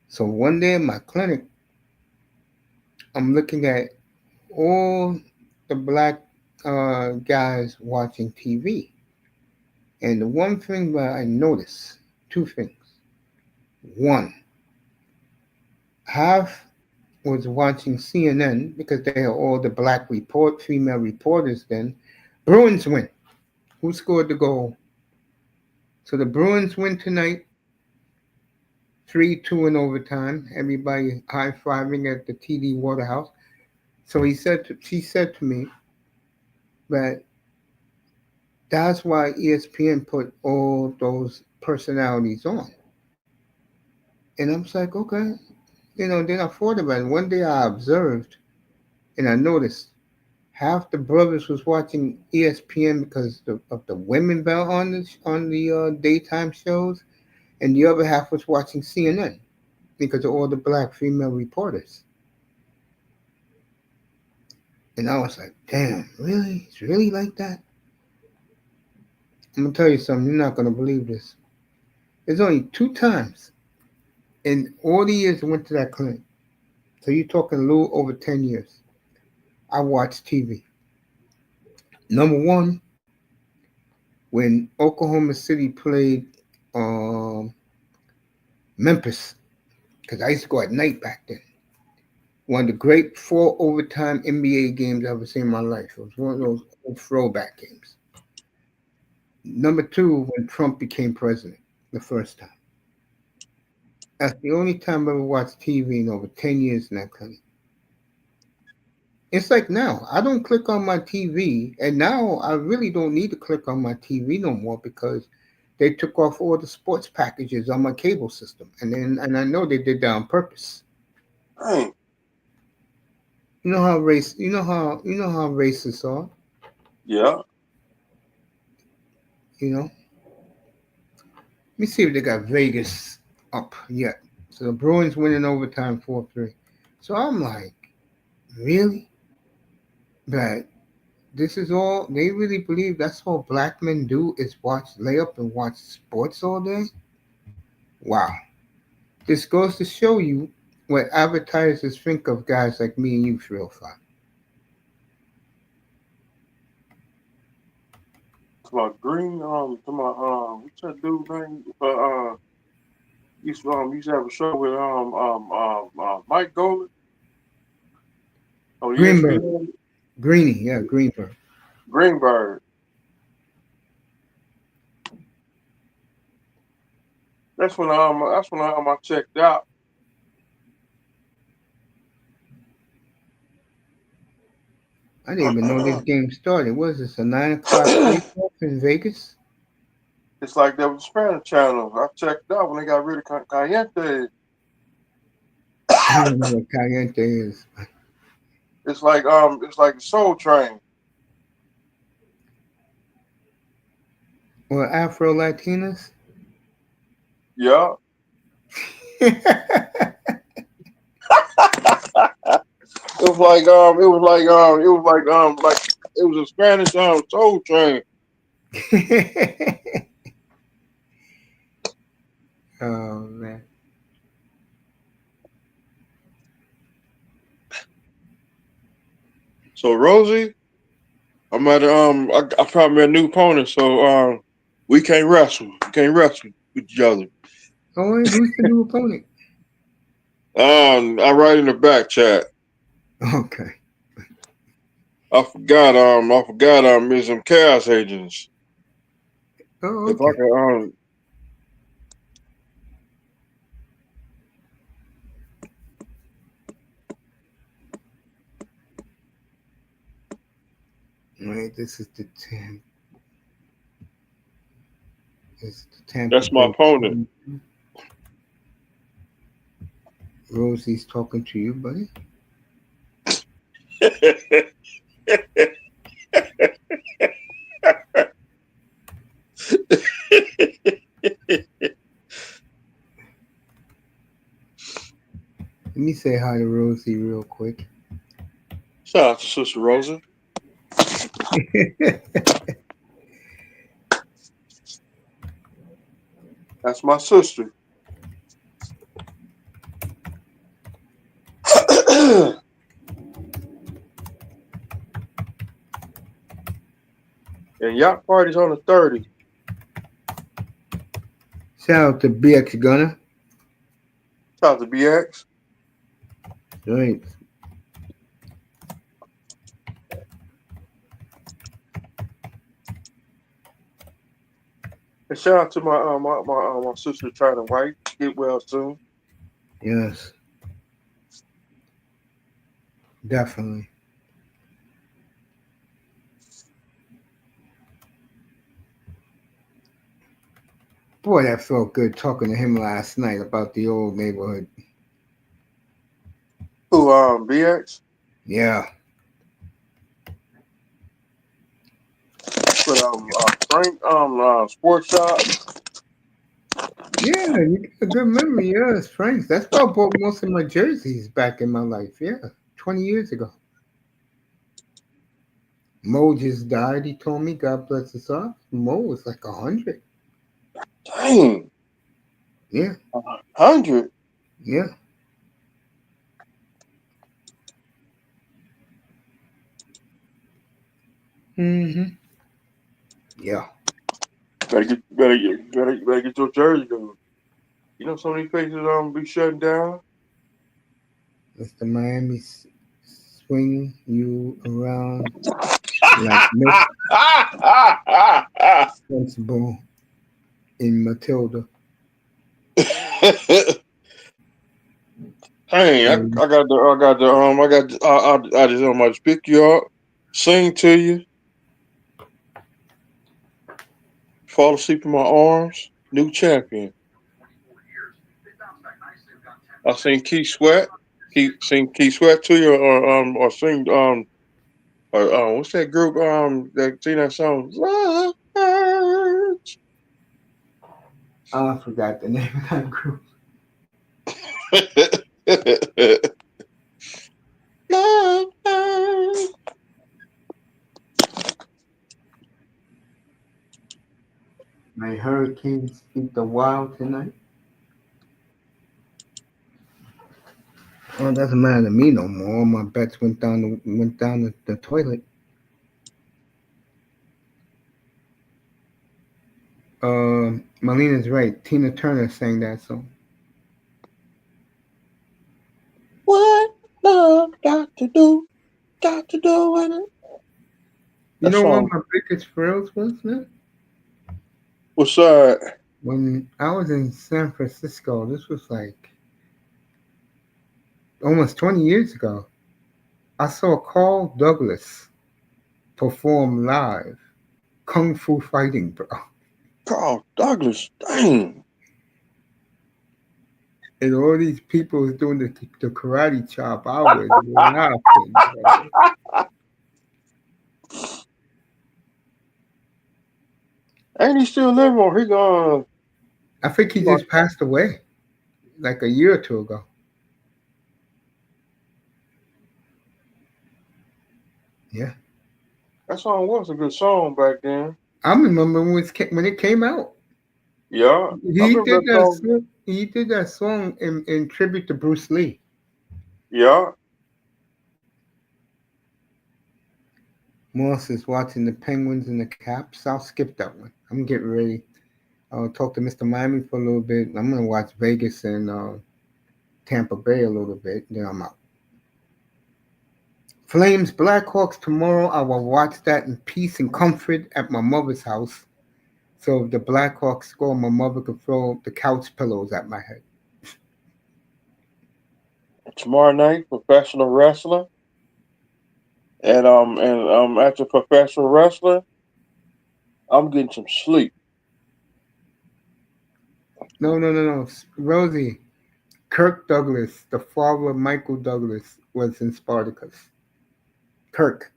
So one day in my clinic, I'm looking at all the black guys watching TV, and the one thing that I noticed, two things. One, half was watching CNN because they had all the female reporters then. Bruins win. Who scored the goal? So the Bruins win tonight, 3-2 in overtime. Everybody high fiving at the TD Waterhouse. So she said to me that That's why ESPN put all those personalities on. And I was like, okay. Then I thought about it. One day I observed and I noticed half the brothers was watching ESPN because of the women belt on the daytime shows, and the other half was watching CNN because of all the black female reporters. And I was like, damn, really? It's really like that? I'm gonna tell you something. You're not gonna believe this. There's only two times in all the years I went to that clinic. So you're talking a little over 10 years. I watched TV. Number one, when Oklahoma City played um, Memphis, because I used to go at night back then. One of the great four overtime NBA games I've ever seen in my life. It was one of those old throwback games. Number two, when Trump became president the first time. That's the only time I ever watched TV in over 10 years in that clinic. It's like now, I don't click on my TV, and now I really don't need to click on my TV no more because they took off all the sports packages on my cable system, and I know they did that on purpose. Dang. You know how racists are. Yeah. You know. Let me see if they got Vegas up yet. So the Bruins winning overtime 4-3. So I'm like, really? That this is all they really believe that's all black men do is lay up and watch sports all day? Wow. This goes to show you what advertisers think of guys like me and you, 305. To my green, what's that dude name? Used to have a show with Mike Golan on Greenberg. ESPN. Greeny, yeah, Greenberg. Greenberg. That's when I checked out. I didn't even know this game started. What is this, a 9 o'clock kickoff in Vegas? It's like there was Spanish channels. I checked out when they got rid of Caliente. I don't know what Caliente is. It's like the Soul Train. Or Afro Latinas? Yeah. It was a Spanish Soul Train. Oh man. So Rosie, I found me a new opponent, so we can't wrestle. We can't wrestle with each other. Oh, wait, who's the new opponent? I write in the back chat. Okay. I forgot is some chaos agents. Oh, If I okay. could Wait, this is the Tampa that's my Bay. opponent. Rosie's talking to you, buddy. Let me say hi to Rosie real quick. Shout out to Sister Rosa. That's my sister. And yacht party's on the 30th. Shout out to BX Gunner. Shout out to BX. Right. And shout out to my sister China White. Get well soon. Yes, definitely. Boy, that felt good talking to him last night about the old neighborhood. Who BX? Yeah. But Frank Sports Shop. Yeah, you got a good memory. Yeah, it's Frank's. That's where I bought most of my jerseys back in my life. Yeah, 20 years ago. Mo just died. He told me, God bless his heart. Mo was like 100. Dang, Yeah, 100. yeah. Mm-hmm. Yeah. Better get your jersey done. You know, some of these places be shutting down. It's the Miami swing you around like Miss Principal in Matilda. Hey, And I just might pick you up, sing to you, fall asleep in my arms. New champion. I sing Keith Sweat. Sing Keith Sweat to you, or sing or what's that group that sing that song? Love hurts. I forgot the name of that group. Love hurts. My Hurricanes beat the Wild tonight. Oh, it doesn't matter to me no more. All my bets went down the toilet. Melina's right. Tina Turner sang that song. What love got to do with it. You That know what song. my biggest thrills was, man? What's that? When I was in San Francisco, this was like almost 20 years ago. I saw Carl Douglas perform live Kung Fu Fighting, bro. Carl Douglas. Dang. And all these people was doing the karate chop. I was laughing, bro. Ain't he still living or he gone? I think he He gone- just passed away like a year or two ago. Yeah. That song was a good song back then. I remember when it came out. Yeah, I He remember did that that song. song. He did that song in tribute to Bruce Lee. Yeah. Moss is watching the Penguins and the Caps. I'll skip that one. I'm getting ready. I'll talk to Mr. Miami for a little bit. I'm gonna watch Vegas and Tampa Bay a little bit. Then I'm out. Flames Blackhawks tomorrow. I will watch that in peace and comfort at my mother's house. So if the Blackhawks score, my mother could throw the couch pillows at my head. Tomorrow night, professional wrestler. And after professional wrestler, I'm getting some sleep. No, no, no, no. Rosie, Kirk Douglas, the father of Michael Douglas, was in Spartacus. Kirk.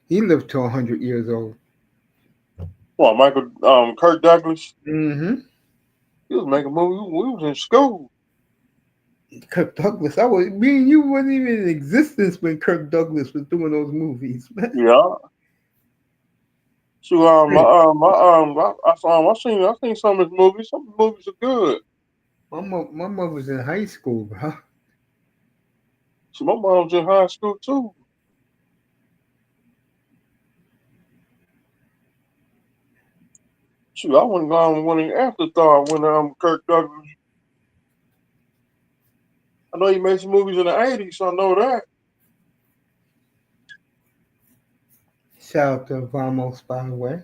He lived to 100 years old. Well, Michael Kirk Douglas, Mm-hmm. he was making movies. We was in school. Kirk Douglas. Me and you wasn't even in existence when Kirk Douglas was doing those movies, man. Yeah. So I seen some of his movies. Some of the movies are good. My mother was in high school, bro. So my mom was in high school too. Shoot, I went on when he afterthought when Kirk Douglas. I know he made some movies in the '80s, so I know that. Shout out to Vamos, by the way.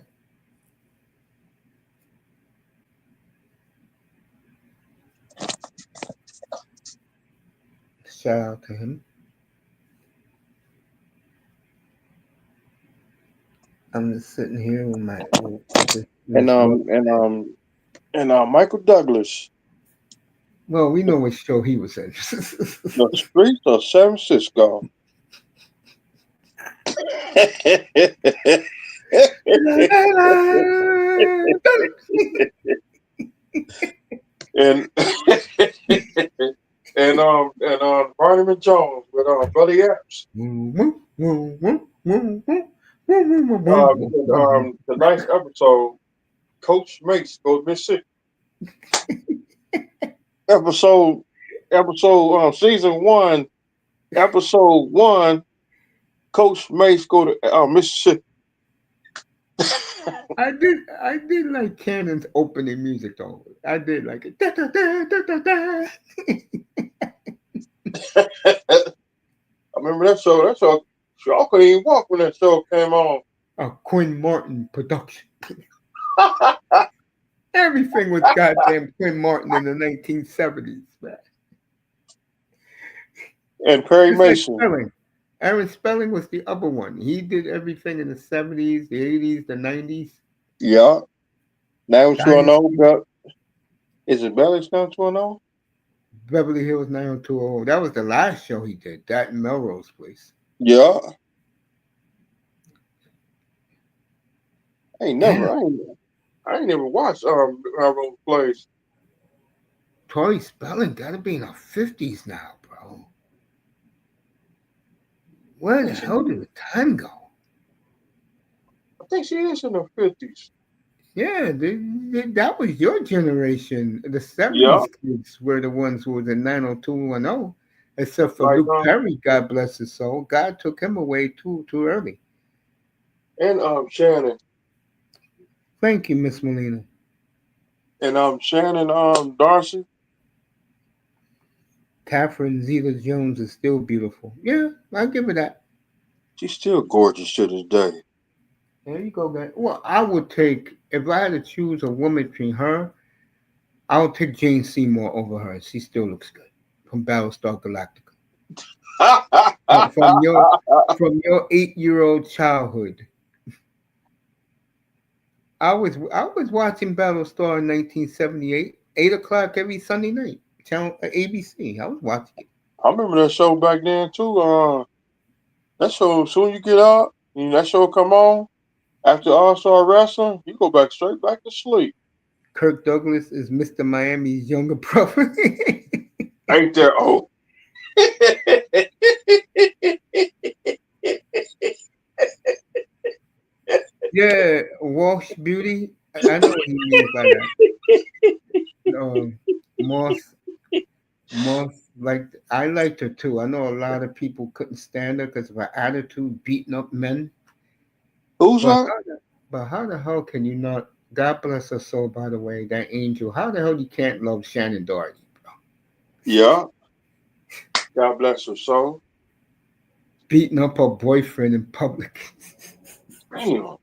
Shout out to him. I'm just sitting here with my with this And this work. And Michael Douglas, Well, we know what show he was in. The Streets of San Francisco. and Barnum Jones with Buddy Epps. Tonight's episode, Coach Mace goes Mississippi. episode Season 1, Episode 1, Coach Mace go to Mississippi. I did like Cannon's opening music though. I did like it. Da, da, da, da, da, da. I remember that show. That show, I couldn't even walk when that show came on. A Quinn Martin production. Everything was goddamn Quinn Martin in the 1970s, man. And Perry It's like Mason. Spelling. Aaron Spelling was the other one. He did everything in the 70s, the 80s, the 90s. Yeah. 90210. Dynasty. Is it Belly's 90210? Beverly Hills 90210. That was the last show he did. That in Melrose Place. Yeah. I ain't never watched Melrose Place. Tori Spelling got to be in her 50s now, bro. Where the hell did the time go? I think she is in her 50s. Yeah, that was your generation. The 70s Yeah. kids were the ones who was in 90210, except for Right Luke on. Perry, God bless his soul. God took him away too early. And Shannon. Thank you, Miss Molina. And Shannon Darcy. Catherine Zeta-Jones is still beautiful. Yeah, I'll give her that. She's still gorgeous to this day. There you go, guys. Well, I would take, if I had to choose a woman between her, I would take Jane Seymour over her. She still looks good. From Battlestar Galactica. From your 8-year-old childhood. I was watching Battlestar in 1978, 8 o'clock every Sunday night, channel ABC. I was watching it. I remember that show back then too. That show, soon you get out, and that show come on after All Star Wrestling, you go straight back to sleep. Kirk Douglas is Mr. Miami's younger brother. Ain't there? Oh. Yeah, Walsh Beauty. I know what he means by that. Moss, like I liked her too. I know a lot of people couldn't stand her because of her attitude, beating up men. Who's But that? how the hell can you not? God bless her soul, by the way, that angel. How the hell you can't love Shannon Doherty, bro? Yeah. God bless her soul. Beating up her boyfriend in public. Damn.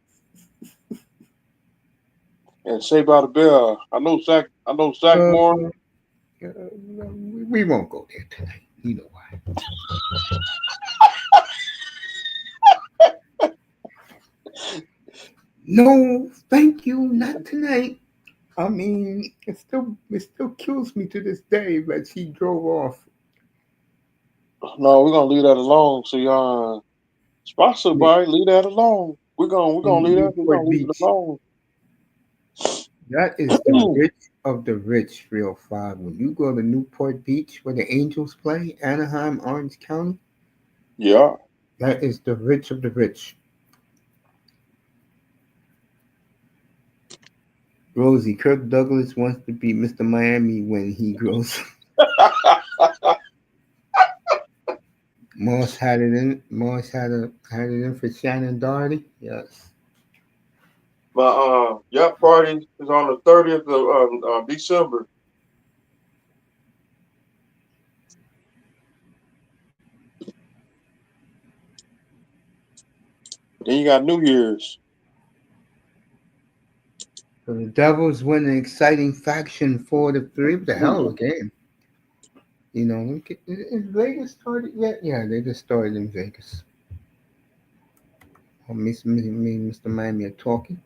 And Saved by the Bell. I know Zach Moore. We won't go there tonight. You know why. No, thank you, not tonight. I mean, it still kills me to this day that she drove off. No, we're gonna leave that alone. See, sponsored by, leave that alone. We're gonna leave that. We're Newport gonna leave it Beach. alone. That is the rich of the rich, 305. When you go to Newport Beach where the Angels play, Anaheim, Orange County, Yeah. that is the rich of the rich. Rosie, Kirk Douglas wants to be Mr. Miami when he grows up. Moss had it in. Moss had it in for Shannon Doherty. Yes. My party is on the 30th of December. Then you got New Year's. So the Devils win an exciting faction 4-3. What the hell of a game? You know, is Vegas started yet? Yeah, they just started in Vegas. Oh, me, and Mr. Miami are talking.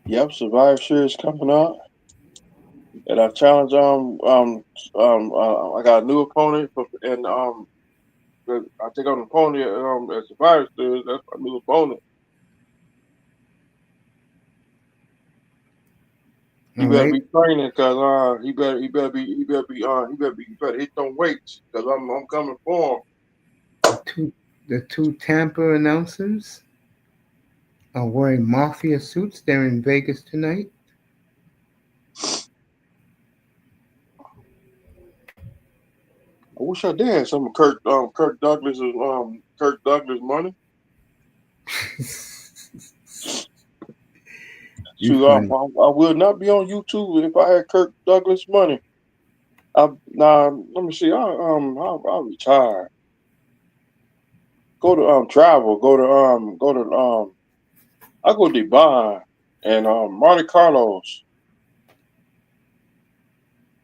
Yep, Survivor Series coming up, and I challenge I got a new opponent and I take on an opponent at Survivor Series. That's my new opponent. He All better right. be training because he better hit them weights because I'm coming for him. The two Tampa announcers are wearing mafia suits. They're in Vegas tonight. I wish I did have some of Kirk Douglas money. You Shoot, funny. I will not be on YouTube if I had Kirk Douglas money. Let me see. I'll retire. Go to travel. I go to Dubai and Monte Carlos.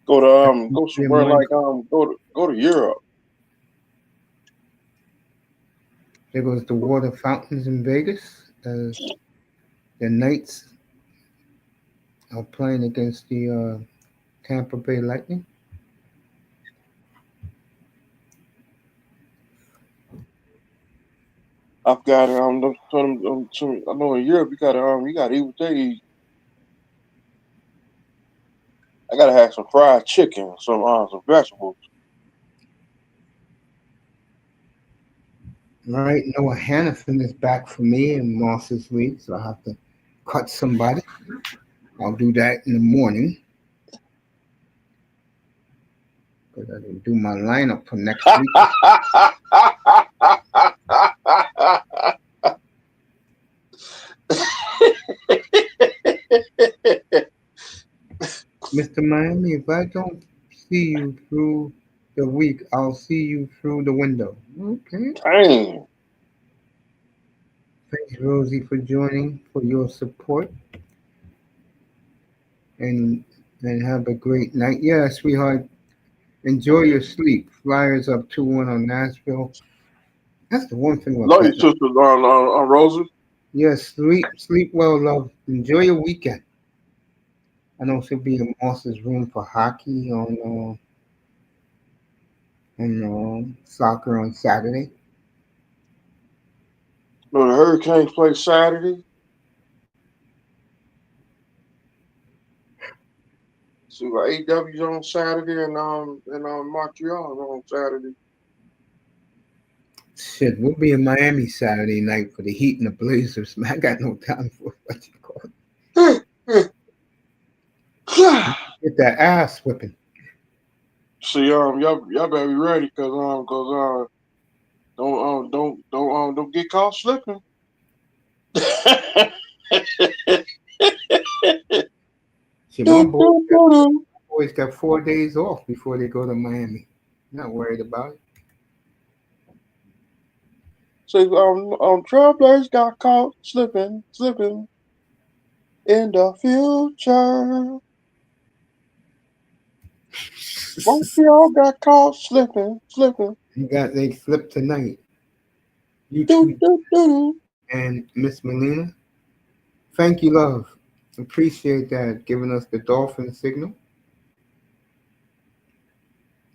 Go Your somewhere money. like go to Europe. There goes the water fountains in Vegas. The Knights are playing against the Tampa Bay Lightning. I've got I know in Europe you got to eat what they eat. I gotta have some fried chicken, some vegetables. All right, Noah Hannafin is back for me in Moss's league, so I have to cut somebody. I'll do that in the morning because I can do my lineup for next week. Mr. Miami, if I don't see you through the week, I'll see you through the window. Okay. Dang. Thanks, Rosie, for joining, for your support, and and have a great night. Yeah, sweetheart, enjoy your sleep. Flyers up 2-1 on Nashville. That's the one thing about Love your betting. sister on Rosa. Yes, sleep well, love. Enjoy your weekend. I know she'll be in Moss's room for hockey on soccer on Saturday. No, the Hurricanes play Saturday. See, AW's on Saturday and Montreal on Saturday. Shit, we'll be in Miami Saturday night for the Heat and the Blazers. Man, I got no time for what you call it. Get that ass whipping. See, y'all better be ready cause don't get caught slipping. See, my boys got 4 days off before they go to Miami. Not worried about it. So Trailblazers got caught slipping in the future. Montreal got caught slipping. They flip tonight. You Do two do do do. and Miss Melina. Thank you, love. Appreciate that. Giving us the dolphin signal.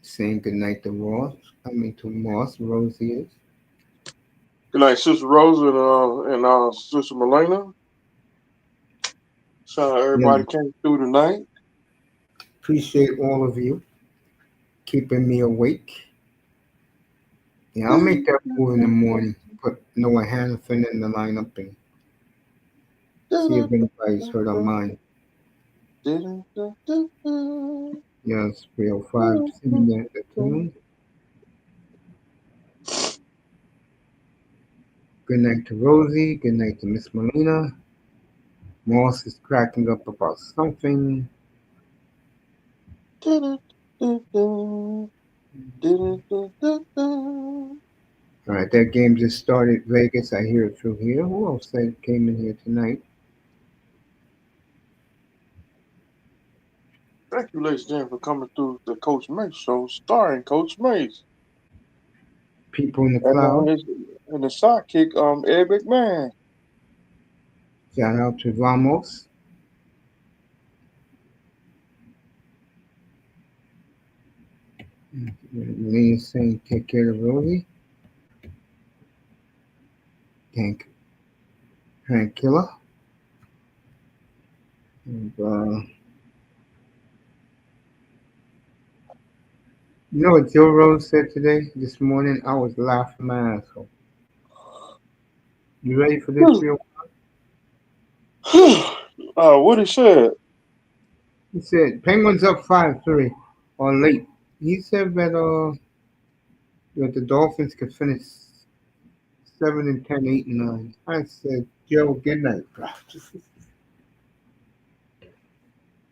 Saying goodnight to Ross. I mean to Moss. Rosie is. Good night, Sister Rosa and Sister Melina. So Yeah. everybody came through tonight. Appreciate all of you keeping me awake. Yeah, I'll make that move in the morning. Put Noah Hannafin in the lineup and see if anybody's heard on mine. Yes, 305. See me at the tune. Good night to Rosie. Good night to Miss Melina. Moss is cracking up about something. All right, that game just started. Vegas, I hear it through here. Who else came in here tonight? Thank you, ladies and gentlemen, for coming through the Coach Mace show, starring Coach Mace People in the and cloud. and the sidekick Ed McMahon. Shout out to Ramos. Lee's saying take care of Rosie. Hank, Hank Killer. And, you know what Joe Rose said today, this morning? I was laughing my ass off. You ready for this, real? What he said? He said Penguins up 5-3 or late. He said that the Dolphins could finish 7-10, 8-9. I said, Joe, good night, bro.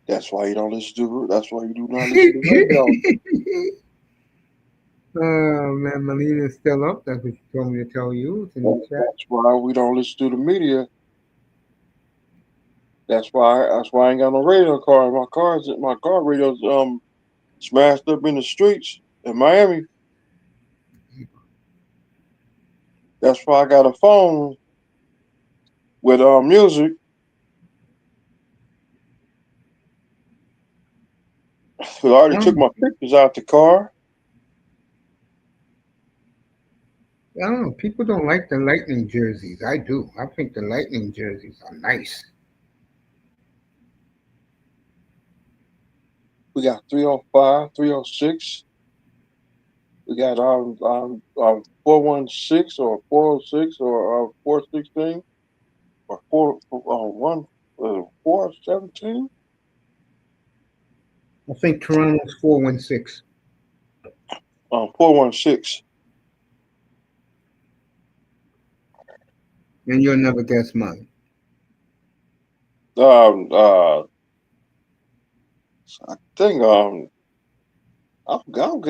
That's why you don't listen to. That's why you do not listen to radio. Oh man, Melina's still up. That's what she told me to tell you. It's in the chat. That's why we don't listen to the media. That's why. That's why I ain't got no radio card. My car radio's smashed up in the streets in Miami. That's why I got a phone with music. I already took my pictures out the car. I don't know. People don't like the Lightning jerseys. I do. I think the Lightning jerseys are nice. We got 305, 306. We got 416 or 406 or 416 or 417. I think Toronto's 416. 416. And you'll never guess mine. I think I've got with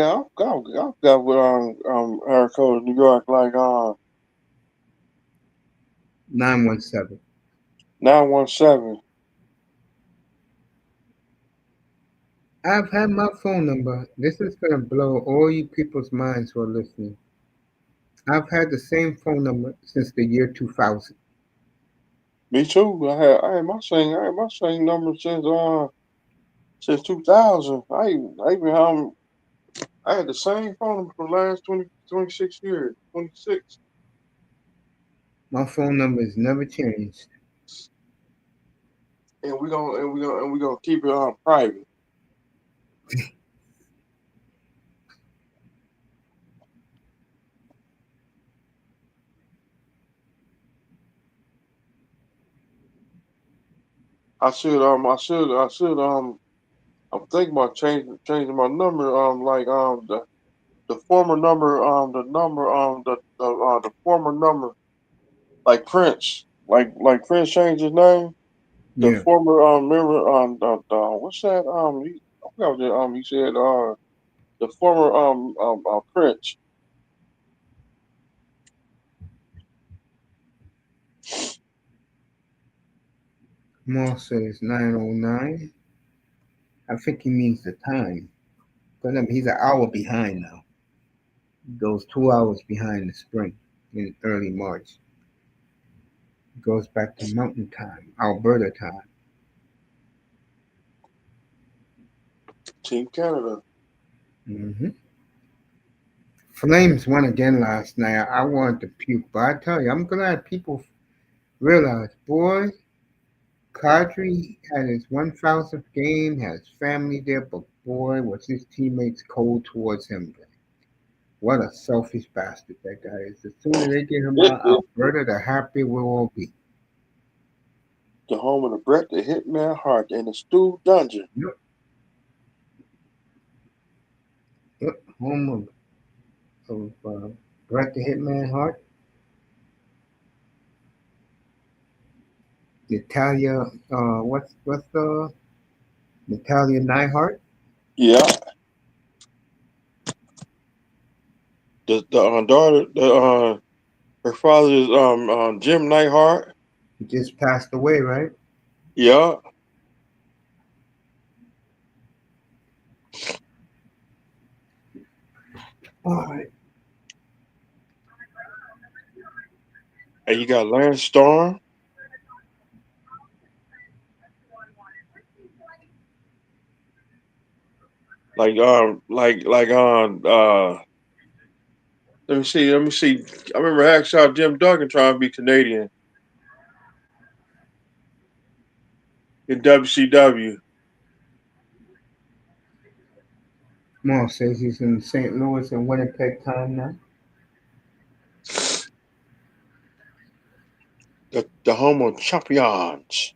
area code New York like 917. 917. I've had my phone number. This is going to blow all you people's minds who are listening. I've had the same phone number since the year 2000. Me too. I had my same number since 2000. I had the same phone number for the last 26 years. 26. My phone number has never changed. And we're gonna keep it private. I'm thinking about changing my number like the former number the former number like Prince Prince changed his name. The Yeah. former member what's that I forgot what he said the former Prince. Moore says 909. I think he means the time. Because he's an hour behind now. He goes 2 hours behind the spring in early March. He goes back to mountain time, Alberta time. Team Canada. hmm Flames won again last night. I wanted to puke, but I tell you, I'm glad people realize, boy, Kadri had his 1,000th game, has family there, but boy, was his teammates cold towards him. What a selfish bastard that guy is. As soon as they get him out of The Alberta, the happier we'll all be. home of the Bratt, the Hitman Hart, and the Stu Dungeon. Yep. Yep. Home of Brett the Hitman Hart, Natalia, what's the Natalia Neihart? Yeah, the daughter, her father is Jim Neihart. He just passed away, right? Yeah, All right. and you got Lance Storm. like on let me see. I remember Hacksaw Jim Duggan trying to be Canadian in WCW. Mo says he's in St. Louis and Winnipeg time now. The home of champions.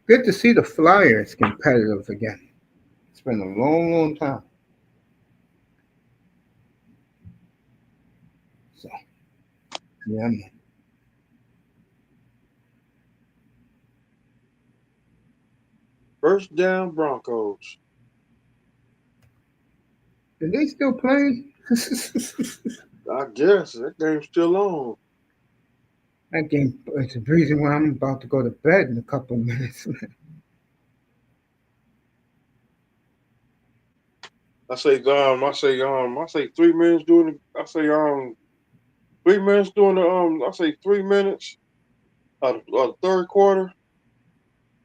Good to see the Flyers competitive again. It's been a long, long time. So, yeah, man. First down Broncos. Are they still playing? I guess that game's still on. That game is the reason why I'm about to go to bed in a couple of minutes. I say 3 minutes doing the, I say 3 minutes doing the I say 3 minutes of the third quarter.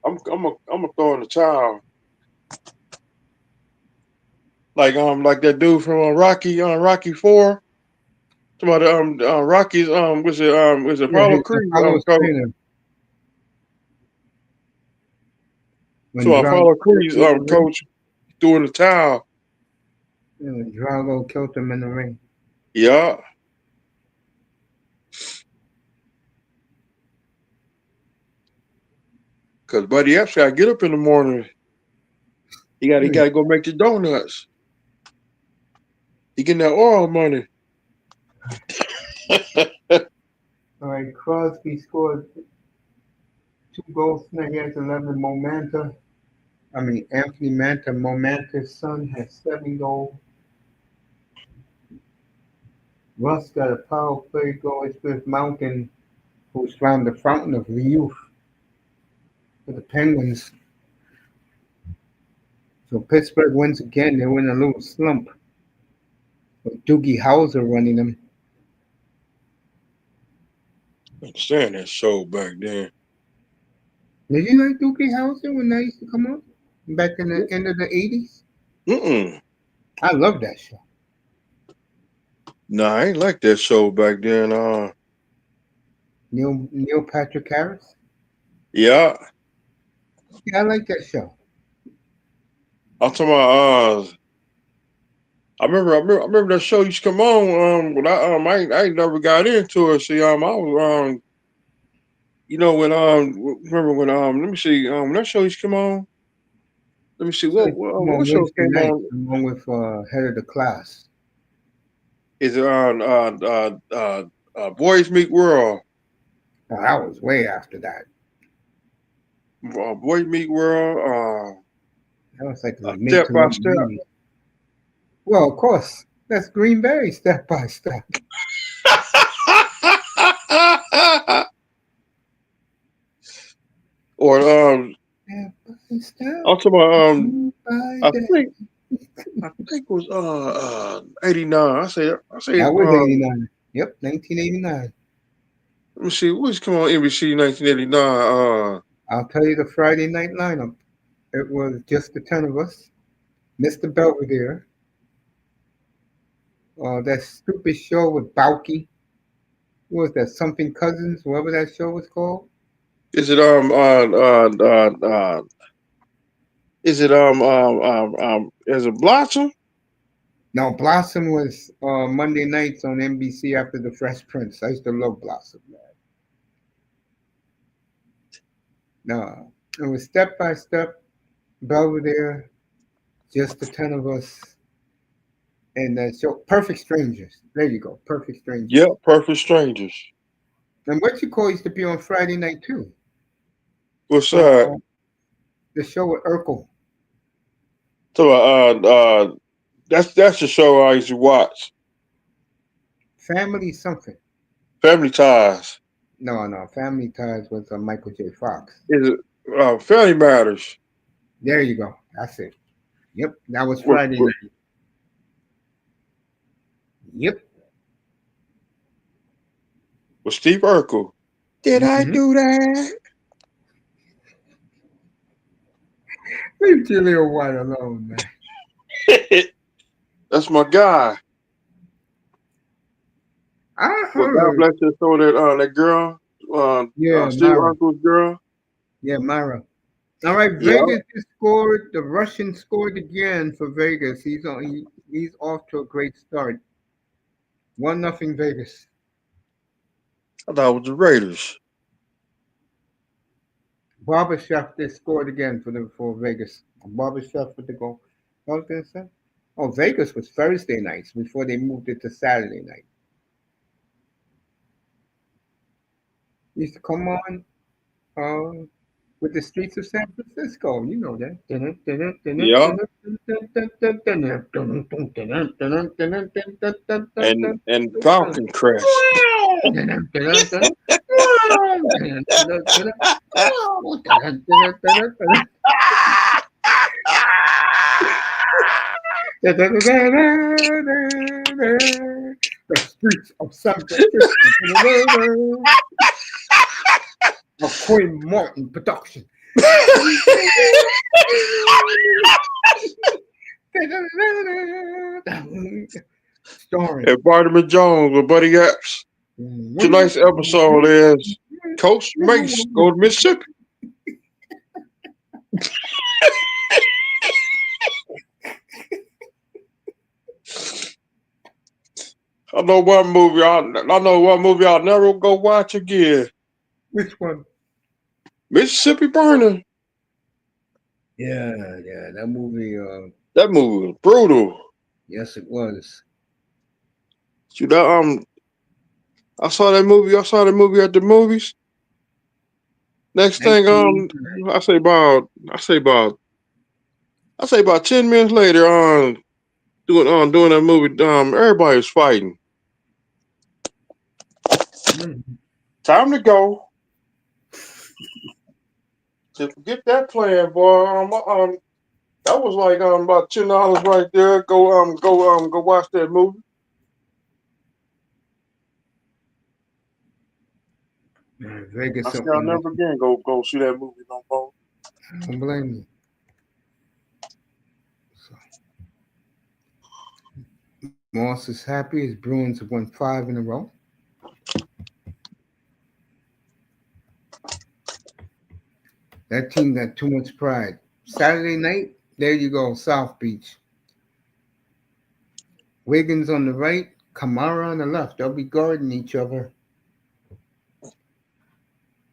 I'm a throw in the towel. Like that dude from Rocky 4. Somebody Rocky's was it Yeah, Apollo his Creed Apollo coach. trainer. When So Drago Apollo killed Creed's him in the ring. coach threw in the towel. Yeah, when Drago killed him in the ring. Yeah. Cause Buddy Epps got to get up in the morning. He got to go make the donuts. He getting that oil money. All right, Crosby scored 2 goals tonight. He has 11. Anthony Manta, Momanta's son, has 7 goals. Russ got a power play goal. It's with Mountain, who's found the fountain of youth for the Penguins. So Pittsburgh wins again. They win a little slump with Doogie Howser running them. I understand that show back then. Did you like Doogie Howser when that used to come on back in the end of the 80s? I love that show. Nah, I ain't like that show back then. Neil Patrick Harris. Yeah. Yeah, I like that show. I'm talking about I remember that show used to come on. But I ain't never got into it. See, I was when remember when let me see when that show used to come on. Let me see So it's come what on show Wednesday came night on. along with Head of the Class. Is it on Boys Meet World? Oh, that was way after that. Boys Meet World. That was like the mid Step to by late Step. 90s. Well, of course, that's Green Bay Step by Step. Or Step by step, I'm talking about day by I day. think it was 89. I say That was 89. Yep, 1989. let me see what's come on NBC 1989. I'll tell you the Friday night lineup. It was just the 10 of us. Mr. Belvedere. That stupid show with Bauky. What was that? Something Cousins, whatever that show was called. Is it is it Blossom? No, Blossom was Monday nights on NBC after the Fresh Prince. I used to love Blossom, man. No, it was Step by Step, Belvedere, just the 10 of us, and that show, Perfect Strangers. There you go, Perfect Strangers. Yeah, Perfect Strangers. And what you call used to be on Friday night too. What's that? The show with Urkel. So that's the show I used to watch. Family something. Family Ties. No, Family Ties was Michael J. Fox. Is it Family Matters? There you go. That's it. Yep, that was With, Friday with, night. Yep. with Steve Urkel. Did I Mm-hmm. do that? Leave Julia White alone, man. That's my guy. I Well, God heard. bless you. So that girl, Yeah, Steve Myra. Uncle's girl. Yeah, Myra. All right, Yeah. Vegas just scored. The Russian scored again for Vegas. He's off to a great start. 1-0 Vegas. I thought it was the Raiders. Barberchef they scored again for Vegas. Barberchef with the goal. What was I gonna say? Oh, Vegas was Thursday nights before they moved it to Saturday night. Used to come on with the streets of San Francisco. You know that. Yeah. And Falcon Crest. The streets of San Francisco. A Quinn Martin production. Starring. And Bartman Jones with Buddy Epps. Tonight's episode is Coach Mace go to Mississippi. I know one movie I'll never go watch again. Which one? Mississippi Burning. Yeah, that movie. That movie was brutal. Yes, it was. See that I saw that movie at the movies. Next thing I say about 10 minutes later doing that movie, everybody was fighting. Time to go. To forget that plan, boy. That was like about $10 right there. Go watch that movie. Vegas I say I'll something. never again go see that movie no more. I don't blame you. Moss is happy. His Bruins have won 5 in a row. That team got too much pride. Saturday night, there you go, South Beach. Wiggins on the right, Kamara on the left. They'll be guarding each other.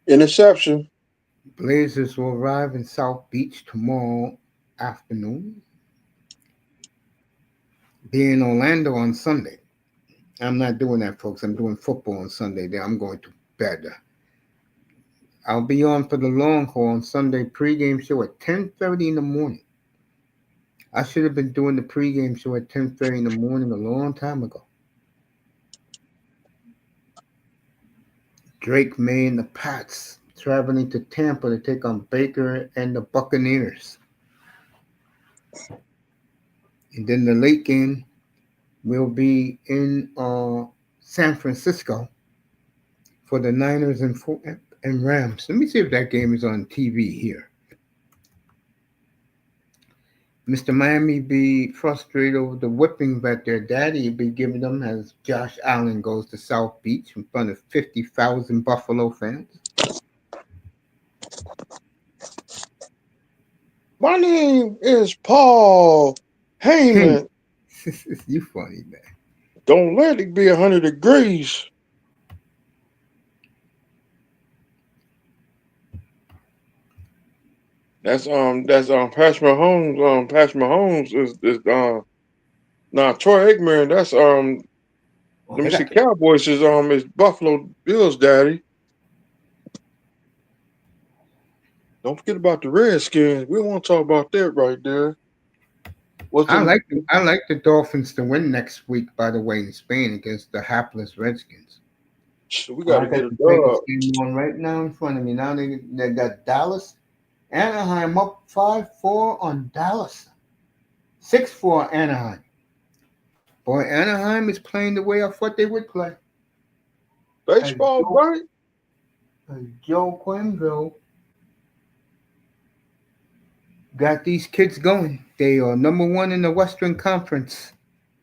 Interception. Blazers will arrive in South Beach tomorrow afternoon. Be in Orlando on Sunday. I'm not doing that, folks. I'm doing football on Sunday. Then I'm going to bed. I'll be on for the long haul on Sunday pregame show at 10:30 in the morning. I should have been doing the pregame show at 10:30 in the morning a long time ago. Drake May and the Pats traveling to Tampa to take on Baker and the Buccaneers. And then the late game will be in San Francisco for the Niners and Rams. Let me see if that game is on TV here. Mr. Miami be frustrated over the whipping that their daddy be giving them as Josh Allen goes to South Beach in front of 50,000 Buffalo fans. My name is Paul Hey, Heyman. you funny, man. Don't let it be 100 degrees. That's Patrick Mahomes. Patrick Mahomes is now Troy Aikman. That's Oh, let me they see. got the Cowboys is Buffalo Bills daddy. Don't forget about the Redskins. We don't want to talk about that right there. I like the Dolphins to win next week, by the way, in Spain against the hapless Redskins. We got I to get got a the Vegas dub. game on right now in front of me. Now they got Dallas, Anaheim up 5-4 on Dallas, 6-4 Anaheim. Boy, Anaheim is playing the way I thought they would play. As Baseball, right? Joe, as Joe Quenneville got these kids going. They are number one in the Western Conference.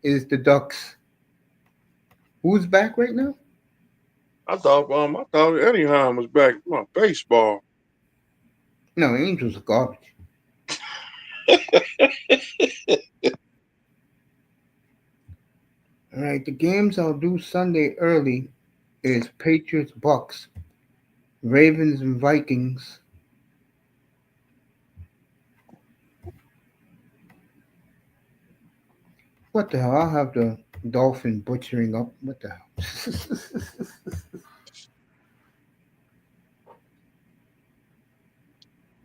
Is the Ducks? Who's back right now? I thought Anyhow was back. My baseball. No, Angels are garbage. All right, the games I'll do Sunday early is Patriots Bucks, Ravens and Vikings. What the hell? I'll have the Dolphin butchering up. What the hell?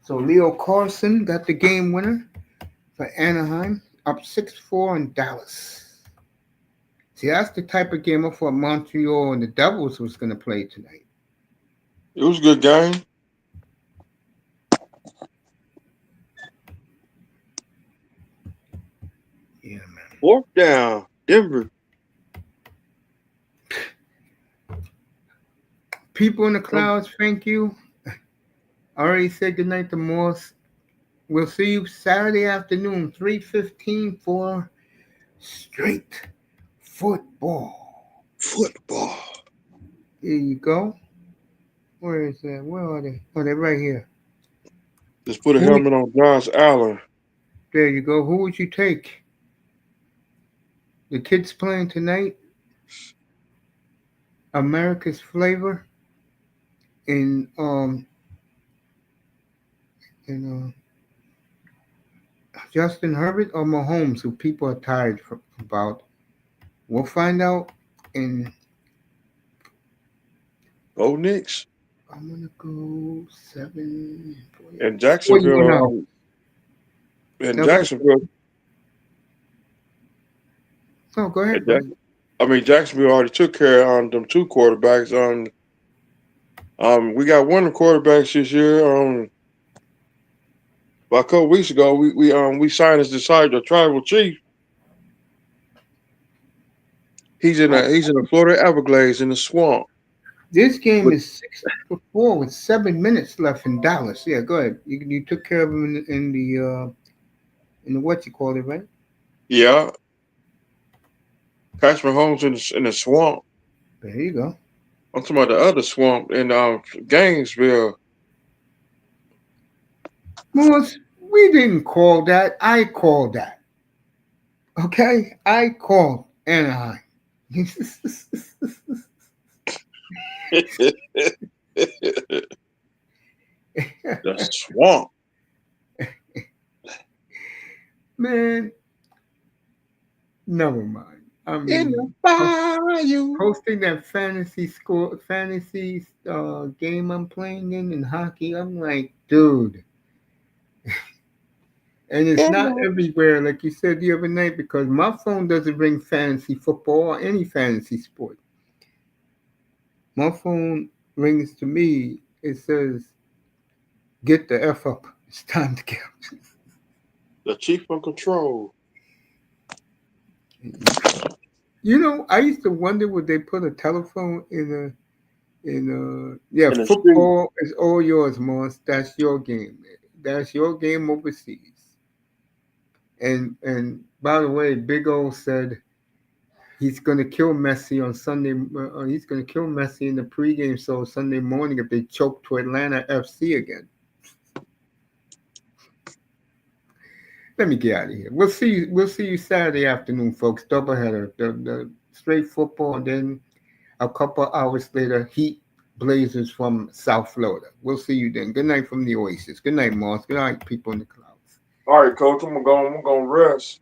So Leo Carlson got the game winner for Anaheim, up 6-4 in Dallas. See, that's the type of game I thought Montreal and the Devils was going to play tonight. It was a good game. Yeah, man. Fourth down, Denver. People in the clouds, thank you. I already said goodnight to Morse. We'll see you Saturday afternoon, 3:15 for straight football. Football. There you go. Where is that? Where are they? Oh, they're right here. Just put a Who would, helmet on Josh Allen. there you go. Who would you take? The kids playing tonight. America's Flavor in in Justin Herbert or Mahomes, who people are tired about. We'll find out. And Go Knicks. I'm gonna go 7. And Before you went Jacksonville. out. And Now go. Jacksonville. No, go ahead, And bud. Jacksonville already took care of them two quarterbacks. We got one of the quarterbacks this year. About a couple weeks ago, we signed as the tribal chief. He's in the Florida Everglades in the swamp. This game But is 6-4 with 7 minutes left in Dallas. Yeah, go ahead. You took care of him in the what you call it, right? yeah, Patrick Mahomes in the swamp. There you go. I'm talking about the other swamp in Gainesville. Morris, we didn't call that. I called that. Okay? I called Anaheim. The swamp. Man, never mind. I In the mean, bayou. posting that fantasy game I'm playing in hockey, I'm like, dude. And it's In not the everywhere, like you said the other night, because my phone doesn't ring fantasy football or any fantasy sport. My phone rings to me. It says, "Get the f up. It's time to get up." the chief of control. You know, I used to wonder would they put a telephone yeah, In the street. football is all yours, Moss. That's your game. That's your game overseas. And by the way, Big O said he's going to kill Messi on Sunday. He's going to kill Messi in the pregame show Sunday morning if they choke to Atlanta FC again. Let me get out of here. We'll see you. We'll see you Saturday afternoon, folks. Doubleheader. The straight football, and then a couple hours later, Heat Blazers from South Florida. We'll see you then. Good night from the Oasis. Good night, Moss. Good night, people in the clouds. All right, coach. I'm gonna rest.